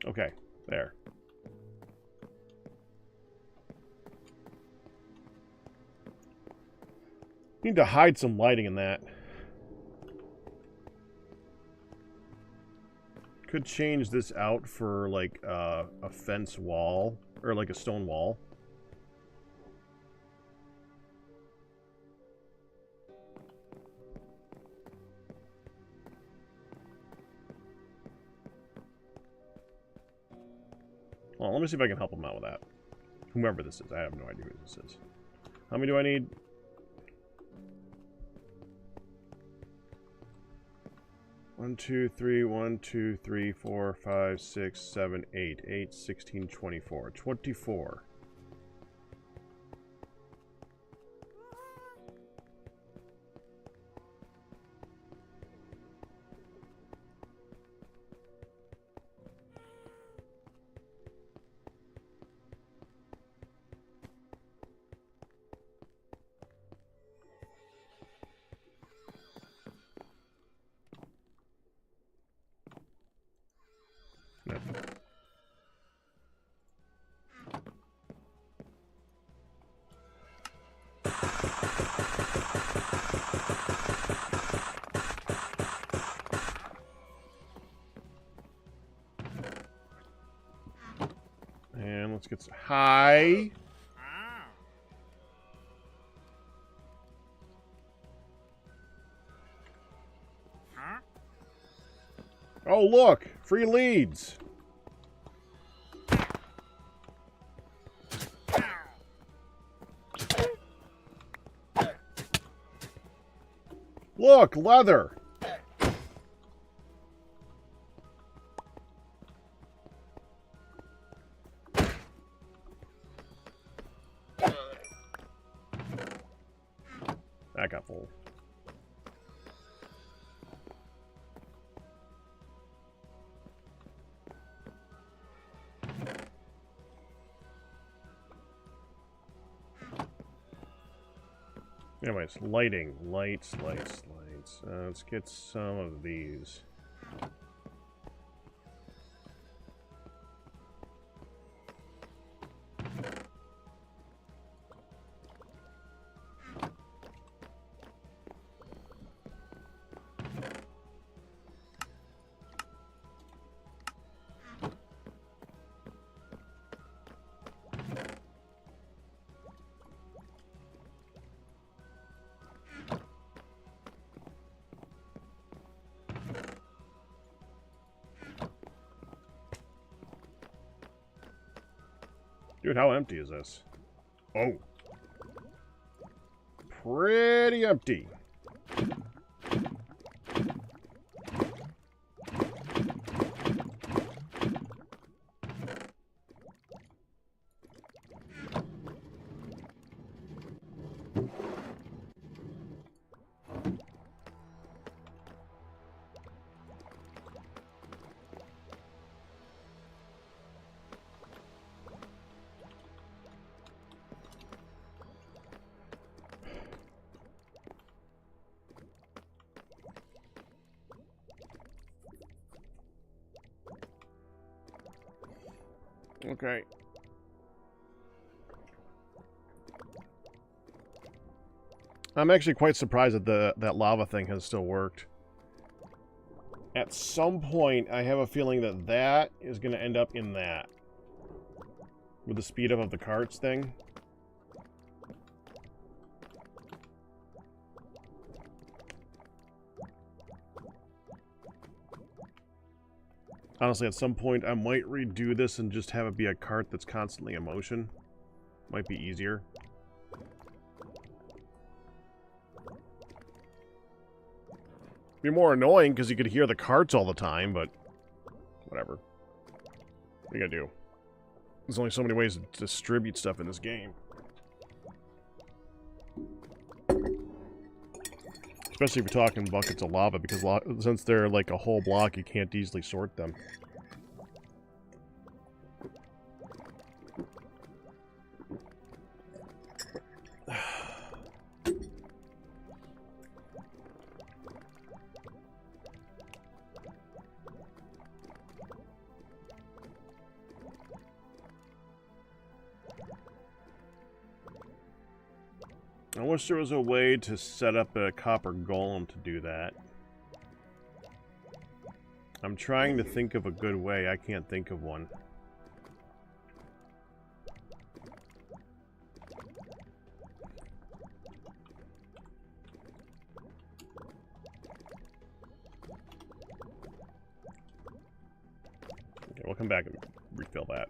Okay, there. Need to hide some lighting in that. Could change this out for like a fence wall or like a stone wall. Well, let me see if I can help him out with that. Whomever this is, I have no idea who this is. How many do I need? One, 2, 3, 1, 2, 3, 4, 5, 6, 7, 8. 8, 16, 24. 24. And let's get some high. Oh, look! Free leads! Look! Leather! That got full. Anyways, lighting. Lights. Let's get some of these. Dude, how empty is this? Oh. Pretty empty. Okay. I'm actually quite surprised that that lava thing has still worked. At some point, I have a feeling that that is going to end up in that. With the speed up of the carts thing. Honestly, at some point, I might redo this and just have it be a cart that's constantly in motion. Might be easier. Be more annoying because you could hear the carts all the time, but whatever. What are you gonna do? There's only so many ways to distribute stuff in this game. Especially if you're talking buckets of lava, because since they're like a whole block, you can't easily sort them. I wish there was a way to set up a copper golem to do that. I'm trying to think of a good way. I can't think of one. Okay, we'll come back and refill that.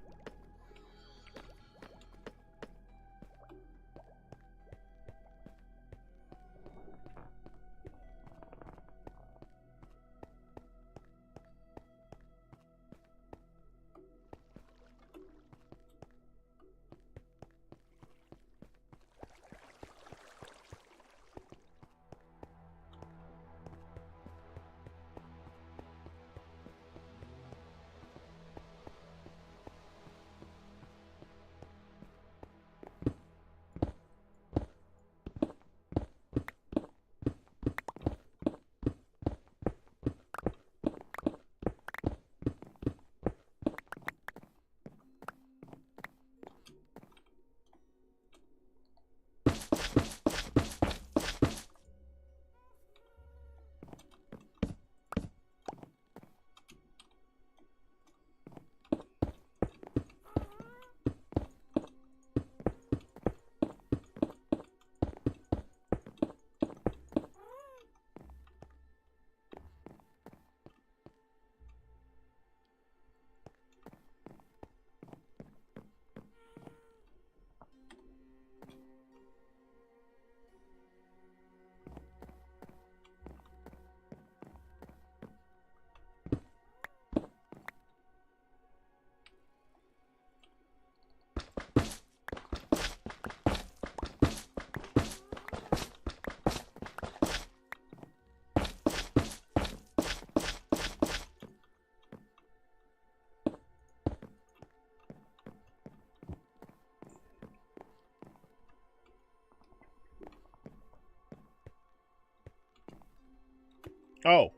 Oh.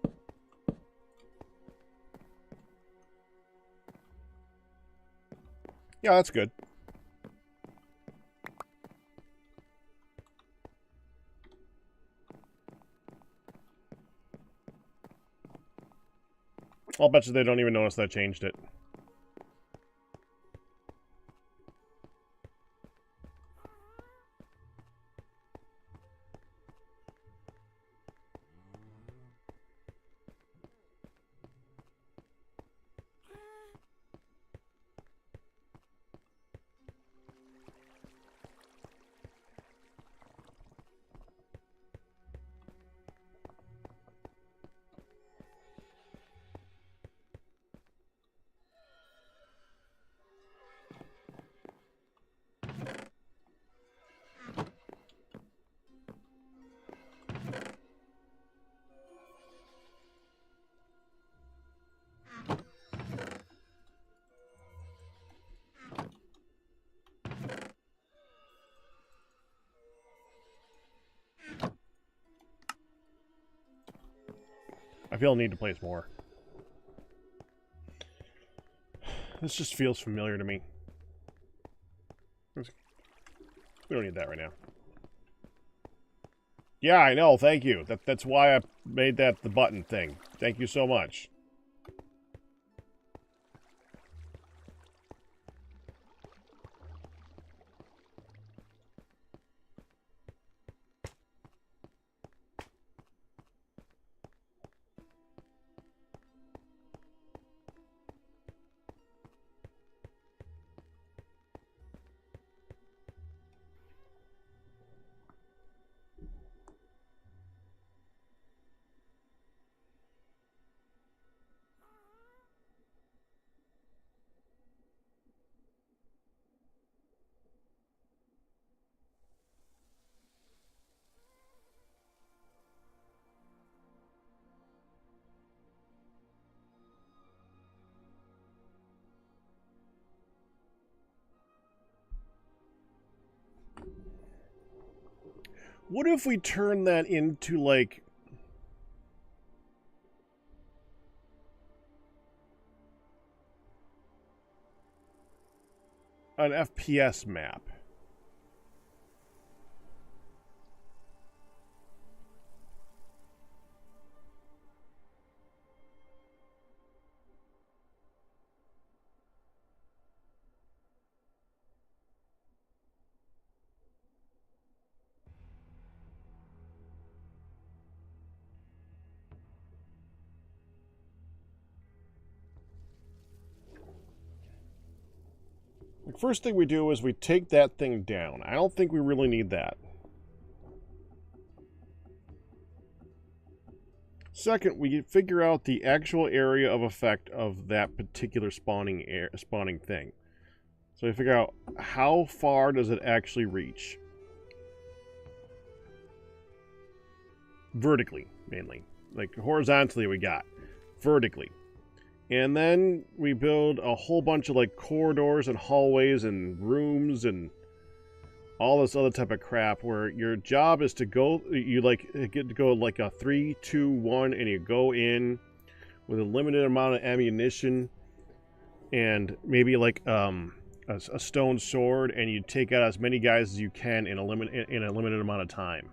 Yeah, that's good. I'll bet you they don't even notice that I changed it. I feel a need to place more. This just feels familiar to me. We don't need that right now. Yeah, I know. Thank you. That's why I made that the button thing. Thank you so much. What if we turn that into, like... an FPS map? The first thing we do is we take that thing down. I don't think we really need that. Second, we figure out the actual area of effect of that particular spawning thing. So we figure out how far does it actually reach. Vertically, mainly. Like, horizontally we got. Vertically. And then we build a whole bunch of, like, corridors and hallways and rooms and all this other type of crap where your job is to go, you, like, get to go, like, a 3, 2, 1, and you go in with a limited amount of ammunition and maybe, like, a stone sword, and you take out as many guys as you can in a limited amount of time.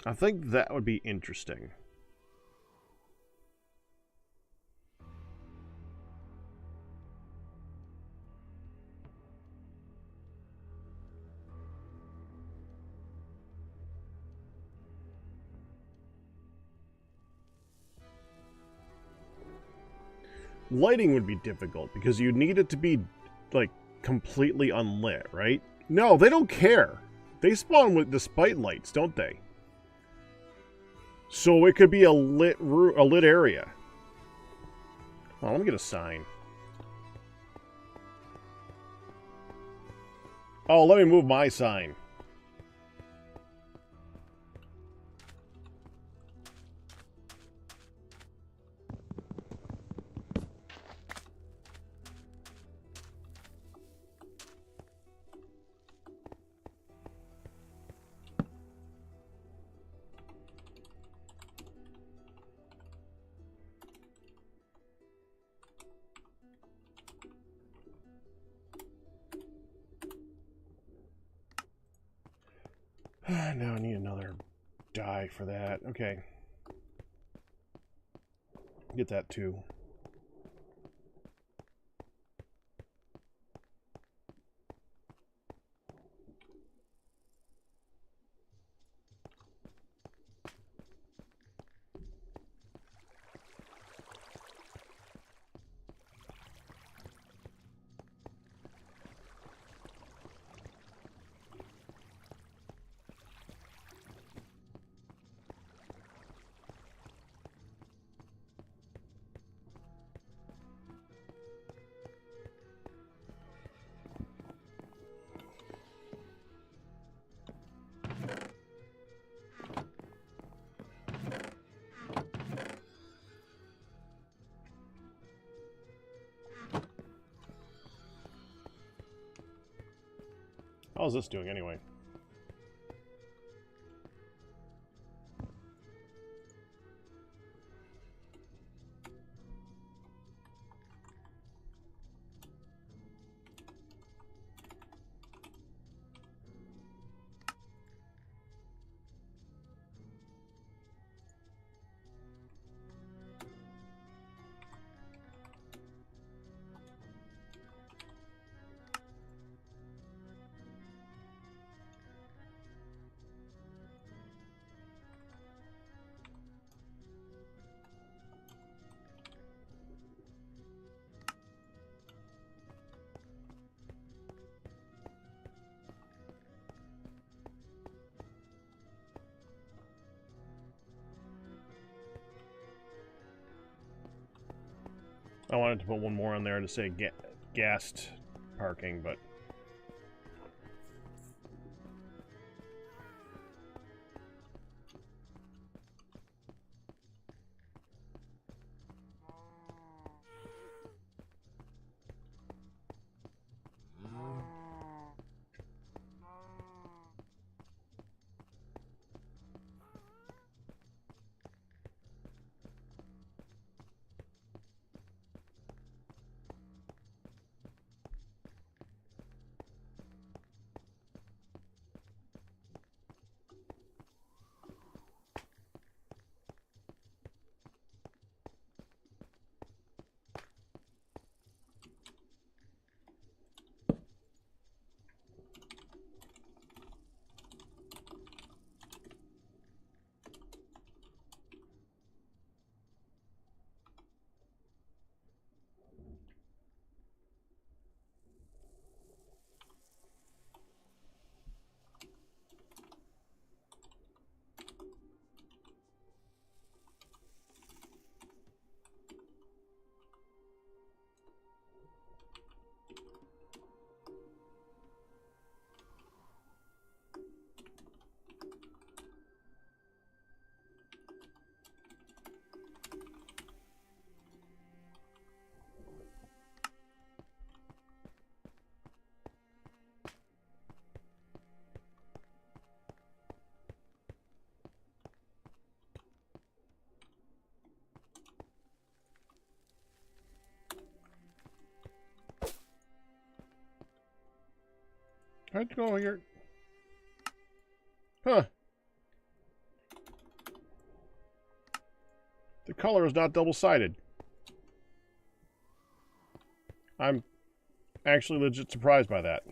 I think that would be interesting. Lighting would be difficult because you need it to be, like, completely unlit, right? No, they don't care. They spawn with despite lights, don't they? So it could be a lit area. Oh, let me get a sign. Oh, let me move my sign. Now I need another die for that. Okay. Get that too. How's this doing anyway? I wanted to put one more on there to say gassed parking, but how'd you go here? Huh. The color is not double-sided. I'm actually legit surprised by that.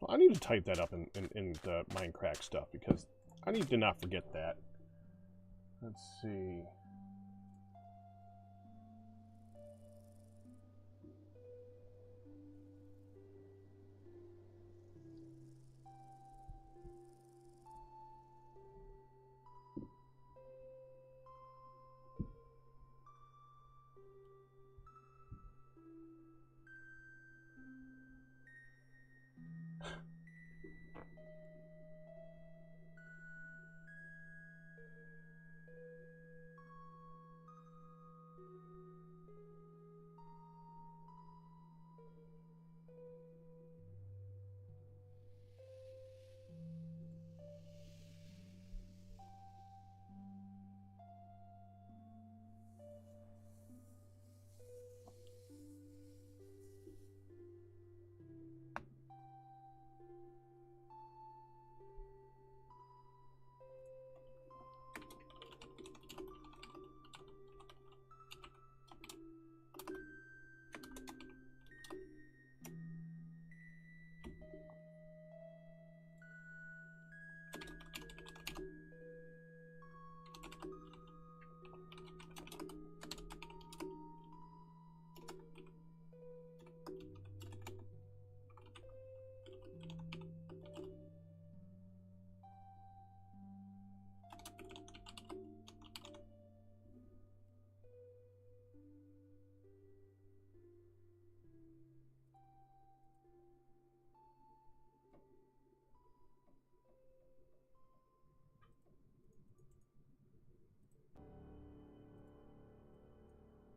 I need to type that up in the Mindcracks stuff because I need to not forget that. Let's see.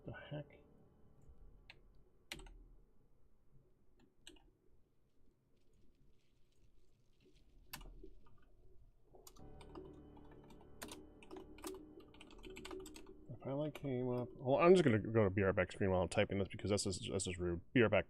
The heck? I finally came up. Well, I'm just gonna go to BR back screen while I'm typing this because that's just rude. BR back.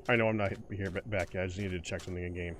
I know I'm not here back yet. I just needed to check something in game.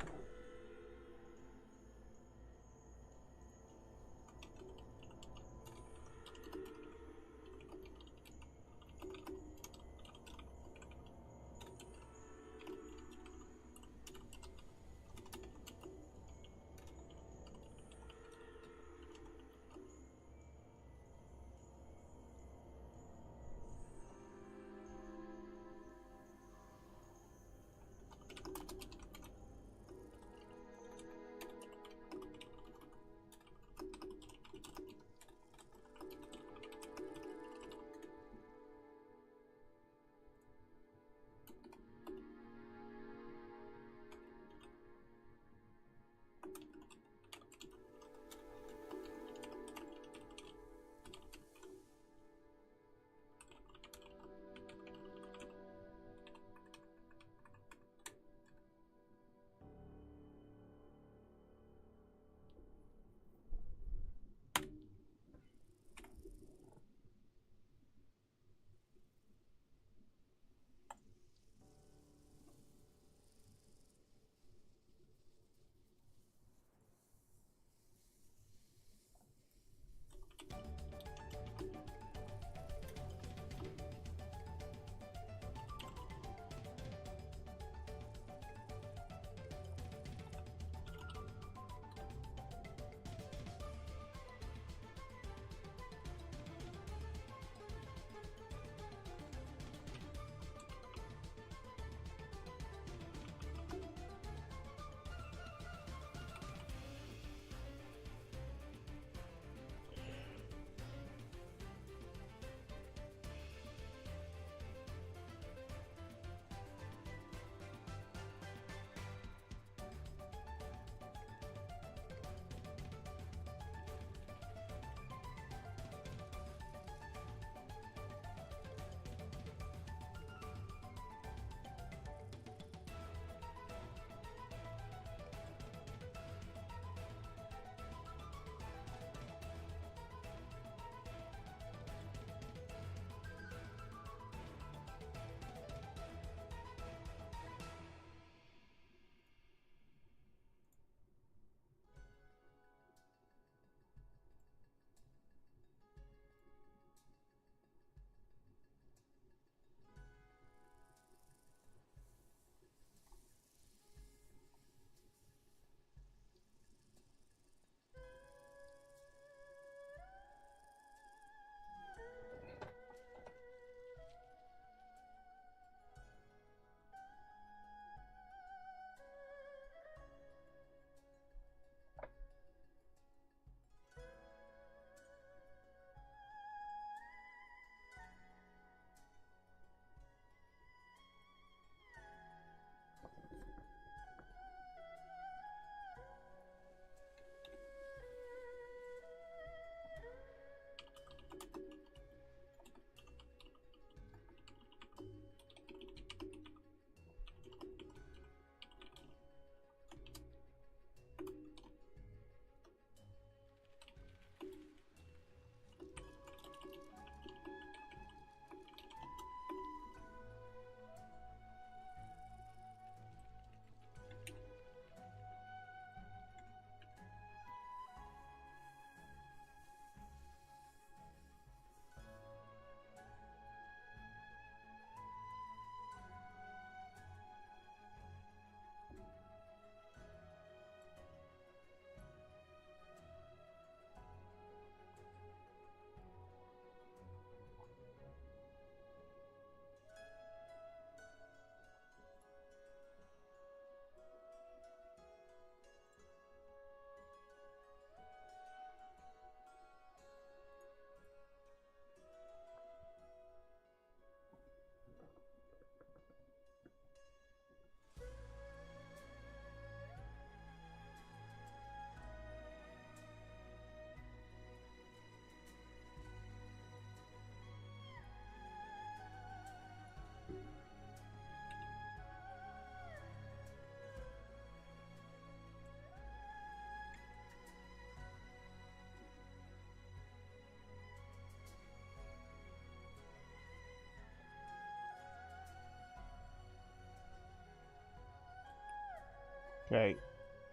Okay,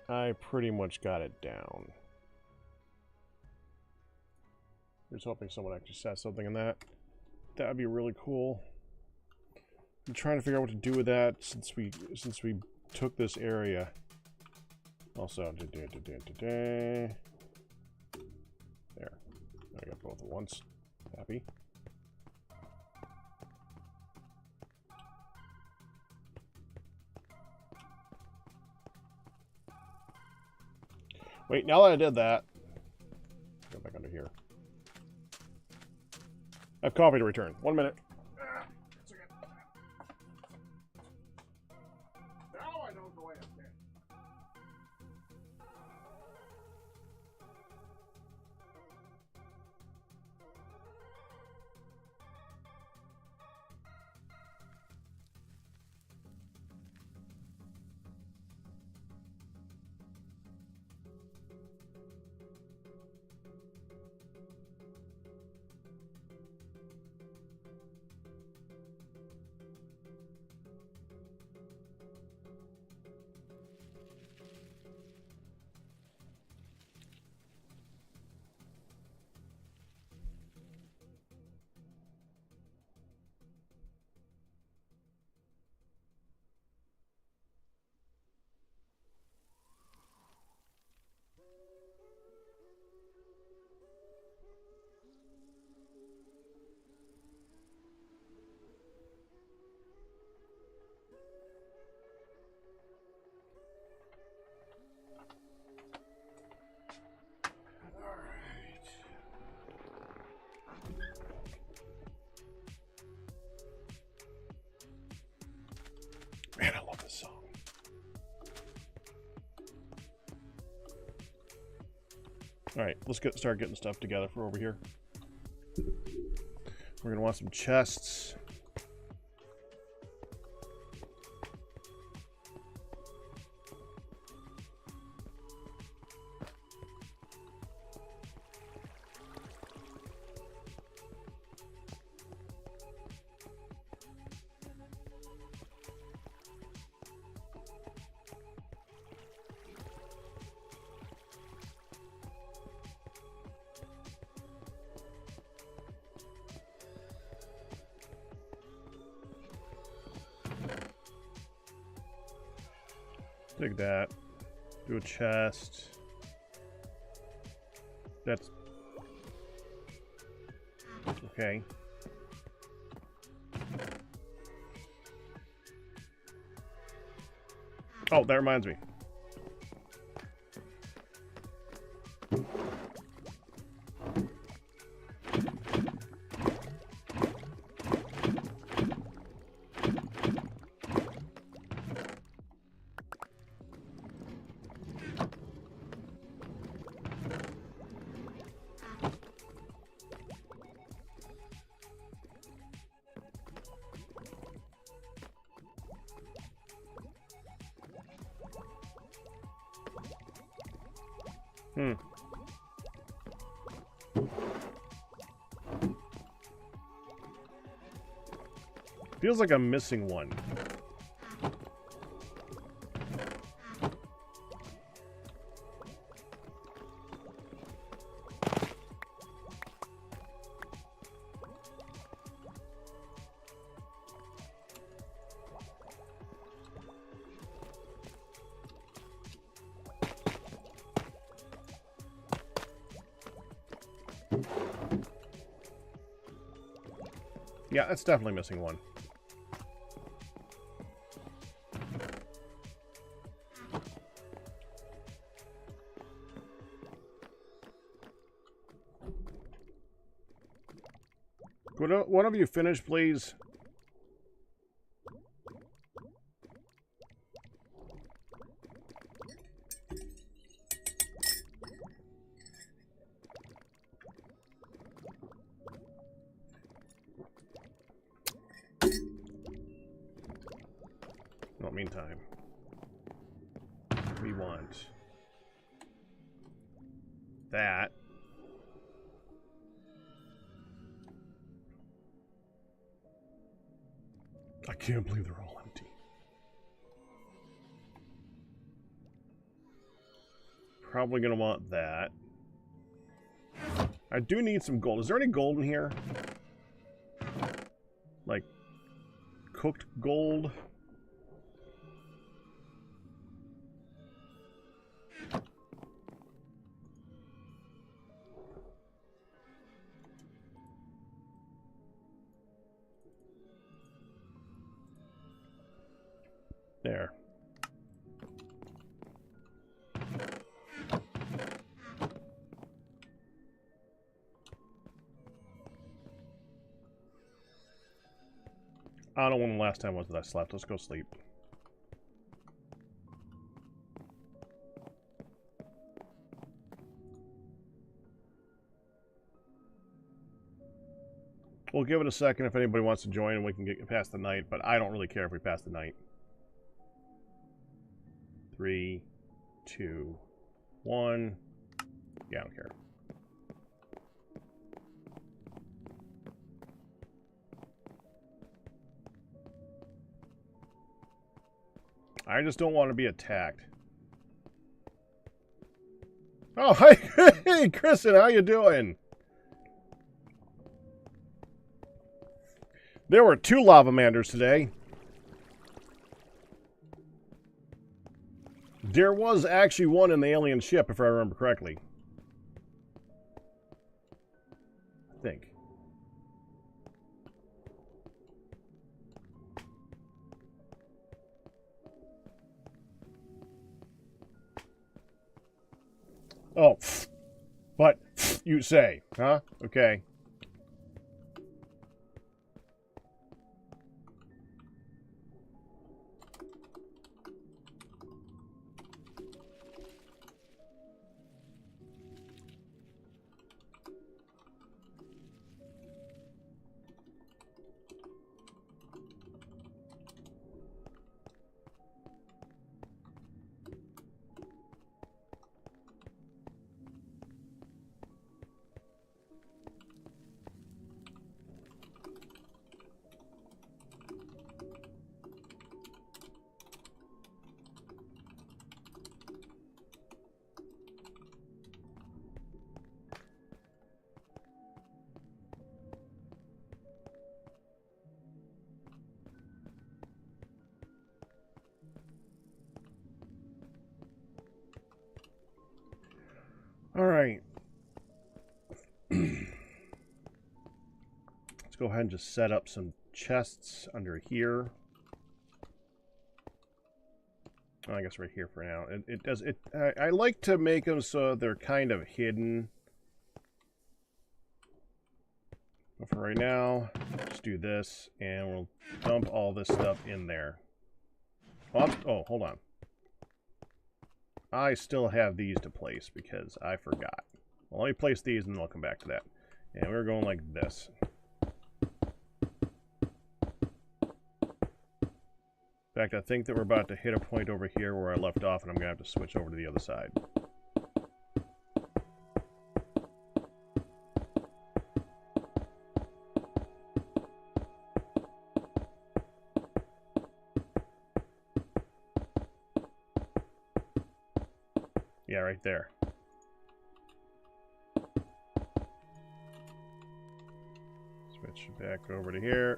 I pretty much got it down. I was hoping someone actually said something in that. That would be really cool. I'm trying to figure out what to do with that since we took this area. Also, there. I got both at once. Happy. Wait, now that I did that, go back under here. I have coffee to return. 1 minute. Now I don't go up there. Man, I love this song. Alright, let's start getting stuff together for over here. We're going to want some chests. Dig that. Do a chest. That's... okay. Oh, that reminds me. Feels like I'm missing one. Yeah, that's definitely missing one. Would one of you finish, please? Well, meantime, we want that. I can't believe they're all empty. probably going to want that. I do need some gold. Is there any gold in here? Like, cooked gold? There. I don't know when the last time was that I slept. Let's go sleep. We'll give it a second if anybody wants to join and we can get past the night, but I don't really care if we pass the night. 3, 2, 1. Yeah, I don't care. I just don't want to be attacked. Oh, hey, Kristen, how you doing? There were 2 lavamanders today. There was actually one in the alien ship, if I remember correctly. I think. Oh, but you say, huh? Okay. All right. Let's go ahead and just set up some chests under here. I guess right here for now. I like to make them so they're kind of hidden. But for right now, let's do this, and we'll dump all this stuff in there. Oh, hold on. I still have these to place because I forgot. Well, let me place these and then I'll come back to that. And we're going like this. In fact, I think that we're about to hit a point over here where I left off and I'm going to have to switch over to the other side. Yeah, right there. Switch back over to here.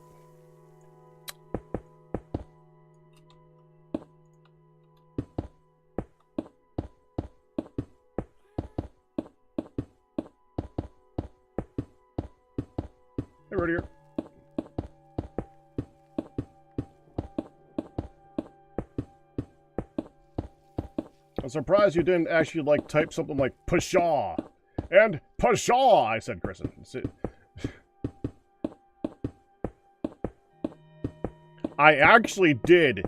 Hey, right here. I'm surprised you didn't actually, like, type something like pshaw. And pshaw, I said, Kristen. I actually did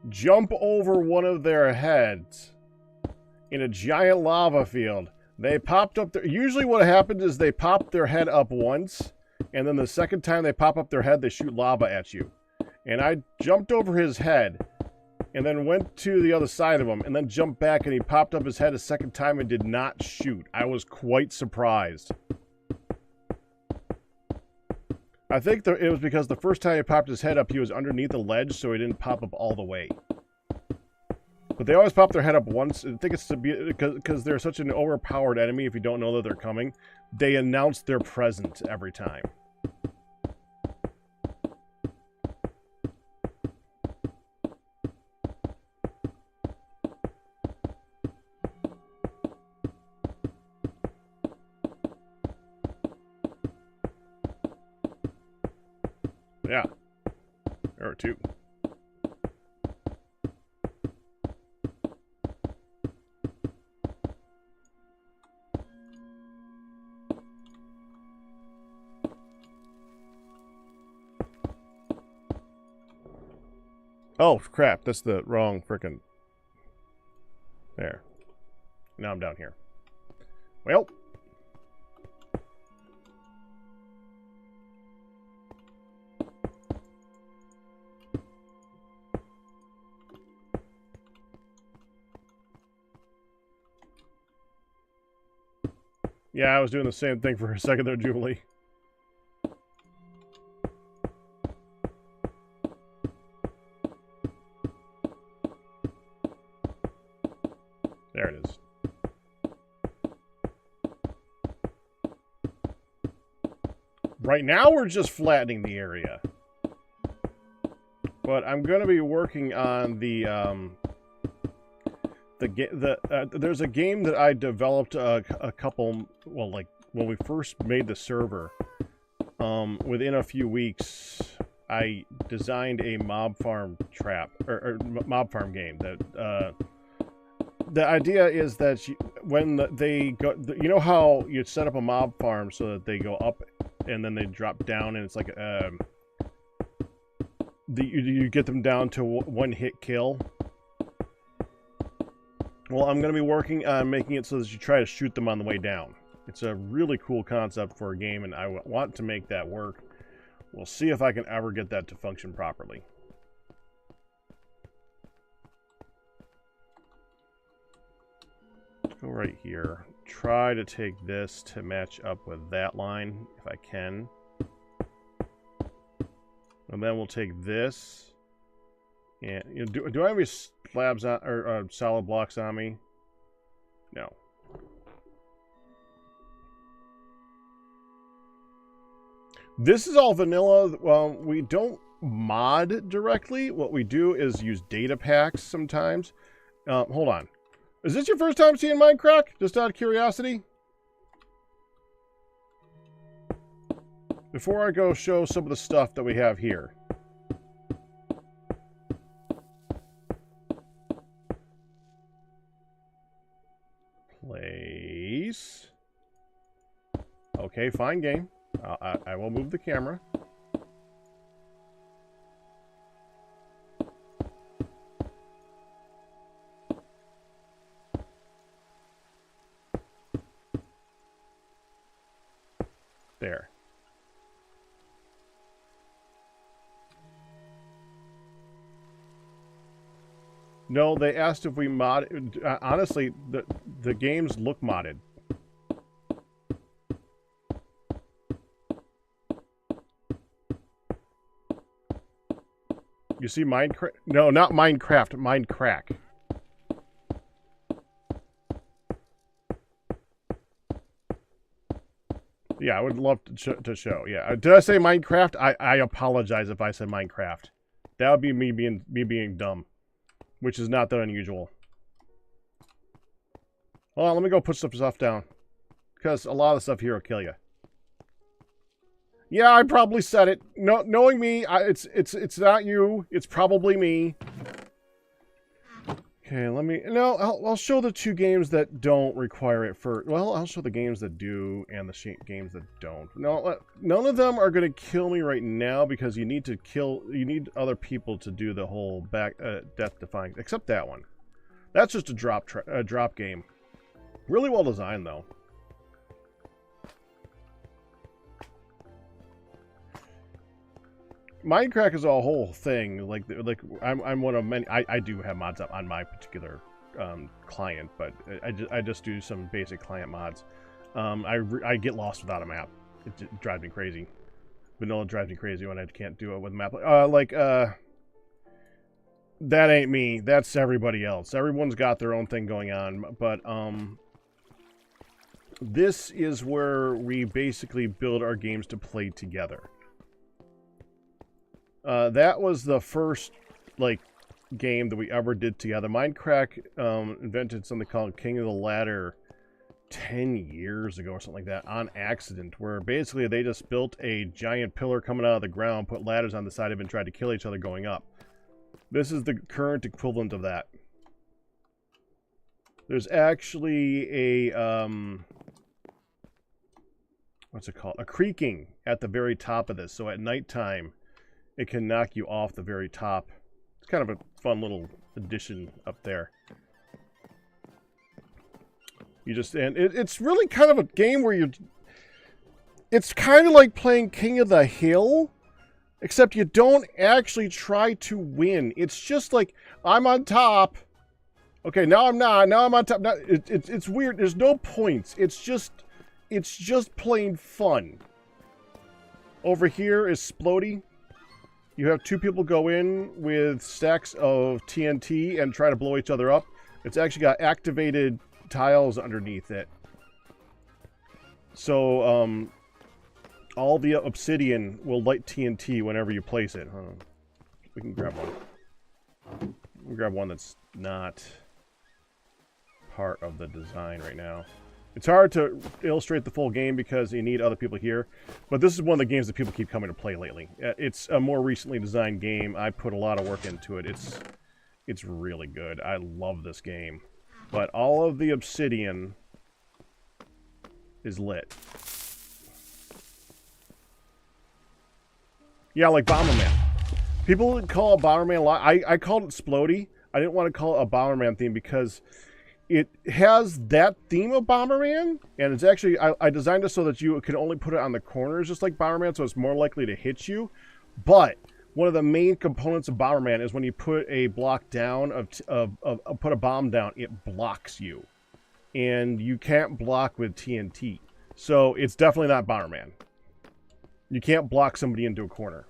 jump over one of their heads in a giant lava field. They popped up there. Usually what happens is they pop their head up once, and then the second time they pop up their head, they shoot lava at you. And I jumped over his head, and then went to the other side of him, and then jumped back, and he popped up his head a second time and did not shoot. I was quite surprised. I think it was because the first time he popped his head up, he was underneath the ledge, so he didn't pop up all the way. But they always pop their head up once. I think it's to be because they're such an overpowered enemy. If you don't know that they're coming, they announce their presence every time. Yeah, there are two. Oh, crap. That's the wrong frickin'... There. Now I'm down here. Well. Yeah, I was doing the same thing for a second there, Jubilee. There it is. Right now, we're just flattening the area. But I'm going to be working on there's a game that I developed a couple, well, like, when we first made the server. Within a few weeks, I designed a mob farm trap, or mob farm game that, the idea is that they go, you know how you set up a mob farm so that they go up and then they drop down, and it's like you get them down to one hit kill. Well, I'm going to be working on making it so that you try to shoot them on the way down. It's a really cool concept for a game, and I want to make that work. We'll see if I can ever get that to function properly. Go right here. Try to take this to match up with that line, if I can. And then we'll take this. And you know, do I have any slabs on, or solid blocks on me? No. This is all vanilla. Well, we don't mod directly. What we do is use data packs sometimes. Hold on. Is this your first time seeing Mindcracks? Just out of curiosity? Before I go show some of the stuff that we have here. Place. Okay, fine game. I will move the camera. There. No, they asked if we mod. Honestly, the games look modded. You see Mindcraft? No, not Minecraft. Mindcrack. Yeah, I would love to show. Yeah, did I say Minecraft? I apologize if I said Minecraft. That would be me being dumb, which is not that unusual. Hold on, let me go put some stuff down, because a lot of the stuff here will kill you. Yeah, I probably said it. No, knowing me, it's not you. It's probably me. Okay, let me... No, I'll show the two games that don't require it for... Well, I'll show the games that do and the games that don't. No, none of them are going to kill me right now because you need to kill... You need other people to do the whole death defying... Except that one. That's just a drop game. Really well designed, though. Mindcracks is a whole thing. Like I'm one of many. I do have mods up on my particular client, but I just do some basic client mods. I get lost without a map. It drives me crazy. Vanilla drives me crazy when I can't do it with a map. That ain't me. That's everybody else. Everyone's got their own thing going on. But, this is where we basically build our games to play together. That was the first, like, game that we ever did together. Mindcracks invented something called King of the Ladder 10 years ago or something like that on accident, where basically they just built a giant pillar coming out of the ground, put ladders on the side of it, and tried to kill each other going up. This is the current equivalent of that. There's actually a, what's it called? A creaking at the very top of this. So at nighttime, it can knock you off the very top. It's kind of a fun little addition up there. You just, and it's really kind of a game where it's kind of like playing King of the Hill, except you don't actually try to win. It's just like, I'm on top. Okay, now I'm not. Now I'm on top. Now, it's weird. There's no points. It's just plain fun. Over here is Splody. You have two people go in with stacks of TNT and try to blow each other up. It's actually got activated tiles underneath it. So, all the obsidian will light TNT whenever you place it. Huh? We can grab one. We'll grab one that's not part of the design right now. It's hard to illustrate the full game because you need other people here, but this is one of the games that people keep coming to play lately. It's a more recently designed game. I put a lot of work into it. It's really good. I love this game. But all of the obsidian is lit. Yeah, like Bomberman. People call it Bomberman a lot. I called it Splody. I didn't want to call it a Bomberman theme because it has that theme of Bomberman, and it's actually, I designed it so that you can only put it on the corners just like Bomberman, so it's more likely to hit you. But one of the main components of Bomberman is when you put a block down, put a bomb down, it blocks you. And you can't block with TNT. So it's definitely not Bomberman. You can't block somebody into a corner.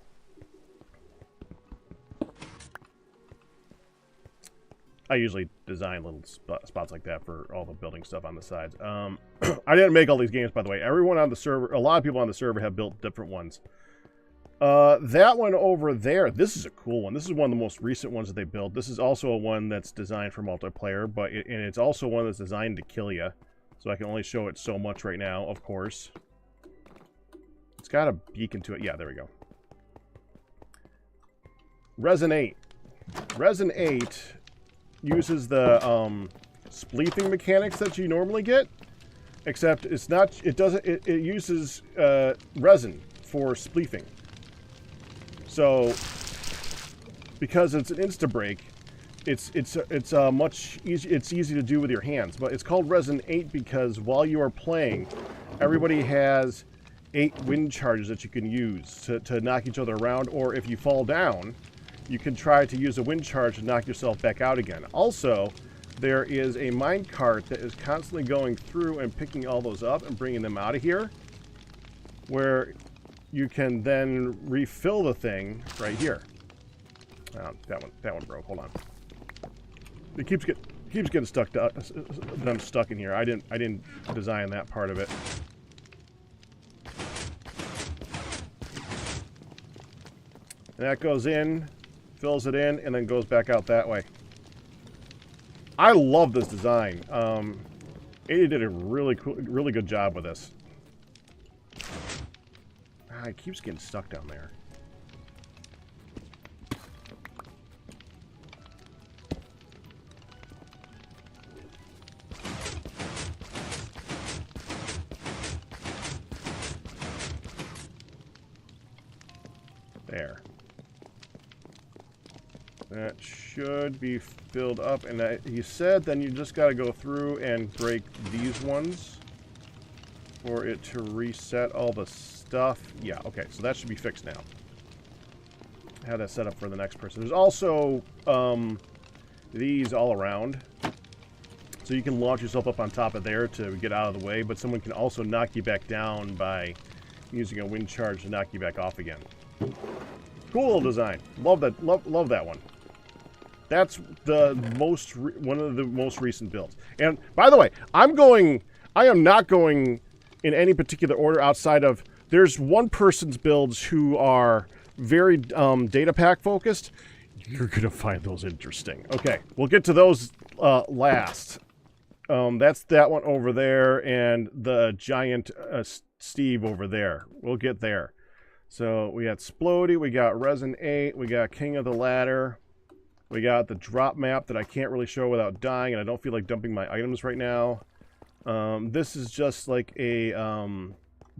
I usually design little spots like that for all the building stuff on the sides. I didn't make all these games, by the way. Everyone on the server, a lot of people on the server have built different ones. That one over there, this is a cool one. This is one of the most recent ones that they built. This is also a one that's designed for multiplayer, but and it's also one that's designed to kill you. So I can only show it so much right now, of course. It's got a beacon to it. Yeah, there we go. Resin 8. Resin 8 uses the spleefing mechanics that you normally get, except it's not. It uses resin for spleefing. So because it's an insta break, it's much easy. It's easy to do with your hands, but it's called Resin 8 because while you are playing, everybody has 8 wind charges that you can use to knock each other around, or if you fall down, you can try to use a wind charge to knock yourself back out again. Also, there is a minecart that is constantly going through and picking all those up and bringing them out of here, where you can then refill the thing right here. Oh, that one broke. Hold on. It keeps getting stuck. I'm stuck in here. I didn't design that part of it. And that goes in, fills it in, and then goes back out that way. I love this design. Ada did a really good job with this. It keeps getting stuck down there. There. That should be filled up, and he said then you just got to go through and break these ones for it to reset all the stuff. Yeah, okay, so that should be fixed now. Have that set up for the next person. There's also these all around, so you can launch yourself up on top of there to get out of the way, but someone can also knock you back down by using a wind charge to knock you back off again. Cool design. Love that. Love that one. That's the one of the most recent builds. And by the way, I am not going in any particular order outside of, there's one person's builds who are very data pack focused. You're going to find those interesting. Okay, we'll get to those last. That's that one over there and the giant Steve over there. We'll get there. So we got Splody, we got Resin 8, we got King of the Ladder, we got the drop map that I can't really show without dying, and I don't feel like dumping my items right now. This is just like a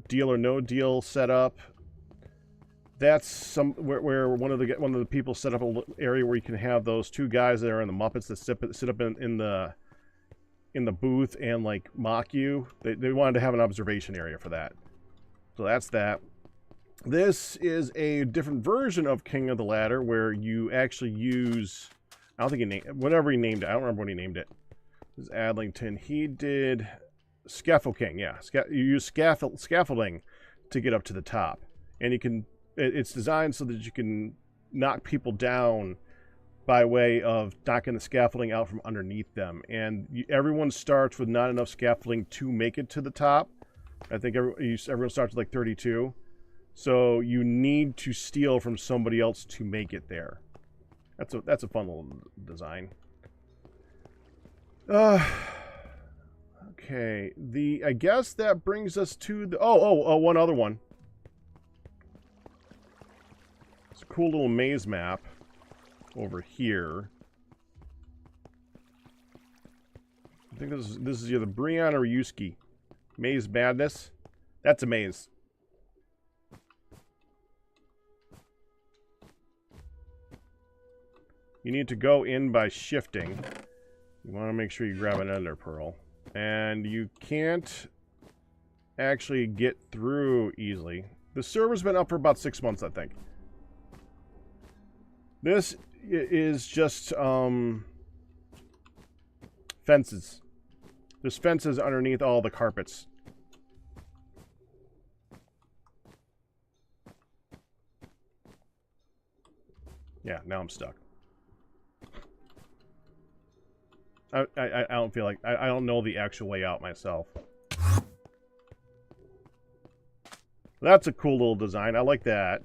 deal or no deal setup. That's where one of the people set up a area where you can have those two guys that are in the Muppets that sit up in the booth and like mock you. They wanted to have an observation area for that. So that's that. This is a different version of King of the Ladder where you actually use, I don't think he named, whatever he named it. I don't remember what he named it. This is Adlington. He did Scaffold King, yeah. You use scaffolding to get up to the top. And you can, it's designed so that you can knock people down by way of knocking the scaffolding out from underneath them. And everyone starts with not enough scaffolding to make it to the top. I think everyone starts with like 32. So you need to steal from somebody else to make it there. That's a fun little design. Okay. I guess that brings us to the one other one. It's a cool little maze map over here. I think this is either Breon or Yuski. Maze Madness. That's a maze. You need to go in by shifting. You want to make sure you grab an ender pearl. And you can't actually get through easily. The server's been up for about 6 months, I think. This is just fences. There's fences underneath all the carpets. Yeah, now I'm stuck. I don't feel like I don't know the actual way out myself. That's a cool little design. I like that.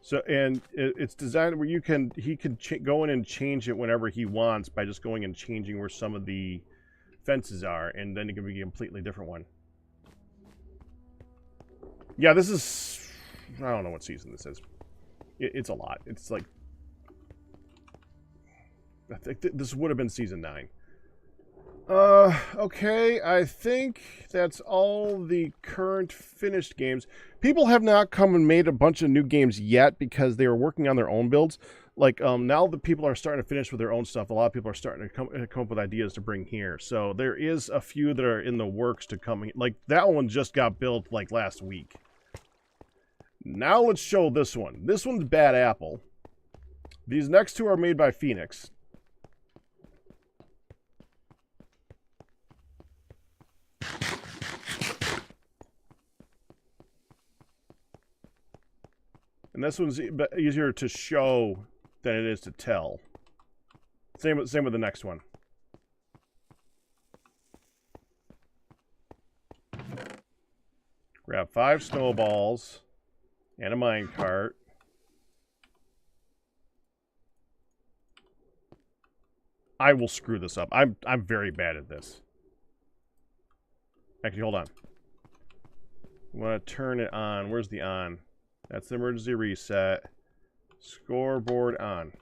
So, and it's designed where he can go in and change it whenever he wants by just going and changing where some of the fences are, and then it can be a completely different one. Yeah, this is, I don't know what season this is. It's a lot. It's like, I think this would have been season 9. Okay, I think that's all the current finished games. People have not come and made a bunch of new games yet because they were working on their own builds. Like, now that people are starting to finish with their own stuff, a lot of people are starting to come up with ideas to bring here. So there is a few that are in the works to come. Like, that one just got built, like, last week. Now let's show this one. This one's Bad Apple. These next two are made by Phoenix. And this one's easier to show than it is to tell. Same with the next one. Grab 5 snowballs and a minecart. I will screw this up. I'm very bad at this. Actually, hold on. I want to turn it on. Where's the on? That's the emergency reset. Scoreboard on.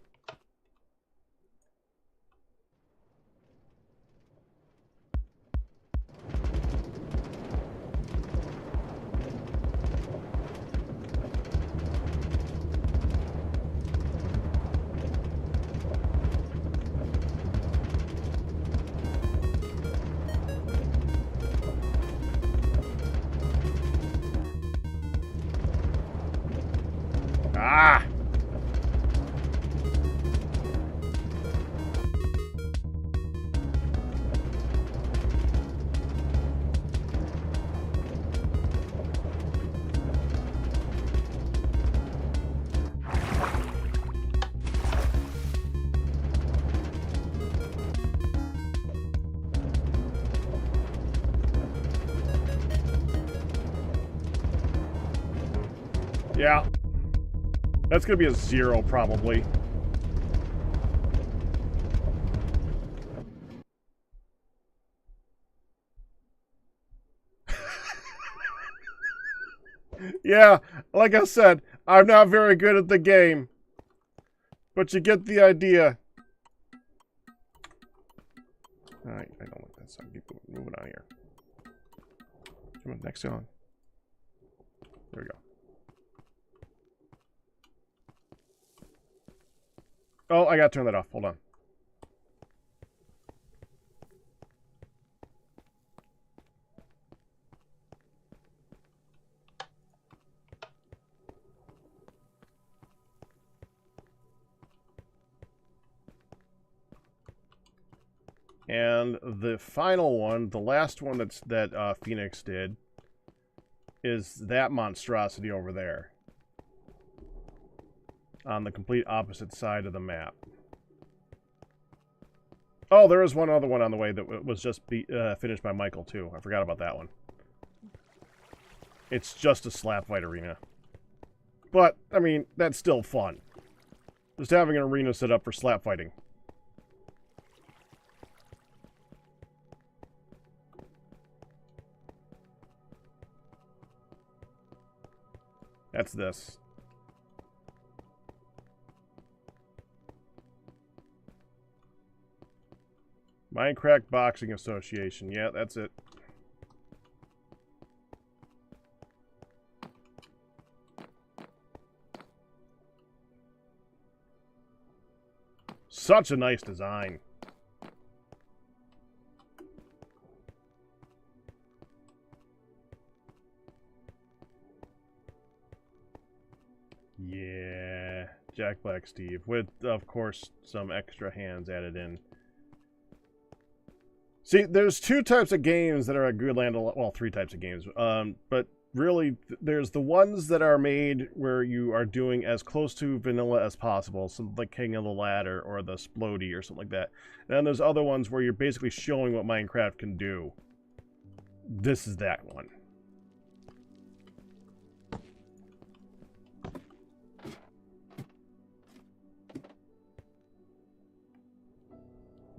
Ah! Yeah. That's going to be a 0, probably. Yeah, like I said, I'm not very good at the game. But you get the idea. Alright, I don't like that song. Keep moving on here. Come on, next song. There we go. Oh, I gotta turn that off. Hold on. And the final one, the last one that Phoenix did, is that monstrosity over there. On the complete opposite side of the map. Oh, there is one other one on the way that was just finished by Michael, too. I forgot about that one. It's just a slap fight arena. But, I mean, that's still fun. Just having an arena set up for slap fighting. That's this. Mindcracks Boxing Association. Yeah, that's it. Such a nice design. Yeah, Jack Black Steve, with, of course, some extra hands added in. See, there's 2 types of games that are at Guudeland, well, 3 types of games, but really, there's the ones that are made where you are doing as close to vanilla as possible, something like King of the Ladder or the Splody or something like that. And then there's other ones where you're basically showing what Minecraft can do. This is that one.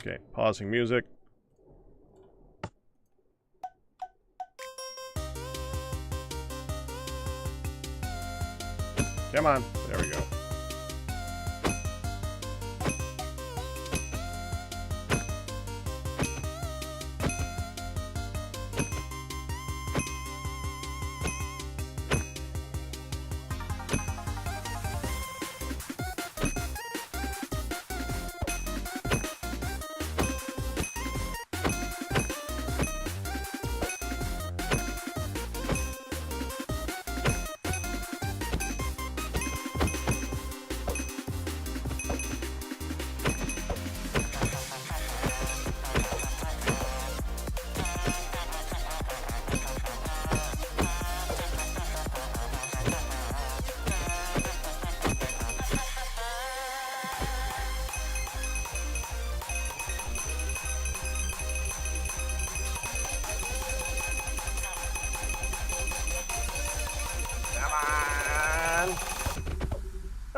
Okay, pausing music. Come on. There we go.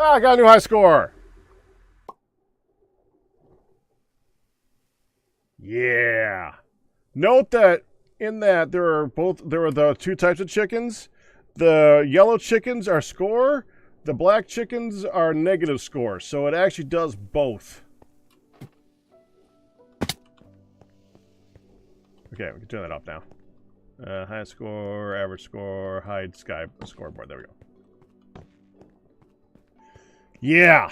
Ah, I got a new high score. Yeah. Note that in that there are the 2 types of chickens. The yellow chickens are score, the black chickens are negative score, so it actually does both. Okay, we can turn that off now. High score, average score, hide sky scoreboard. There we go. Yeah.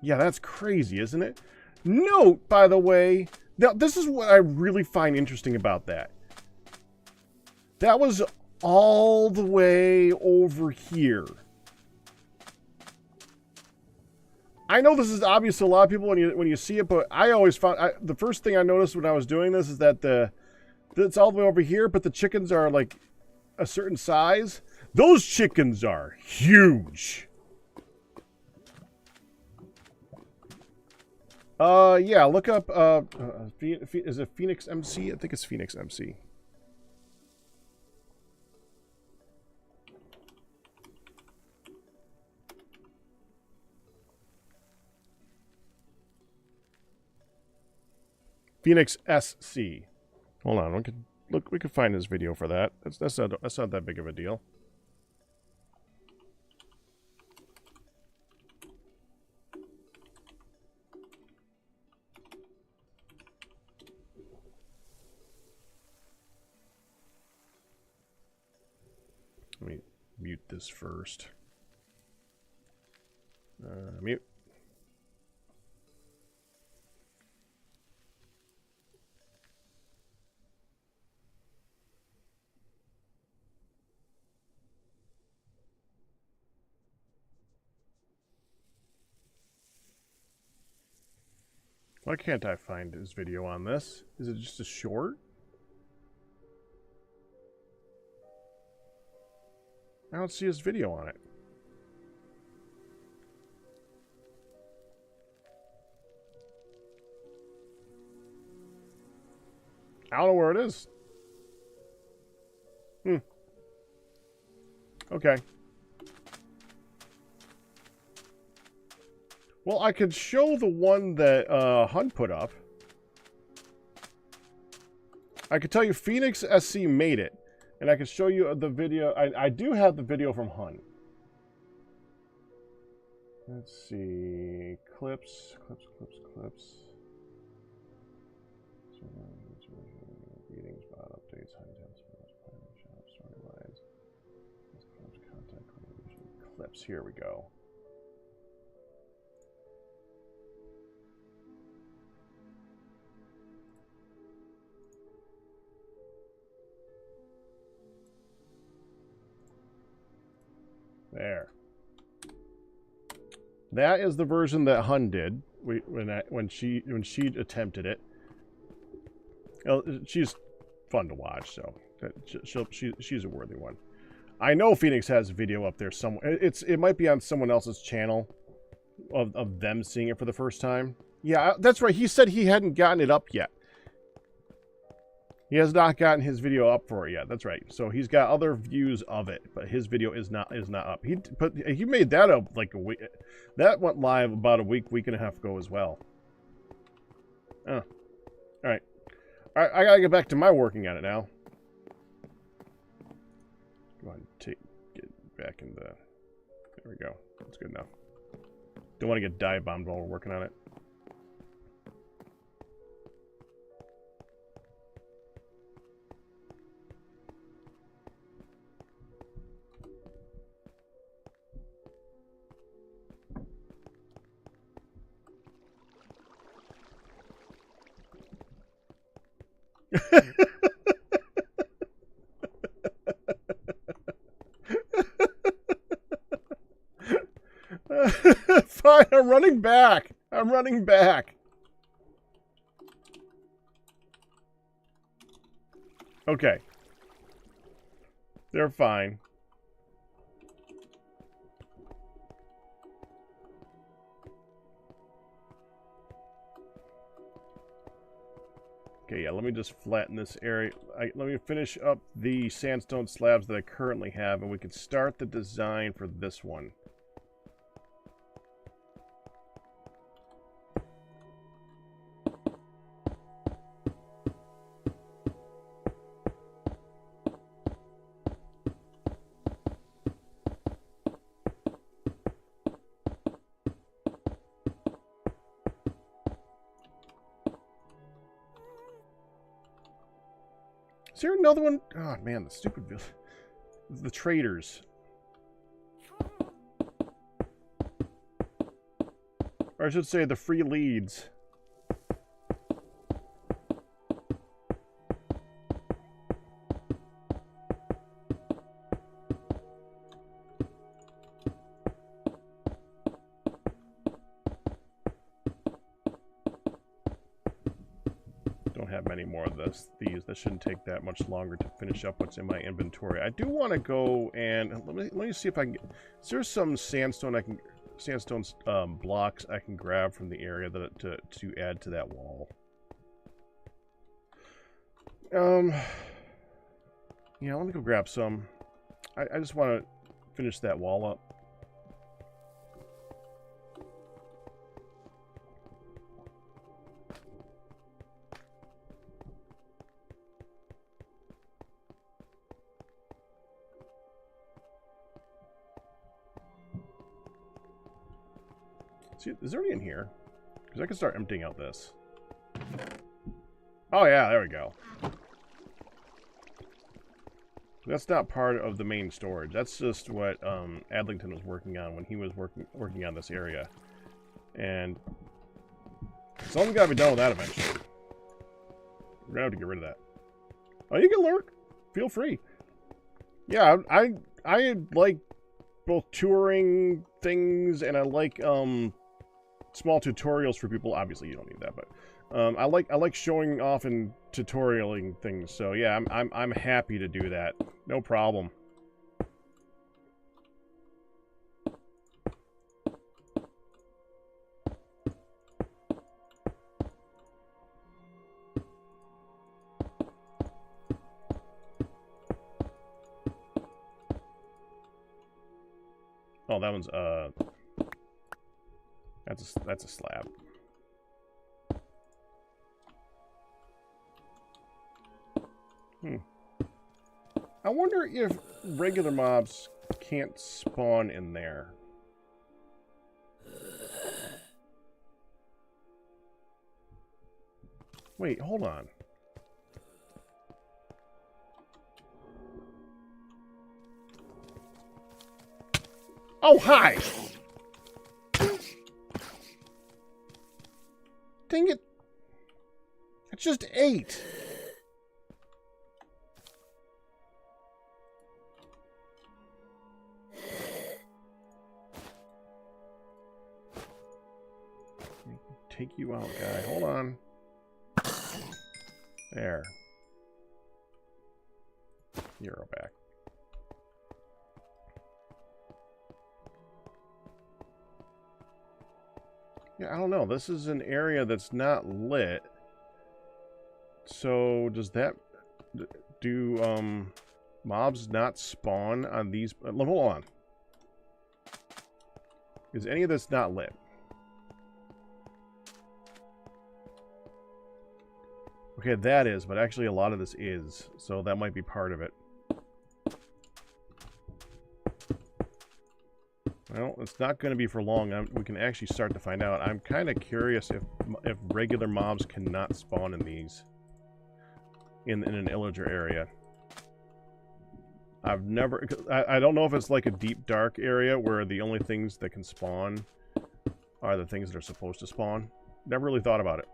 Yeah, that's crazy, isn't it? Note, by the way, now this is what I really find interesting about that. That was all the way over here. I know this is obvious to a lot of people when you see it, but I always found the first thing I noticed when I was doing this is that it's all the way over here, but the chickens are like a certain size. Those chickens are huge. Yeah, look up, is it Phoenix MC? I think it's Phoenix MC. Phoenix SC. Hold on, we could find his video for that. That's not that big of a deal. Let me mute this first. Mute. Why can't I find his video on this? Is it just a short? I don't see his video on it. I don't know where it is. Okay. Well, I could show the one that Hunt put up. I could tell you Phoenix SC made it. And I can show you the video. I do have the video from Hunt. Let's see. Clips. Readings, bot updates, storylines. Content, clips. Here we go. There. That is the version that Hun did when she attempted it. She's fun to watch, so she's a worthy one. I know Phoenix has a video up there somewhere. It might be on someone else's channel of them seeing it for the first time. Yeah, that's right. He said he hadn't gotten it up yet. He has not gotten his video up for it yet. That's right. So he's got other views of it, but his video is not up. He made that up like a week. That went live about a week and a half ago as well. Oh, all right. I gotta get back to my working on it now. Go ahead and get back in the. There we go. That's good enough. Don't want to get dive bombed while we're working on it. Fine, I'm running back. Okay. They're fine. Okay, yeah, let me just flatten this area. Let me finish up the sandstone slabs that I currently have, and we can start the design for this one. Is there another one? Oh, man, the stupid... The traders. Or I should say the free leads. Don't have many more of these. That shouldn't take that much longer to finish up what's in my inventory. I do want to go and let me see if I can get, is there some sandstone blocks I can grab from the area to add to that wall. Yeah, let me go grab some. I just want to finish that wall up. See, is there any in here? Because I can start emptying out this. Oh yeah, there we go. That's not part of the main storage. That's just what Adlington was working on when he was working on this area. And something's got to be done with that eventually. We're gonna have to get rid of that. Oh, you can lurk. Feel free. Yeah, I like both touring things and I like small tutorials for people. Obviously, you don't need that, but I like showing off and tutorialing things. So yeah, I'm happy to do that. No problem. Oh, that one's that's a slab. I wonder if regular mobs can't spawn in there. Wait, hold on. Oh, hi! Dang it. It's just 8. Take you out, guy. Hold on. There. Euro back. Yeah, I don't know. This is an area that's not lit. So does that do mobs not spawn on these? Hold on. Is any of this not lit? Okay, that is, but actually a lot of this is, so that might be part of it. Well, it's not going to be for long. We can actually start to find out. I'm kind of curious if regular mobs cannot spawn in these in an illager area. I've never... I don't know if it's like a deep dark area where the only things that can spawn are the things that are supposed to spawn. Never really thought about it.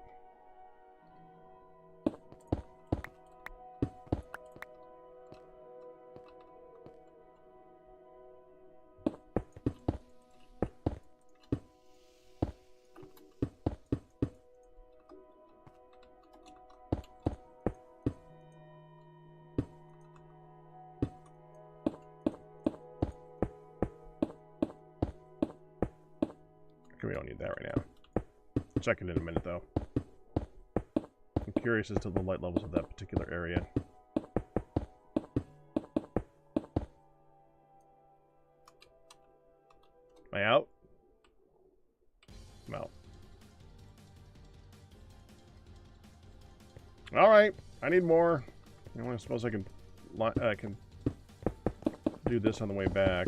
We don't need that right now. Check it in a minute, though. I'm curious as to the light levels of that particular area. Am I out? I'm out. All right, I need more. I suppose I can do this on the way back.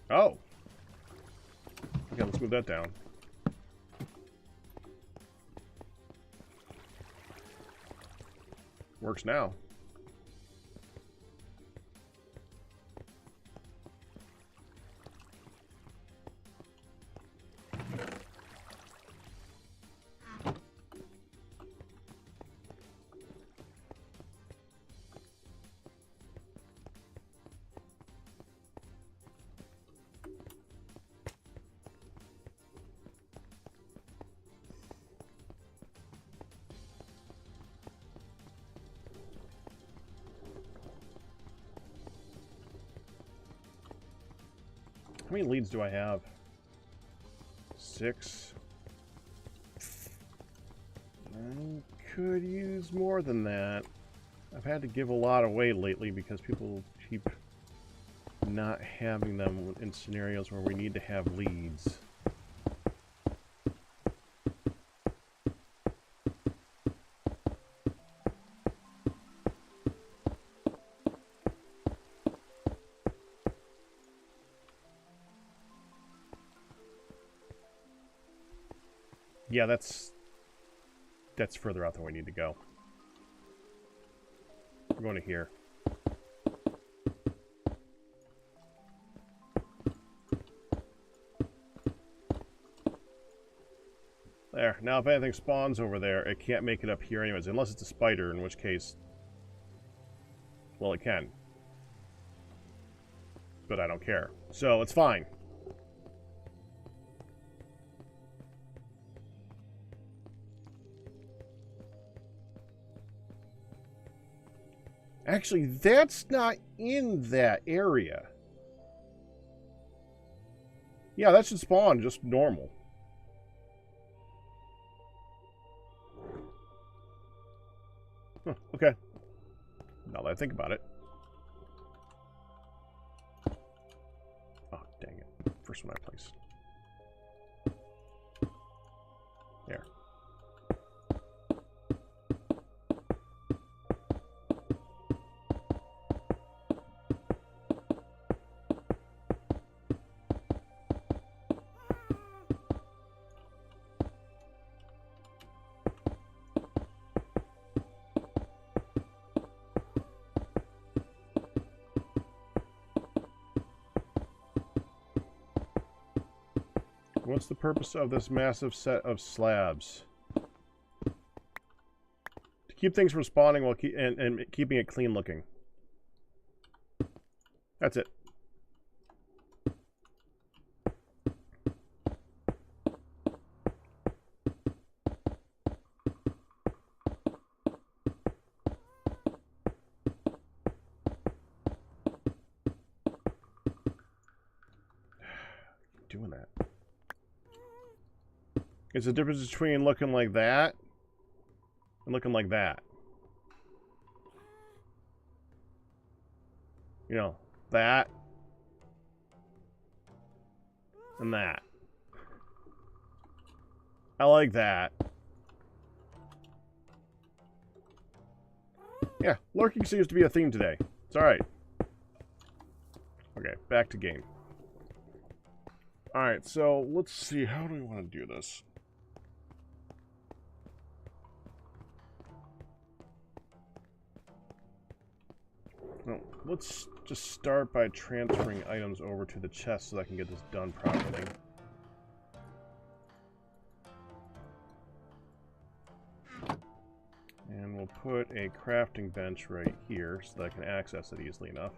Oh. Okay, let's move that down. Works now. How many leads do I have? 6. I could use more than that. I've had to give a lot away lately because people keep not having them in scenarios where we need to have leads. Yeah, that's further out than we need to go. We're going to here. There. Now, if anything spawns over there, it can't make it up here anyways, unless it's a spider, in which case, well, it can. But I don't care. So, it's fine. Actually, that's not in that area. Yeah, that should spawn just normal. Huh, okay. Now that I think about it. Oh, dang it. First one I placed. There. What's the purpose of this massive set of slabs? To keep things from spawning while and keeping it clean looking. That's it. Doing that. It's the difference between looking like that and looking like that. You know, that and that. I like that. Yeah, lurking seems to be a theme today. It's alright. Okay, back to game. Alright, so let's see. How do we want to do this? No, let's just start by transferring items over to the chest so that I can get this done properly. And we'll put a crafting bench right here so that I can access it easily enough.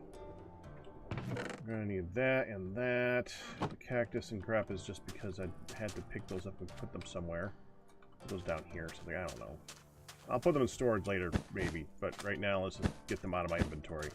We're going to need that and that. The cactus and grappa is just because I had to pick those up and put them somewhere. Put those down here or something, I don't know. I'll put them in storage later, maybe, but right now let's just get them out of my inventory.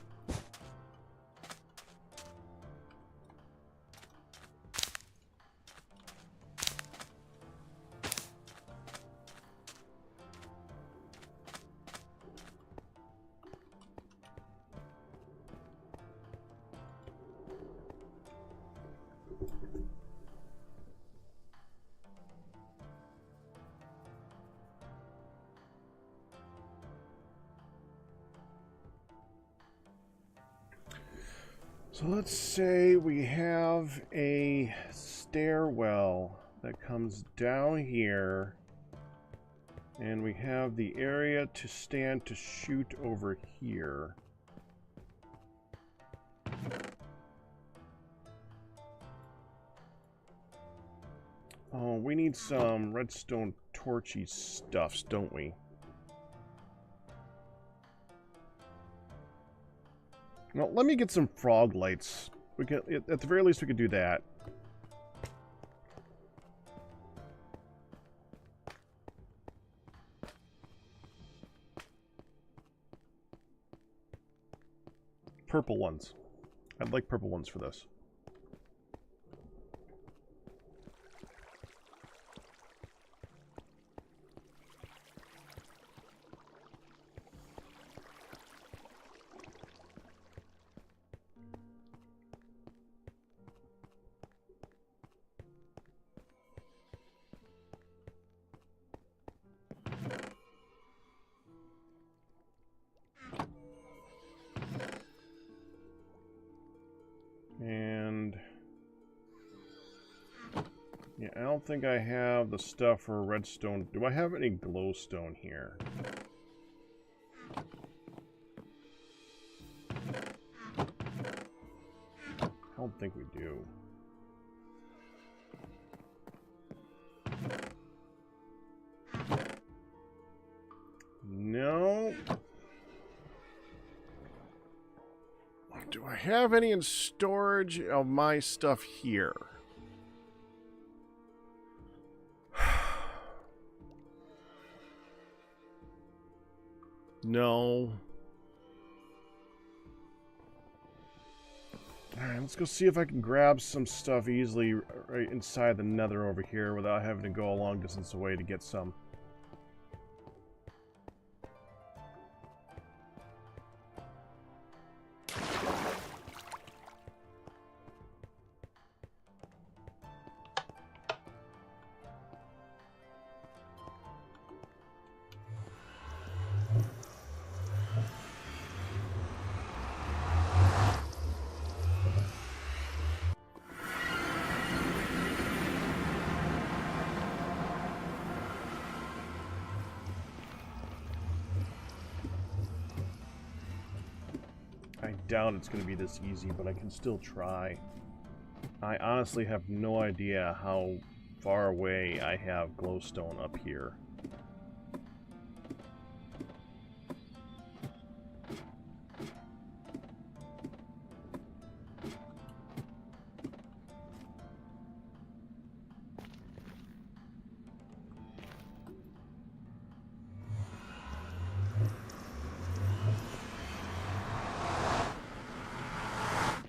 So let's say we have a stairwell that comes down here, and we have the area to stand to shoot over here. Oh, we need some redstone torchy stuffs, don't we? Well, let me get some frog lights. We can, at the very least, we could do that. Purple ones. I'd like purple ones for this. And yeah, I don't think I have the stuff for redstone. Do I have any glowstone here? I don't think we do. No. Do I have any in storage of my stuff here? No. Alright, let's go see if I can grab some stuff easily right inside the nether over here without having to go a long distance away to get some. I doubt it's going to be this easy, but I can still try. I honestly have no idea how far away I have glowstone up here.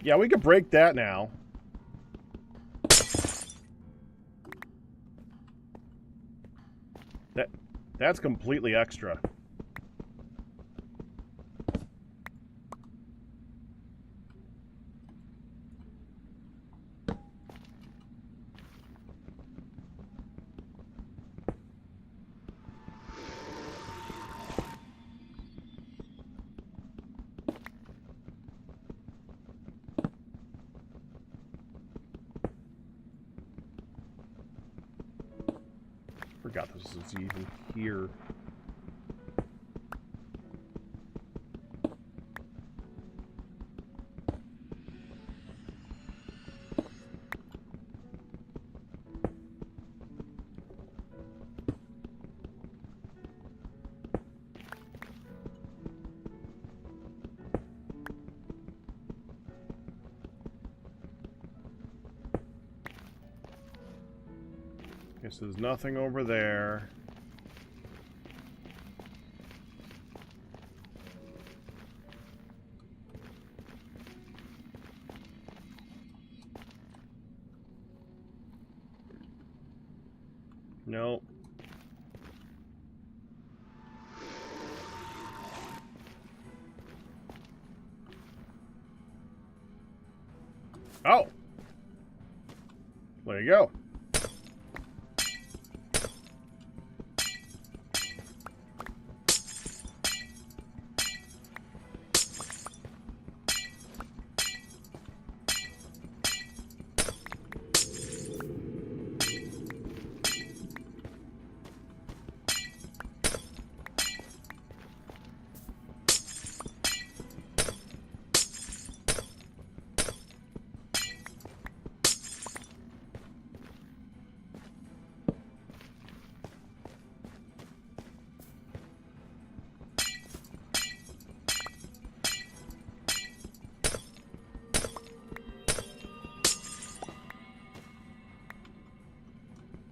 Yeah, we could break that now. That's completely extra. Forgot this is even here. Guess there's nothing over there. Nope. Oh! There you go.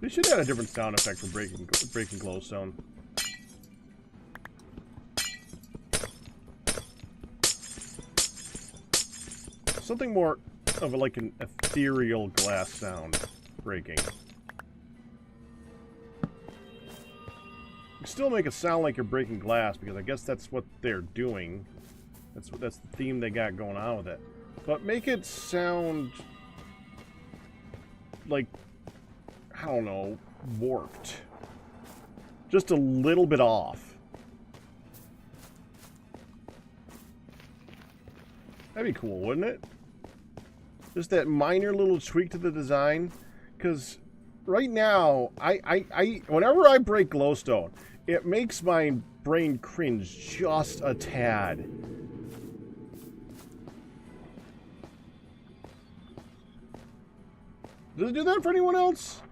We should add a different sound effect for breaking glowstone. Something more of like an ethereal glass sound breaking. You still make it sound like you're breaking glass because I guess that's what they're doing. That's the theme they got going on with it. But make it sound like, I don't know, warped. Just a little bit off. That'd be cool, wouldn't it? Just that minor little tweak to the design. Because right now, whenever I break glowstone, it makes my brain cringe just a tad. Does it do that for anyone else?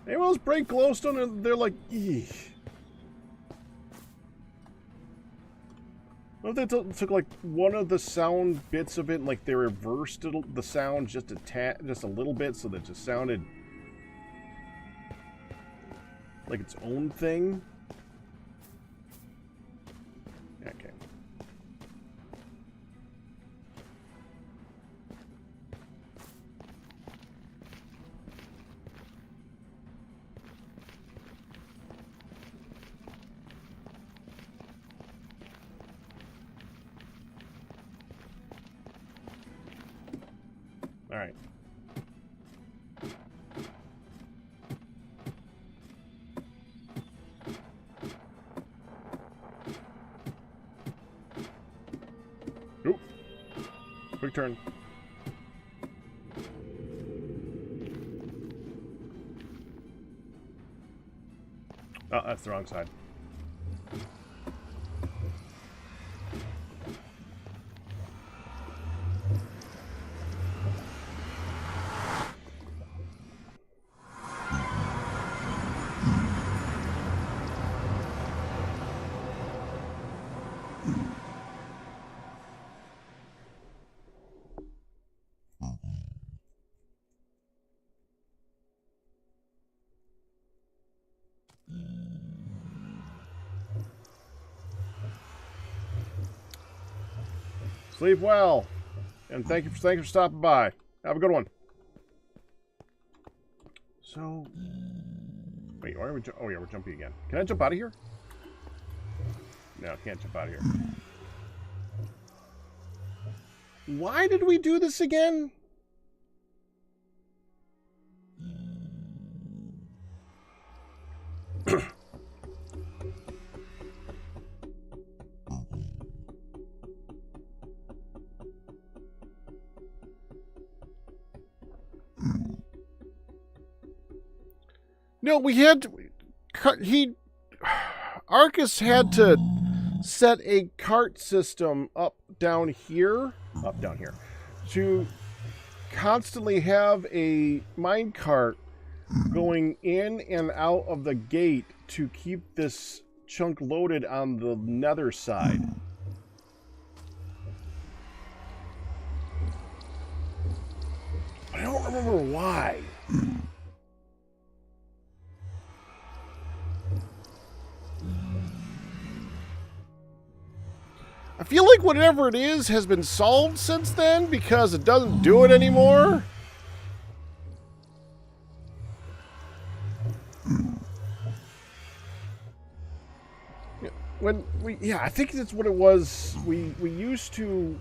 Anyone else break glowstone and they're like, eesh. What if they took like one of the sound bits of it and like they reversed the sound just a little bit so that it just sounded like its own thing? Okay. All right. Oop. Quick turn. Oh, that's the wrong side. Sleep well, and thank you for stopping by. Have a good one. So, wait, why are we? Oh yeah, we're jumping again. Can I jump out of here? No, I can't jump out of here. Why did we do this again? No, we had to, Arcus had to set a cart system up down here, to constantly have a minecart going in and out of the gate to keep this chunk loaded on the nether side. I don't remember why. I feel like whatever it is has been solved since then because it doesn't do it anymore. I think that's what it was. We used to.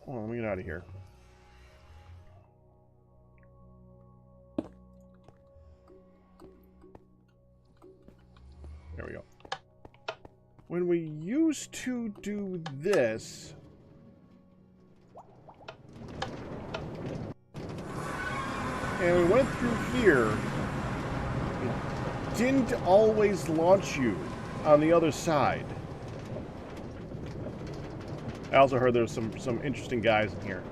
Oh, let me get out of here. There we go. When we used to do this, and we went through here, it didn't always launch you on the other side. I also heard there's some interesting guys in here.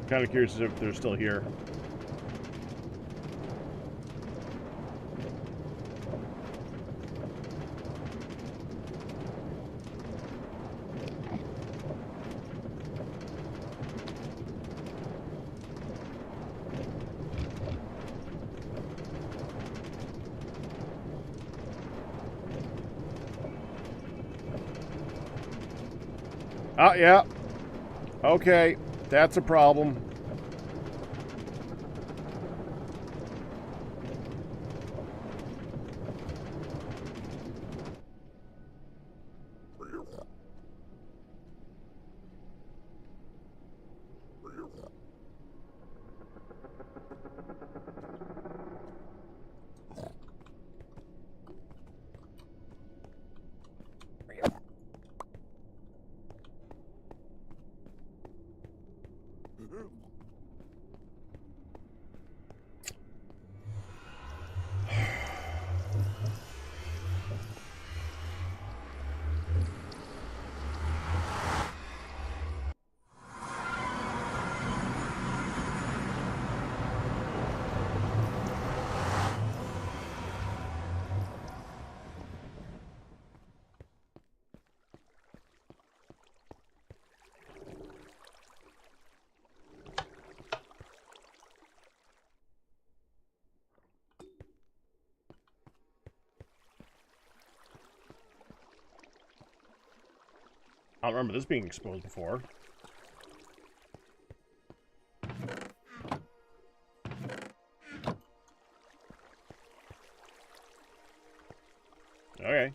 Kind of curious if they're still here. Oh, yeah. Okay, that's a problem. I don't remember this being exposed before. Okay.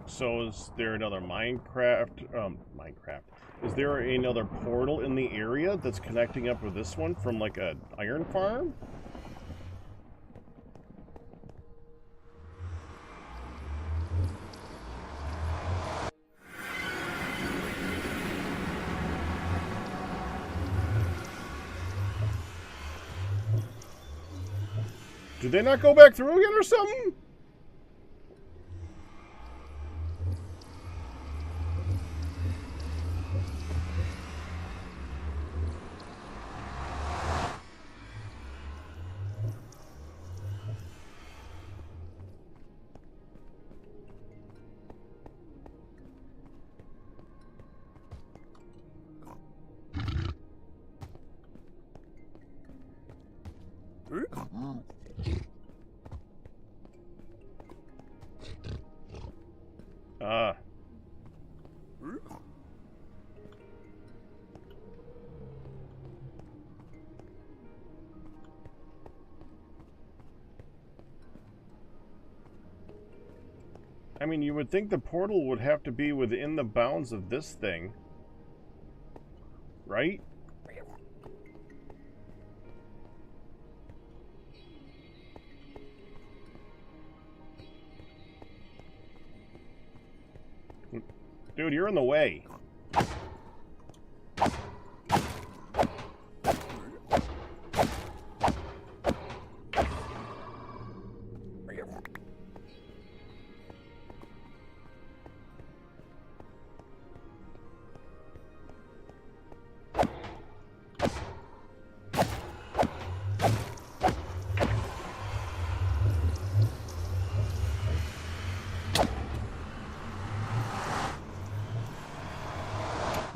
So is there another Minecraft? Is there another portal in the area that's connecting up with this one from like a iron farm? Did they not go back through again or something? I mean, you would think the portal would have to be within the bounds of this thing, right? Dude, you're in the way.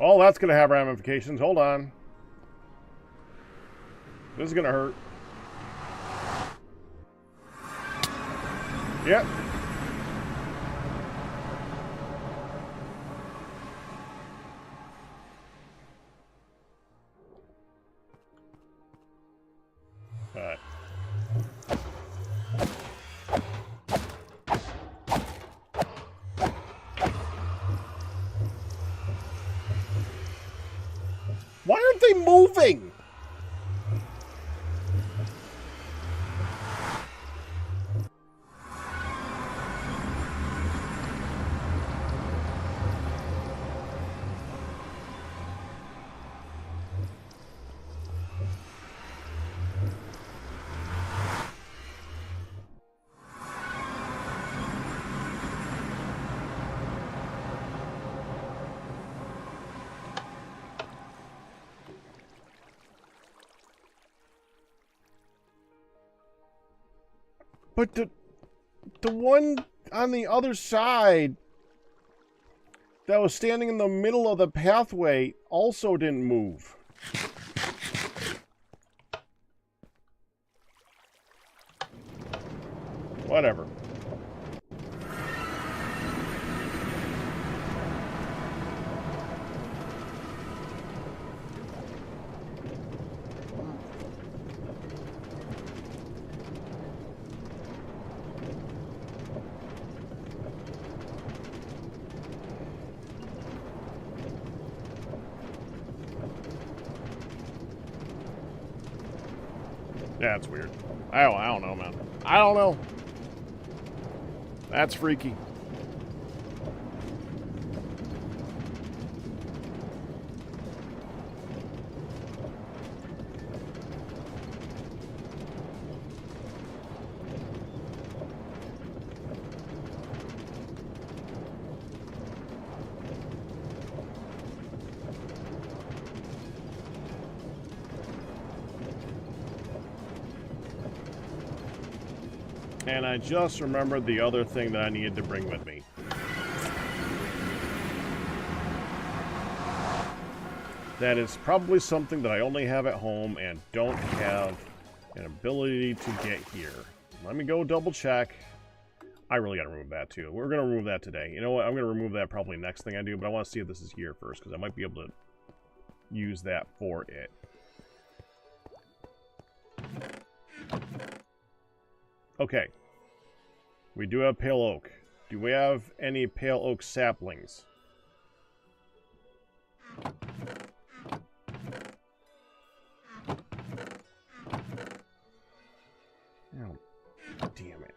Oh, that's gonna have ramifications. Hold on. This is gonna hurt. Yep. Alright. Why aren't they moving? But the one on the other side that was standing in the middle of the pathway also didn't move. Whatever. Yeah, it's weird. I don't know, man. I don't know. That's freaky. And I just remembered the other thing that I needed to bring with me. That is probably something that I only have at home and don't have an ability to get here. Let me go double check. I really got to remove that too. We're going to remove that today. You know what? I'm going to remove that probably next thing I do, but I want to see if this is here first, because I might be able to use that for it. Okay. We do have pale oak. Do we have any pale oak saplings? Oh, damn it.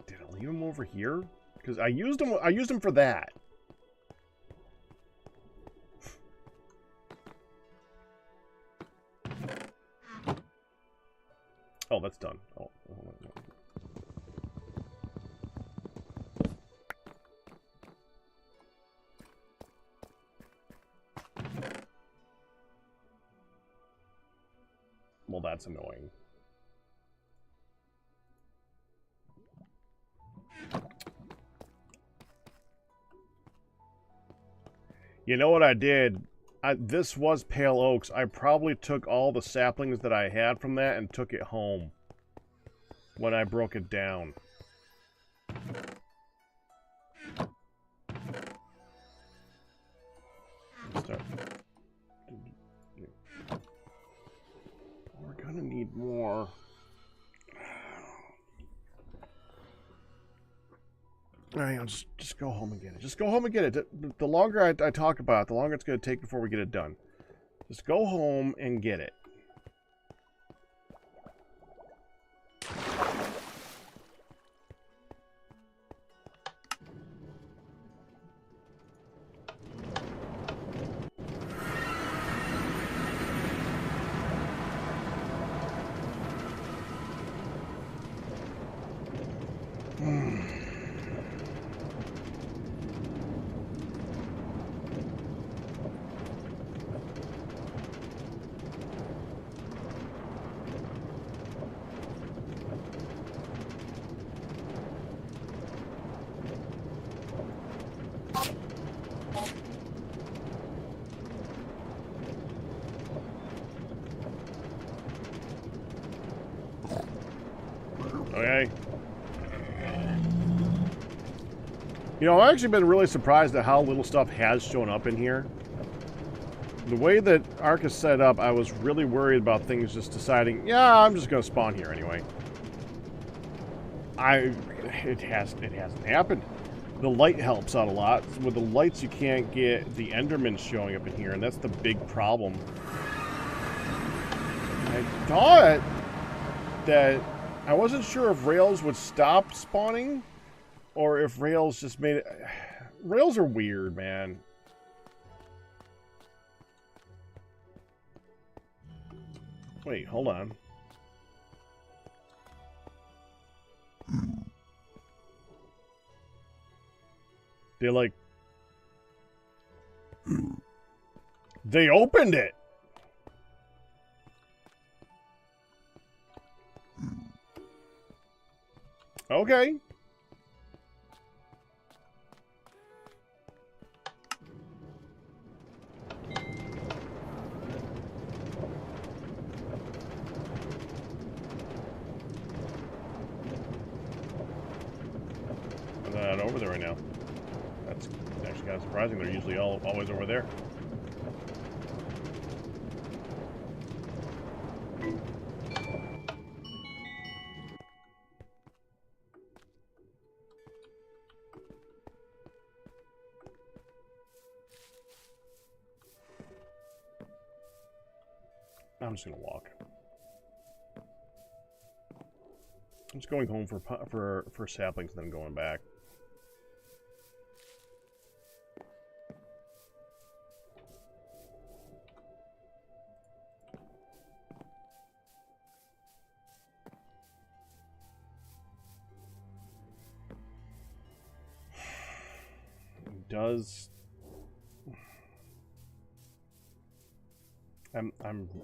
Did I leave them over here? Because I used them for that. Oh, that's done. Oh, well, that's annoying. You know what I did? This was pale oaks. I probably took all the saplings that I had from that and took it home when I broke it down. Start. We're gonna need more. Alright, just go home and get it. Just go home and get it. The longer I talk about it, the longer it's going to take before we get it done. Just go home and get it. Okay. You know, I've actually been really surprised at how little stuff has shown up in here. The way that Ark is set up, I was really worried about things just deciding, yeah, I'm just going to spawn here anyway. It hasn't happened. The light helps out a lot. With the lights, you can't get the Endermen showing up in here, and that's the big problem. I thought that I wasn't sure if rails would stop spawning or if rails just made it. Rails are weird, man. Wait, hold on. They like... They opened it! Okay. They're not over there right now. That's actually kind of surprising. They're usually always over there. I'm just gonna walk. I'm just going home for saplings, and then going back.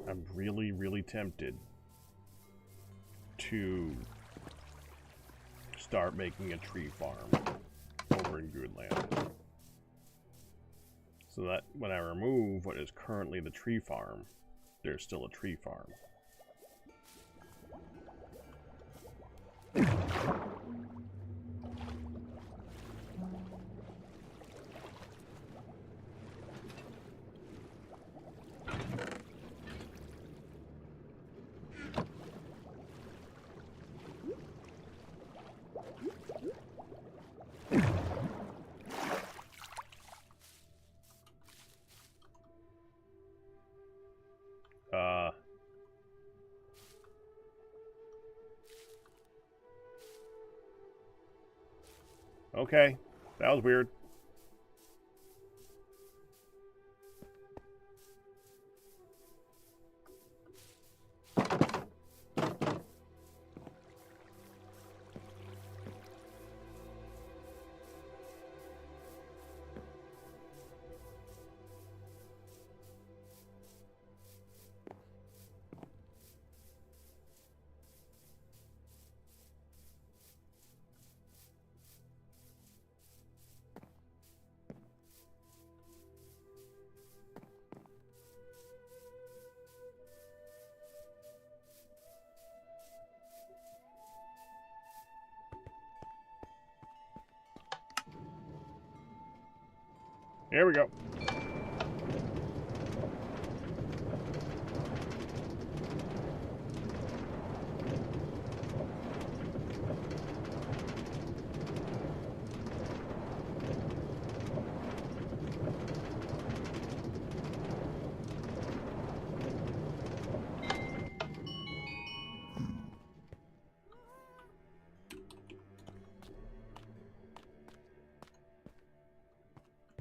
I'm really tempted to start making a tree farm. over in Guudeland. So that when I remove what is currently the tree farm, there's still a tree farm. Okay, that was weird. Here we go.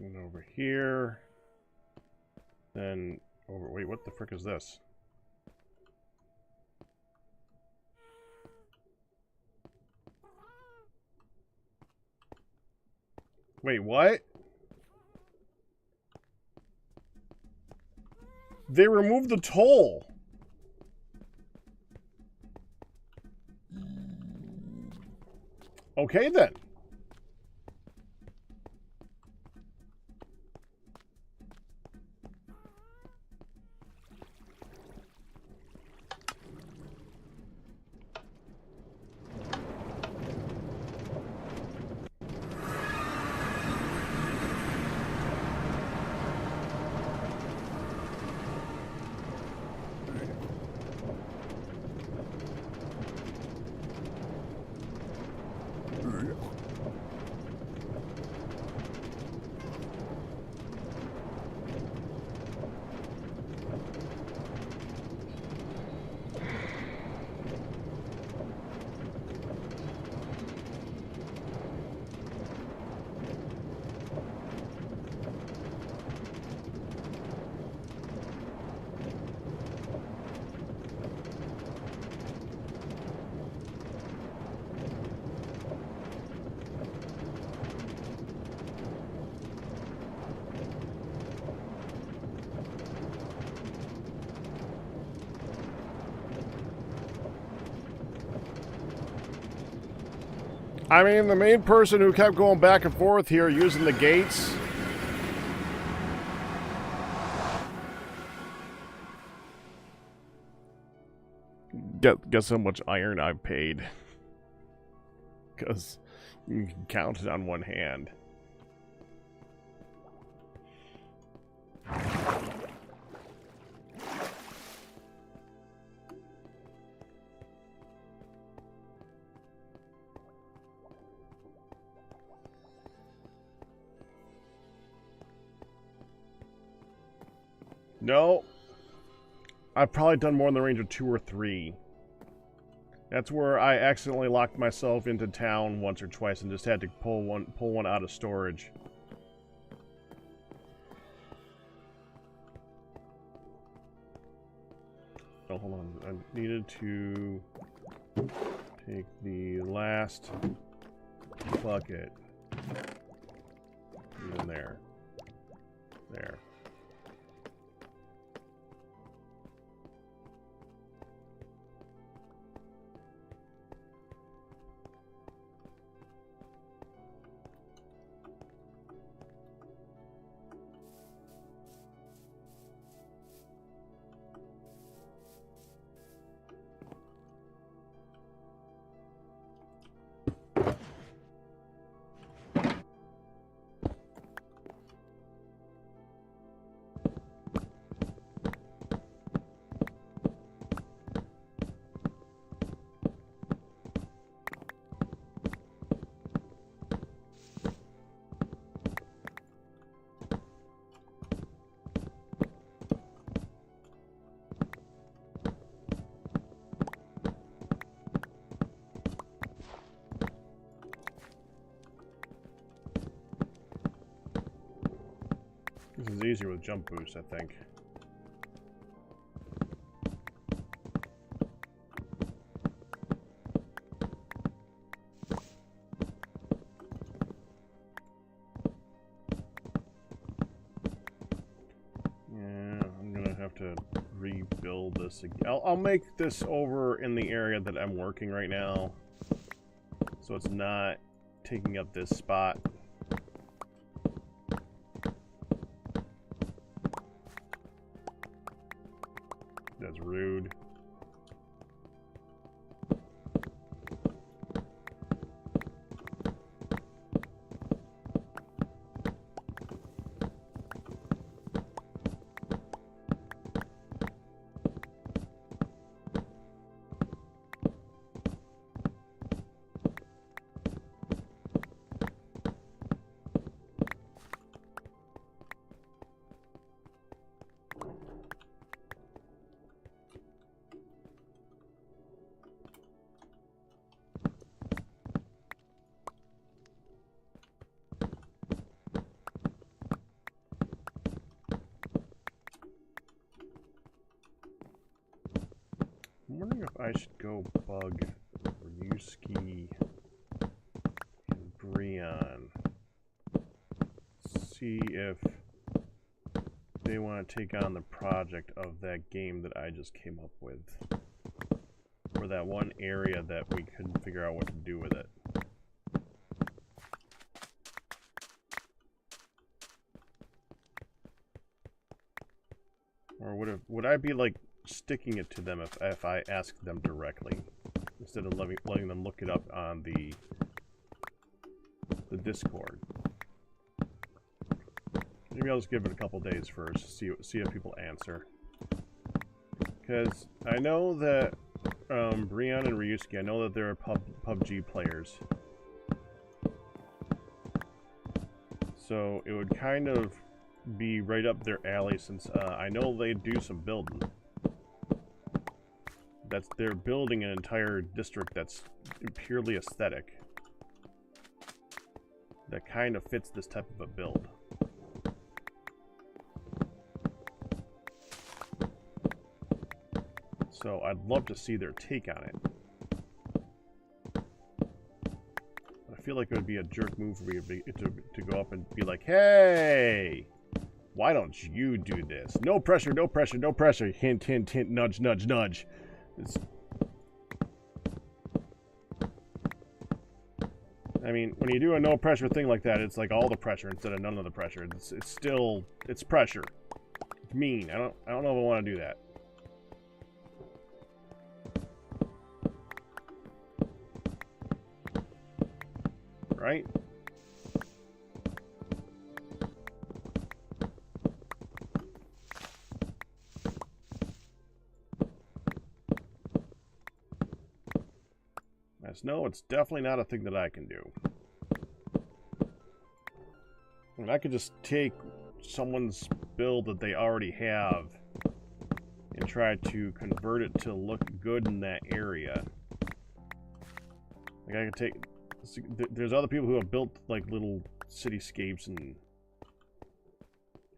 And over here. Then over. Wait, what the frick is this? Wait, what? They removed the toll. Okay then. I mean, the main person who kept going back and forth here using the gates. Guess how much iron I've paid. Because you can count it on one hand. No. I've probably done more in the range of 2 or 3. That's where I accidentally locked myself into town once or twice and just had to pull one out of storage. Oh, hold on. I needed to take the last bucket. In there. There. This is easier with jump boost, I think. To rebuild this again. I'll make this over in the area that I'm working right now, so it's not taking up this spot. That's rude. I'm wondering if I should go bug Ryuski and Brion. See if they want to take on the project of that game that I just came up with. For that one area that we couldn't figure out what to do with it. Or would I be like sticking it to them if I asked them directly instead of letting them look it up on the Discord? Maybe I'll just give it a couple days first, see if people answer. Because I know that Brion and Ryusuke, I know that they're PUBG players. So it would kind of be right up their alley, since I know they do some building. They're building an entire district that's purely aesthetic. That kind of fits this type of a build. So I'd love to see their take on it. I feel like it would be a jerk move for me to go up and be like, hey, why don't you do this? No pressure, no pressure, no pressure. Hint, hint, hint, nudge, nudge, nudge. I mean, when you do a no pressure thing like that, it's like all the pressure instead of none of the pressure. It's pressure. It's mean. I don't know if I want to do that. Right? No, it's definitely not a thing that I can do. I mean, I could just take someone's build that they already have and try to convert it to look good in that area. Like I could take... There's other people who have built like little cityscapes and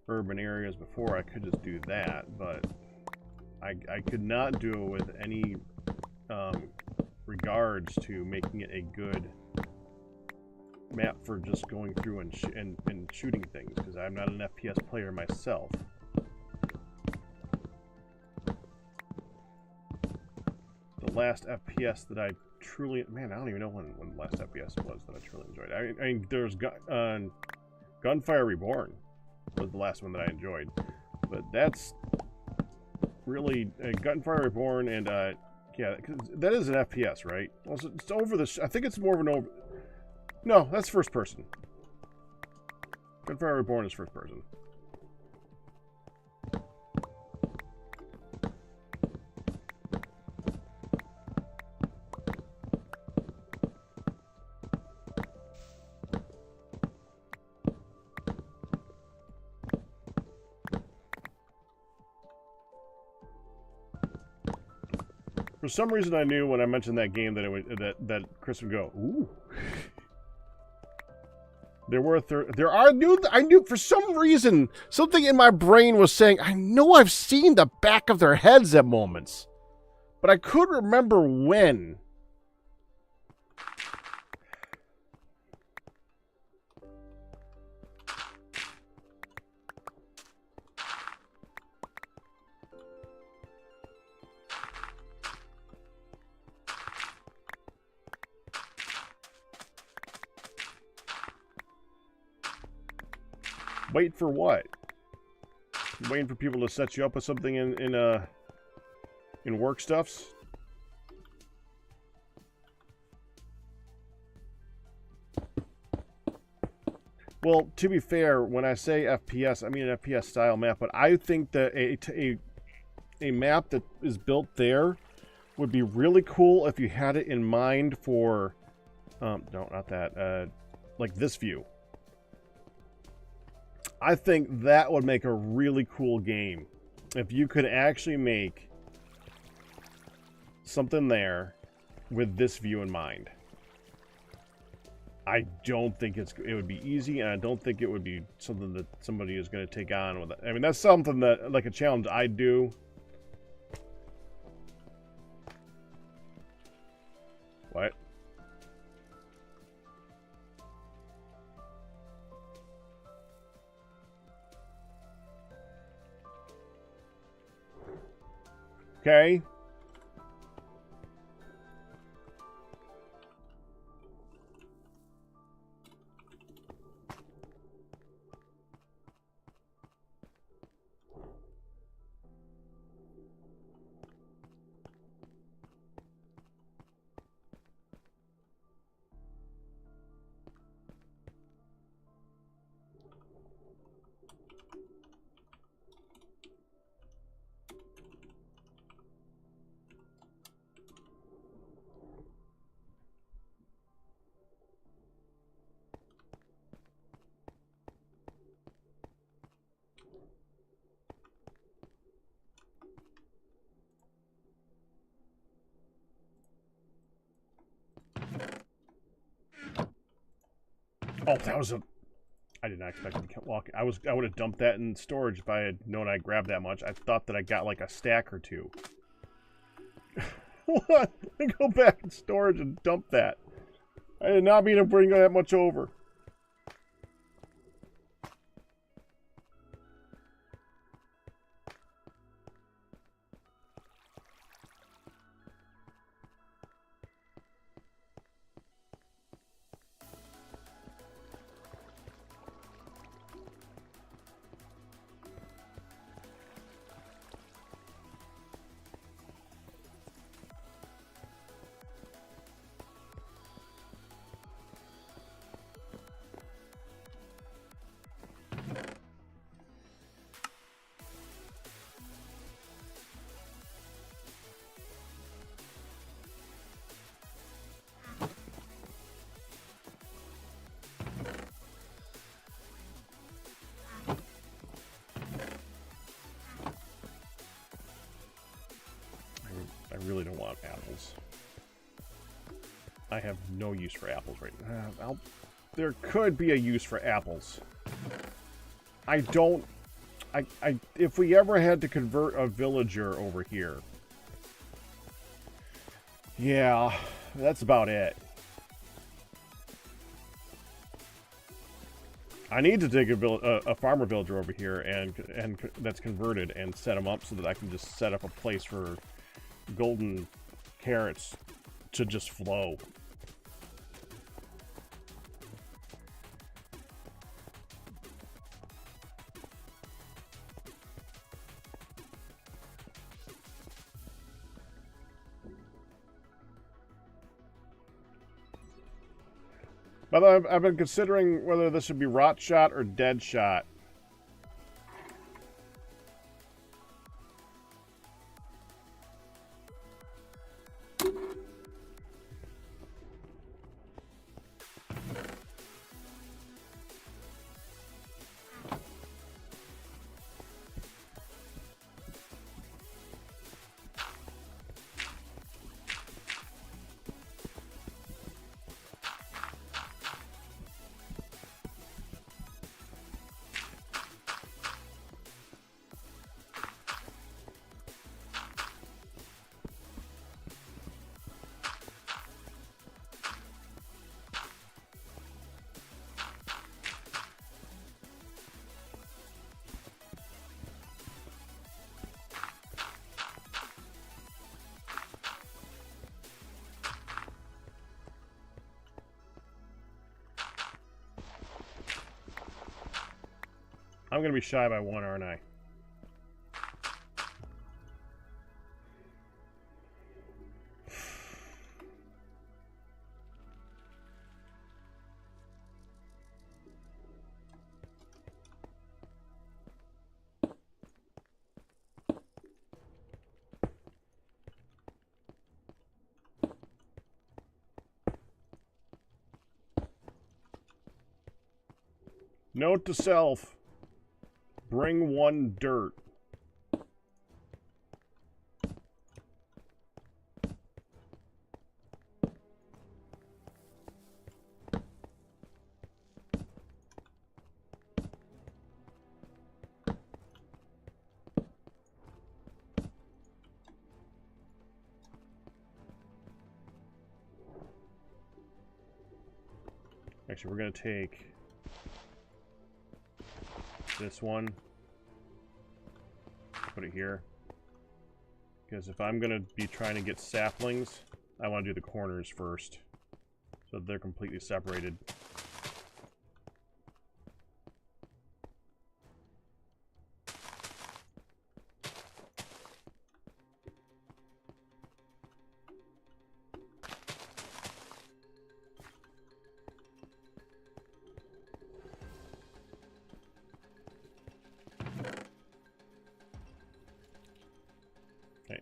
urban areas before. I could just do that, but I could not do it with any regards to making it a good map for just going through and shooting things, because I'm not an FPS player myself. The last FPS that I truly... Man, I don't even know when the last FPS was that I truly enjoyed. I mean, there's Gunfire Reborn was the last one that I enjoyed. But that's really... Gunfire Reborn and... yeah, that is an FPS, right? Also, it's over the... I think it's more of an over... No, that's first person. Gunfire Reborn is first person. For some reason, I knew when I mentioned that game that it would that Chris would go, ooh. There are new. I knew for some reason something in my brain was saying I know I've seen the back of their heads at moments, but I couldn't remember when. Wait for what? Waiting for people to set you up with something in work stuffs? Well, to be fair, when I say FPS, I mean an FPS style map, but I think that a map that is built there would be really cool if you had it in mind for no, not that, like this view. I think that would make a really cool game if you could actually make something there with this view in mind. I don't think it would be easy, and I don't think it would be something that somebody is going to take on with it. I mean, that's something that, like a challenge I'd do. What? Okay. Oh, that was a... I did not expect to keep walking. I would have dumped that in storage if I had known I grabbed that much. I thought that I got like a stack or two. What? I go back in storage and dump that. I did not mean to bring that much over. I really don't want apples. I have no use for apples right now. There could be a use for apples. I don't... if we ever had to convert a villager over here... Yeah, that's about it. I need to take a farmer villager over here and that's converted and set them up so that I can just set up a place for golden carrots to just flow. By the way, I've been considering whether this should be rot shot or dead shot. I'm gonna be shy by one, aren't I? Note to self. Bring one dirt. Actually, we're going to take this one, put it here, because if I'm going to be trying to get saplings, I want to do the corners first, so they're completely separated. Okay,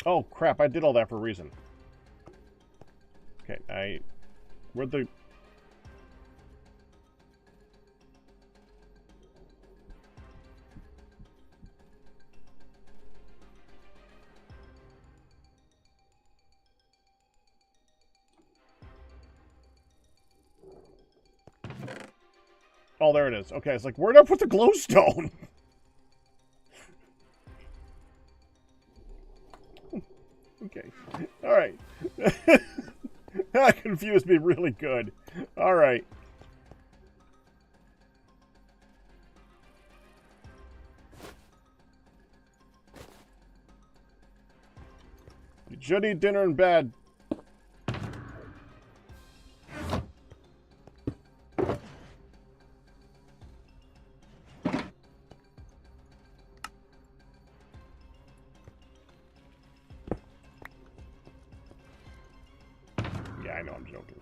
oh crap, I did all that for a reason. Okay, where'd the... Oh, there it is. Okay, it's like, where'd I put the glowstone? Okay. Alright. That confused me really good. Alright. You should eat dinner in bed. Yeah, I know, I'm joking.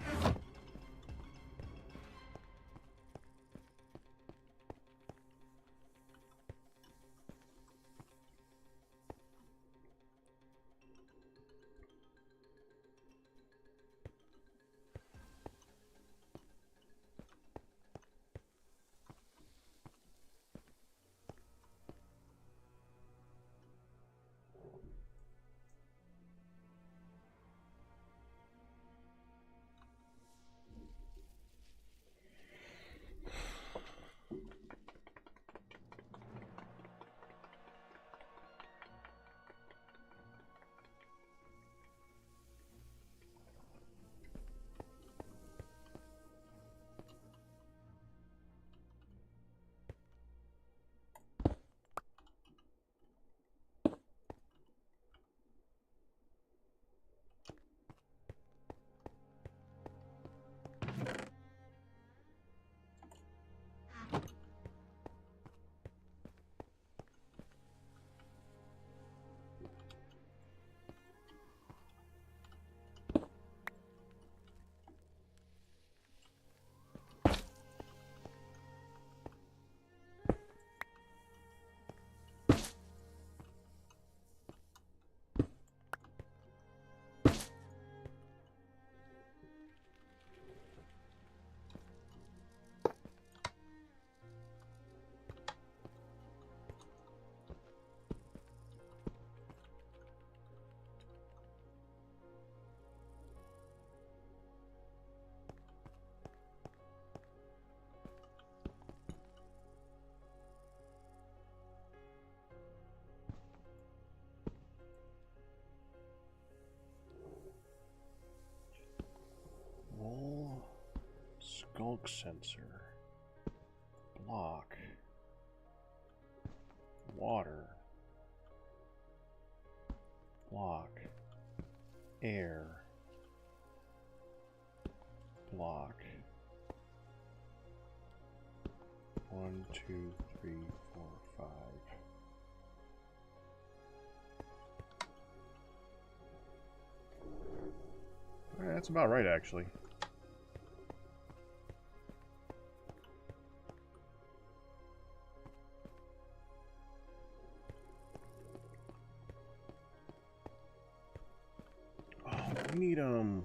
Skulk sensor. Block. Water. Block. Air. Block. 1, 2, 3, 4, 5. Alright, that's about right, actually. We need, damn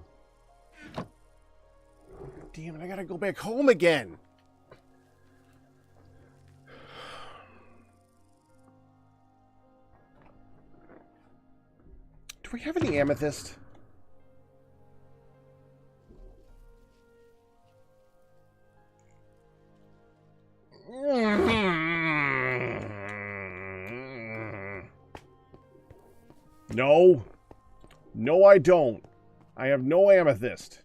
it, I gotta go back home again. Do we have any amethyst? No. No, I don't. I have no amethyst.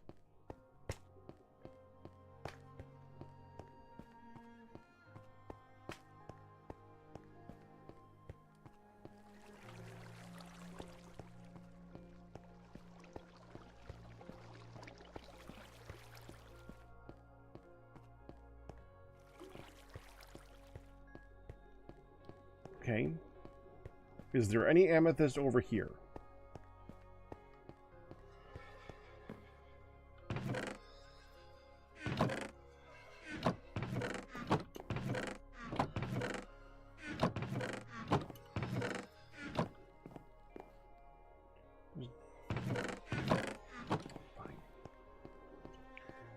Okay. Is there any amethyst over here?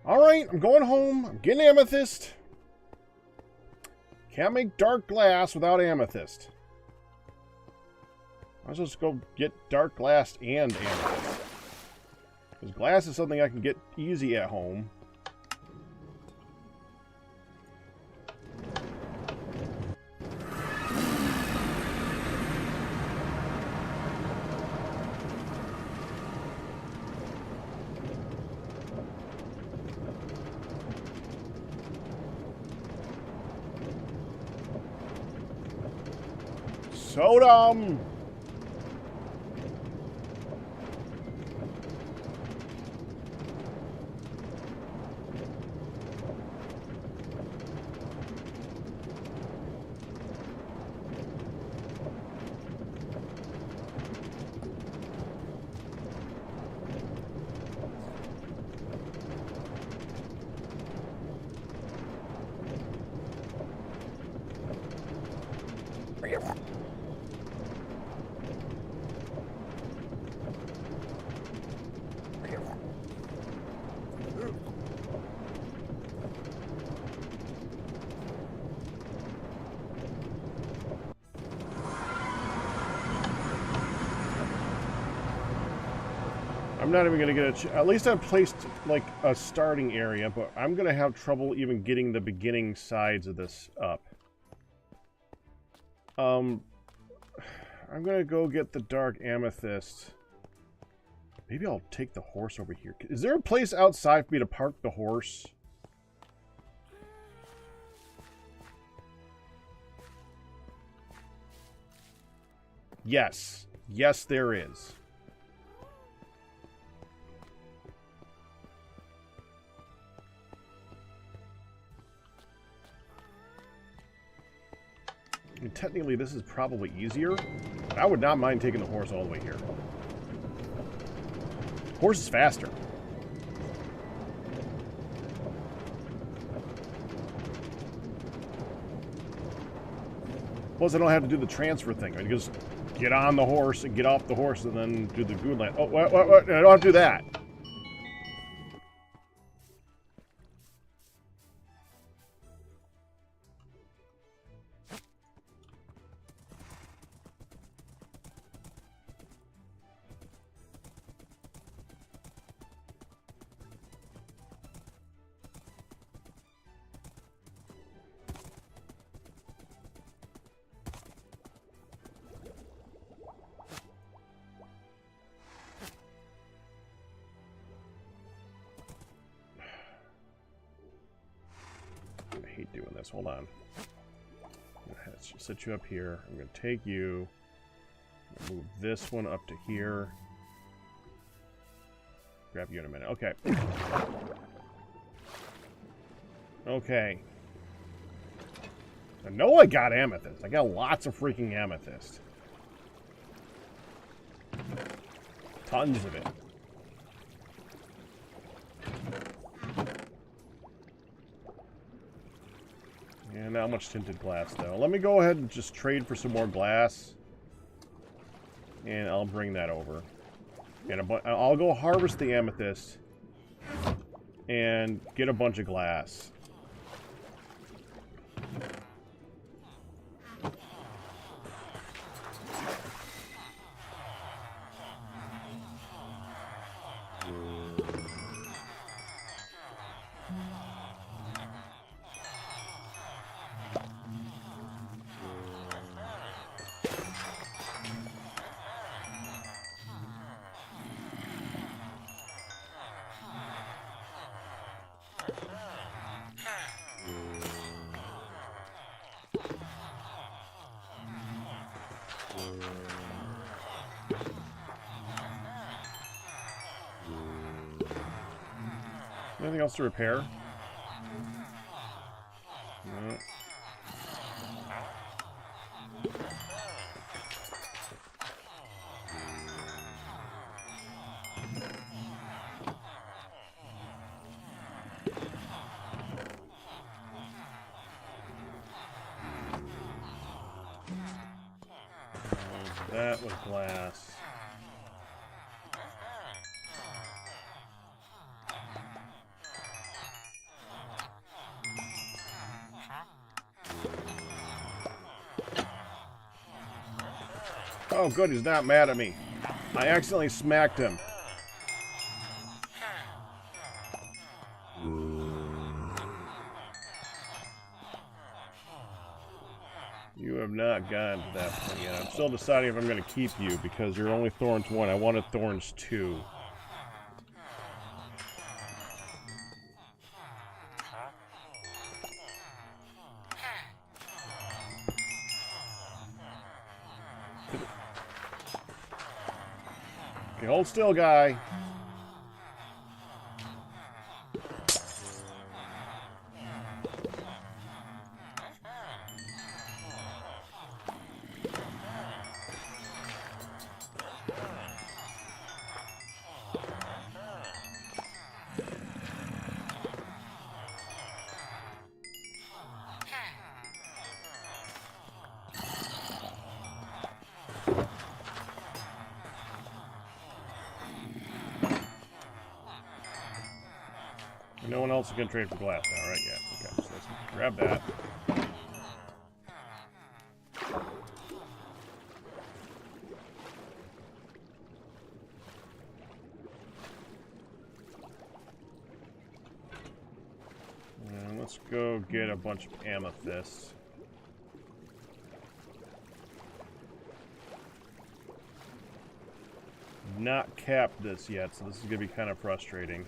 Alright, I'm going home. I'm getting amethyst. Can't make dark glass without amethyst. I'll just go get dark glass and amethyst. Because glass is something I can get easy at home. So dumb! I'm not even going to get at least I've placed like a starting area, but I'm going to have trouble even getting the beginning sides of this up. I'm going to go get the dark amethyst. Maybe I'll take the horse over here. Is there a place outside for me to park the horse? Yes. Yes, there is. I mean, technically, this is probably easier, but I would not mind taking the horse all the way here. Horse is faster. Plus, I don't have to do the transfer thing. I can just get on the horse and get off the horse and then do the Guudeland. Oh, what? I don't have to do that. this. Hold on. I'm going to set you up here. I'm going to take you. Move this one up to here. Grab you in a minute. Okay. Okay. I know I got amethyst. I got lots of freaking amethyst. Tons of it. And not much tinted glass, though. Let me go ahead and just trade for some more glass. And I'll bring that over. And I'll go harvest the amethyst. And get a bunch of glass. Anything else to repair? No. That was glass. Oh, good, he's not mad at me. I accidentally smacked him. You have not gotten to that point yet. I'm still deciding if I'm going to keep you because you're only Thorns 1. I wanted Thorns 2. Okay, hold still, guy. No one else is going to trade for glass now, right? Yeah. Okay, so let's grab that. And let's go get a bunch of amethyst. Not capped this yet, so this is going to be kind of frustrating.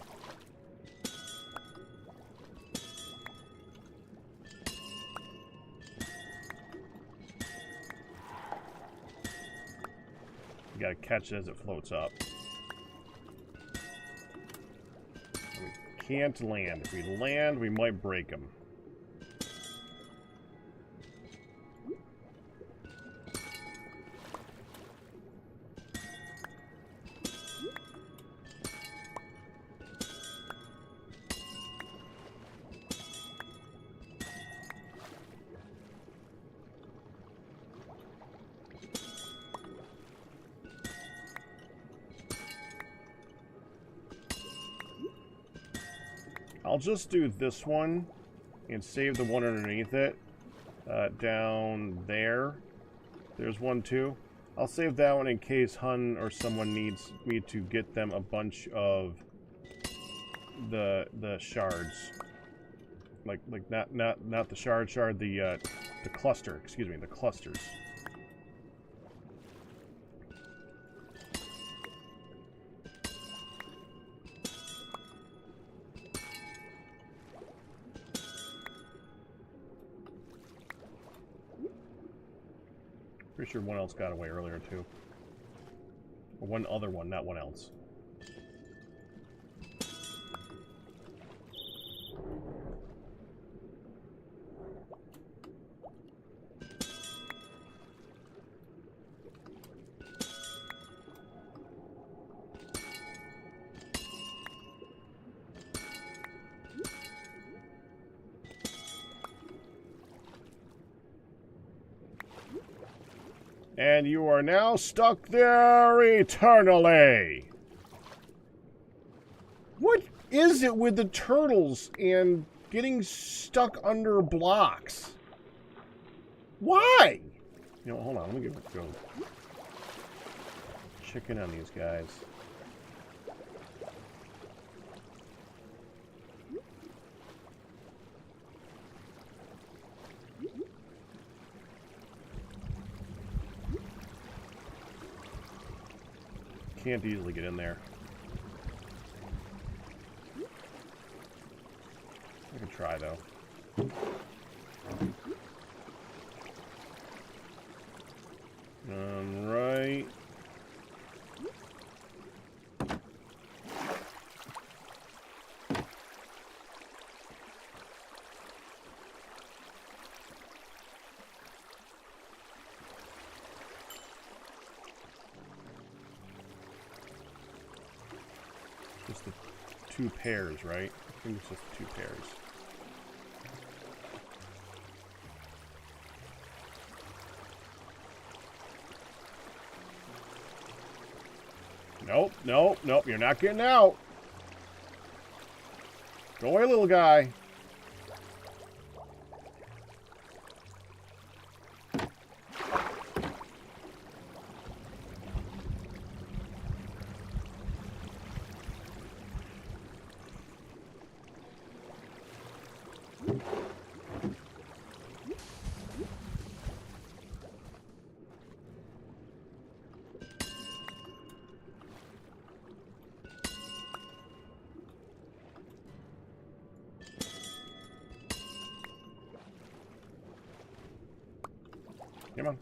You gotta catch it as it floats up. We can't land. If we land, we might break them. I'll just do this one and save the one underneath it down there. There's one too. I'll save that one in case Hun or someone needs me to get them a bunch of the shards. Like not the shard, the cluster, excuse me, the clusters. Pretty sure one else got away earlier, too. Or one other one, not one else. And you are now stuck there eternally. What is it with the turtles and getting stuck under blocks? Why? You know, hold on, let me go check in on these guys. Can't easily get in there. I can try, though. Right. Just the two pairs, right? I think it's just the two pairs. Nope, nope, nope, you're not getting out. Go away, little guy. Come on.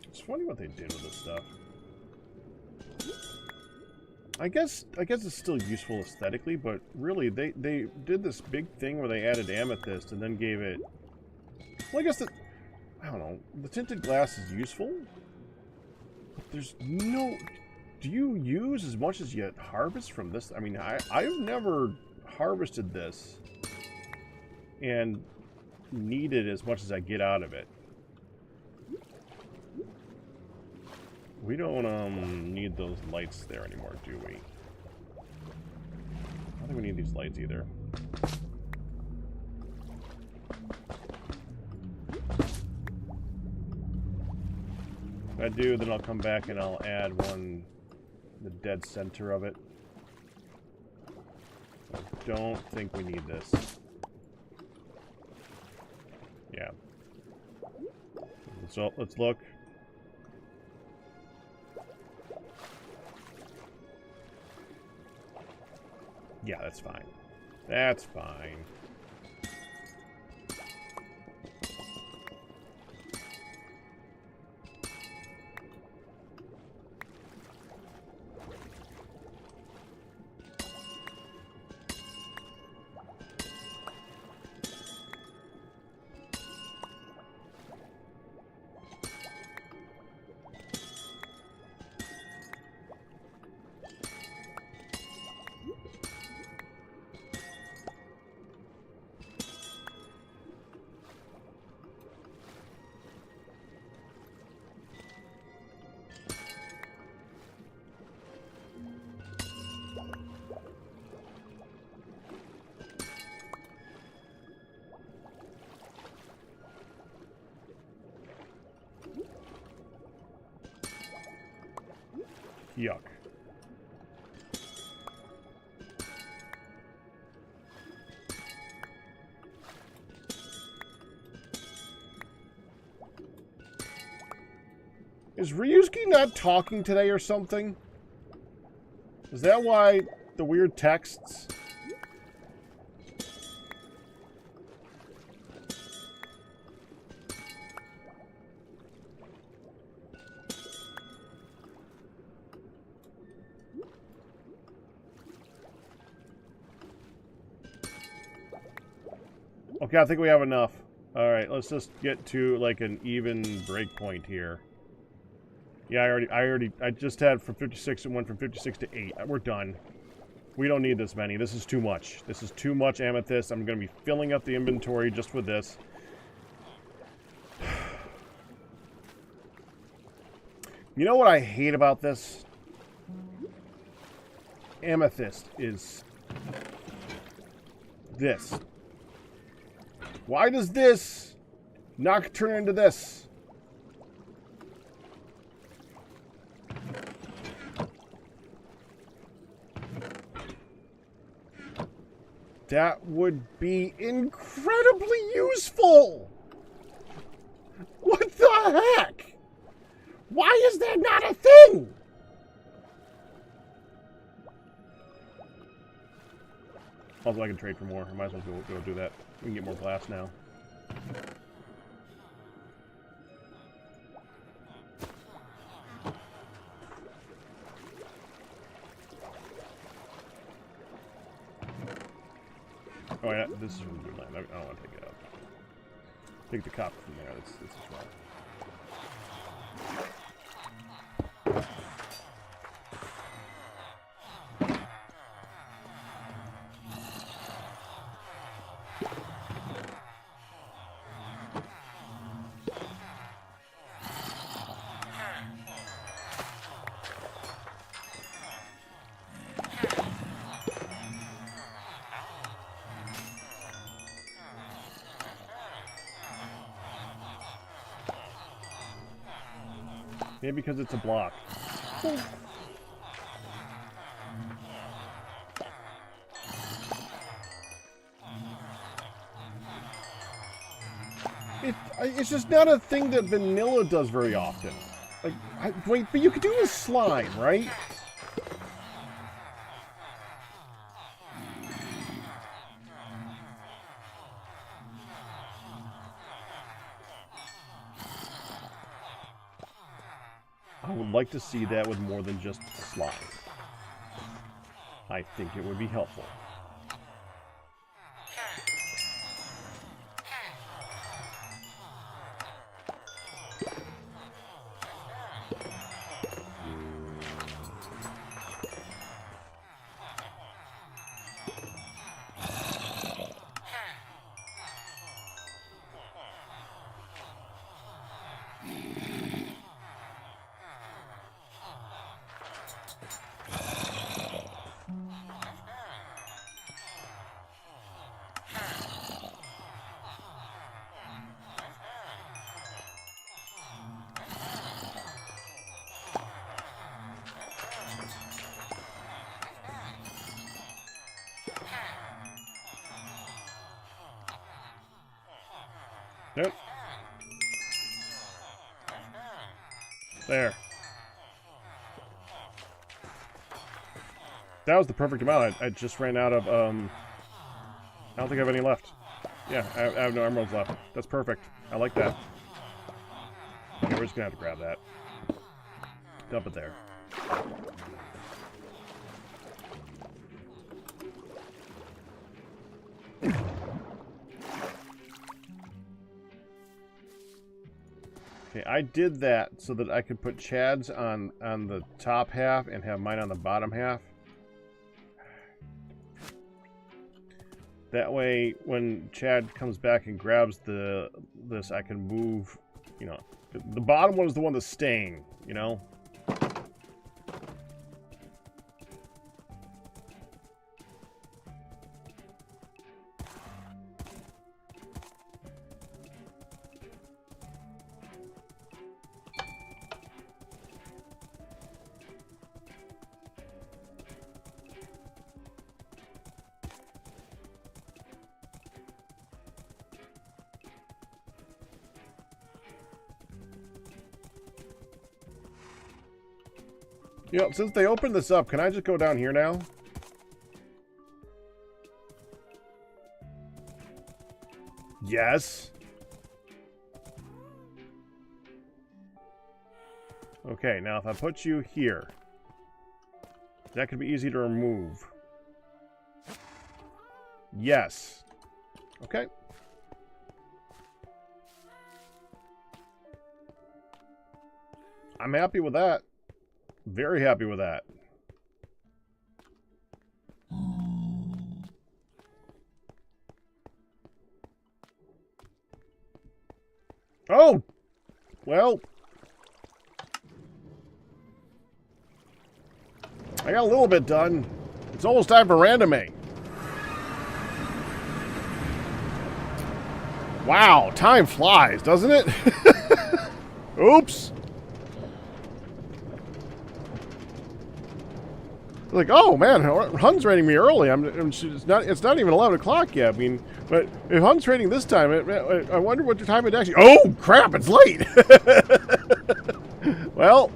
It's funny what they did with this stuff. I guess it's still useful aesthetically, but really they did this big thing where they added amethyst and then gave it. Well, I guess I don't know. The tinted glass is useful, but there's no. Do you use as much as you harvest from this? I mean, I've never harvested this and needed as much as I get out of it. We don't need those lights there anymore, do we? I don't think we need these lights either. If I do, then I'll come back and I'll add one, the dead center of it. I don't think we need this. Yeah. So let's look. Yeah, that's fine. That's fine. Yuck. Is Ryusuke not talking today or something? Is that why the weird texts? Okay, I think we have enough. Alright, let's just get to like an even breakpoint here. Yeah, I just had from 56 and went from 56 to 8. We're done. We don't need this many. This is too much. This is too much amethyst. I'm going to be filling up the inventory just with this. You know what I hate about this? Amethyst is this. Why does this not turn into this? That would be incredibly useful! What the heck? Why is that not a thing? Also, I can trade for more. I might as well go do that. We can get more glass now. Oh yeah, this is from Guudeland. I don't want to take it out. Take the copper from there. This is wrong. Maybe because it's a block. It's just not a thing that vanilla does very often. Like, wait, but you could do a slime, right? I would like to see that with more than just slime. I think it would be helpful. Yep. There. That was the perfect amount. I just ran out of, I don't think I have any left. Yeah, I have no emeralds left. That's perfect. I like that. Okay, we're just gonna have to grab that. Dump it there. Okay, I did that so that I could put Chad's on the top half and have mine on the bottom half. That way, when Chad comes back and grabs this, I can move, you know. The bottom one is the one that's staying, you know? You know, since they opened this up, can I just go down here now? Yes. Okay, now if I put you here, that could be easy to remove. Yes. Okay. I'm happy with that. Very happy with that. Oh! Well, I got a little bit done. It's almost time for randoming. Wow, time flies, doesn't it? Oops. Like, oh man, Hun's rating me early. It's not even 11 o'clock yet. I mean, but if Hun's rating this time, I wonder what the time it actually. Oh crap! It's late. Well,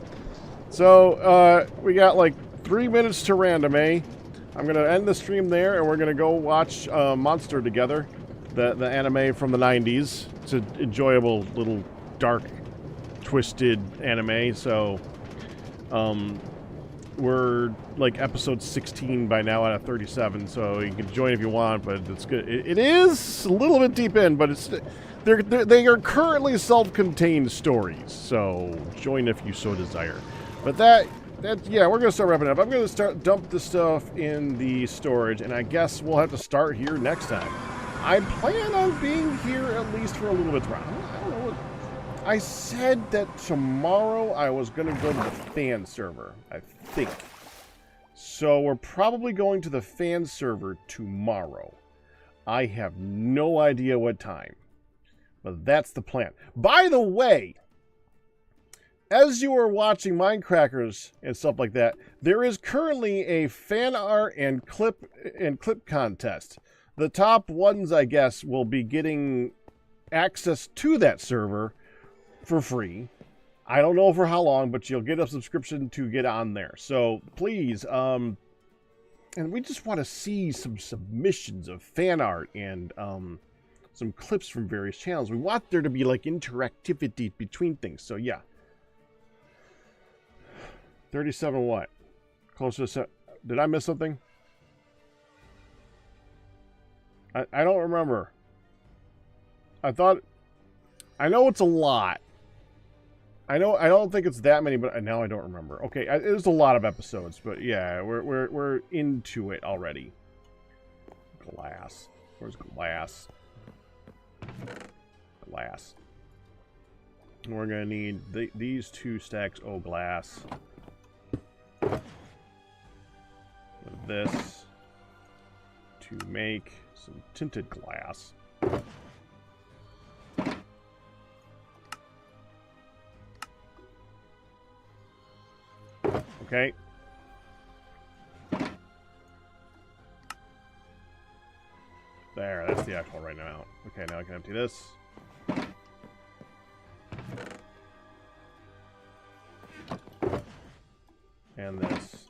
so we got like 3 minutes to random, eh? I'm gonna end the stream there, and we're gonna go watch Monster together, the anime from the 90s. It's an enjoyable little dark, twisted anime. So, we're like episode 16 by now out of 37, so you can join if you want, but it's good. It is a little bit deep in, but they are currently self-contained stories, so join if you so desire. But yeah, we're gonna start wrapping up. I'm gonna dump this stuff in the storage, and I guess we'll have to start here next time. I plan on being here at least for a little bit. I don't know what. I said that tomorrow I was going to go to the fan server, I think. So we're probably going to the fan server tomorrow. I have no idea what time, but that's the plan. By the way, as you are watching Mindcrackers and stuff like that, there is currently a fan art and clip contest. The top ones, I guess, will be getting access to that server for free. I don't know for how long, but you'll get a subscription to get on there. So please, and we just want to see some submissions of fan art and some clips from various channels. We want there to be like interactivity between things. So yeah. 37 what? Close to did I miss something? I don't remember. I know it's a lot. I don't think it's that many, but now I don't remember. Okay, it was a lot of episodes, but yeah, we're into it already. Glass. Where's glass? Glass. We're gonna need these 2 stacks. Oh, glass. With this to make some tinted glass. Okay. There, that's the actual right now. Okay, now I can empty this. And this.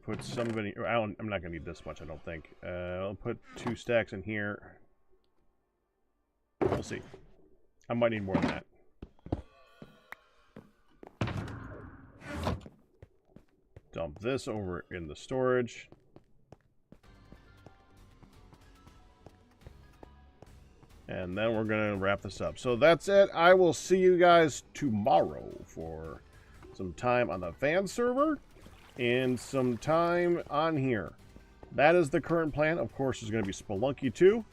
Put somebody. I'm not gonna need this much, I don't think. I'll put 2 stacks in here. We'll see. I might need more than that. Dump this over in the storage. And then we're going to wrap this up. So that's it. I will see you guys tomorrow for some time on the fan server and some time on here. That is the current plan. Of course, there's going to be Spelunky 2.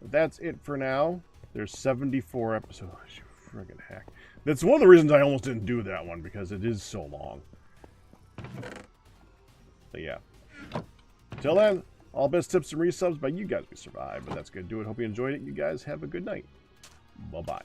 But that's it for now. There's 74 episodes. You friggin' hack. That's one of the reasons I almost didn't do that one, because it is so long. But yeah. Till then, all best tips and resubs by you guys we survived. But that's going to do it. Hope you enjoyed it. You guys have a good night. Bye-bye.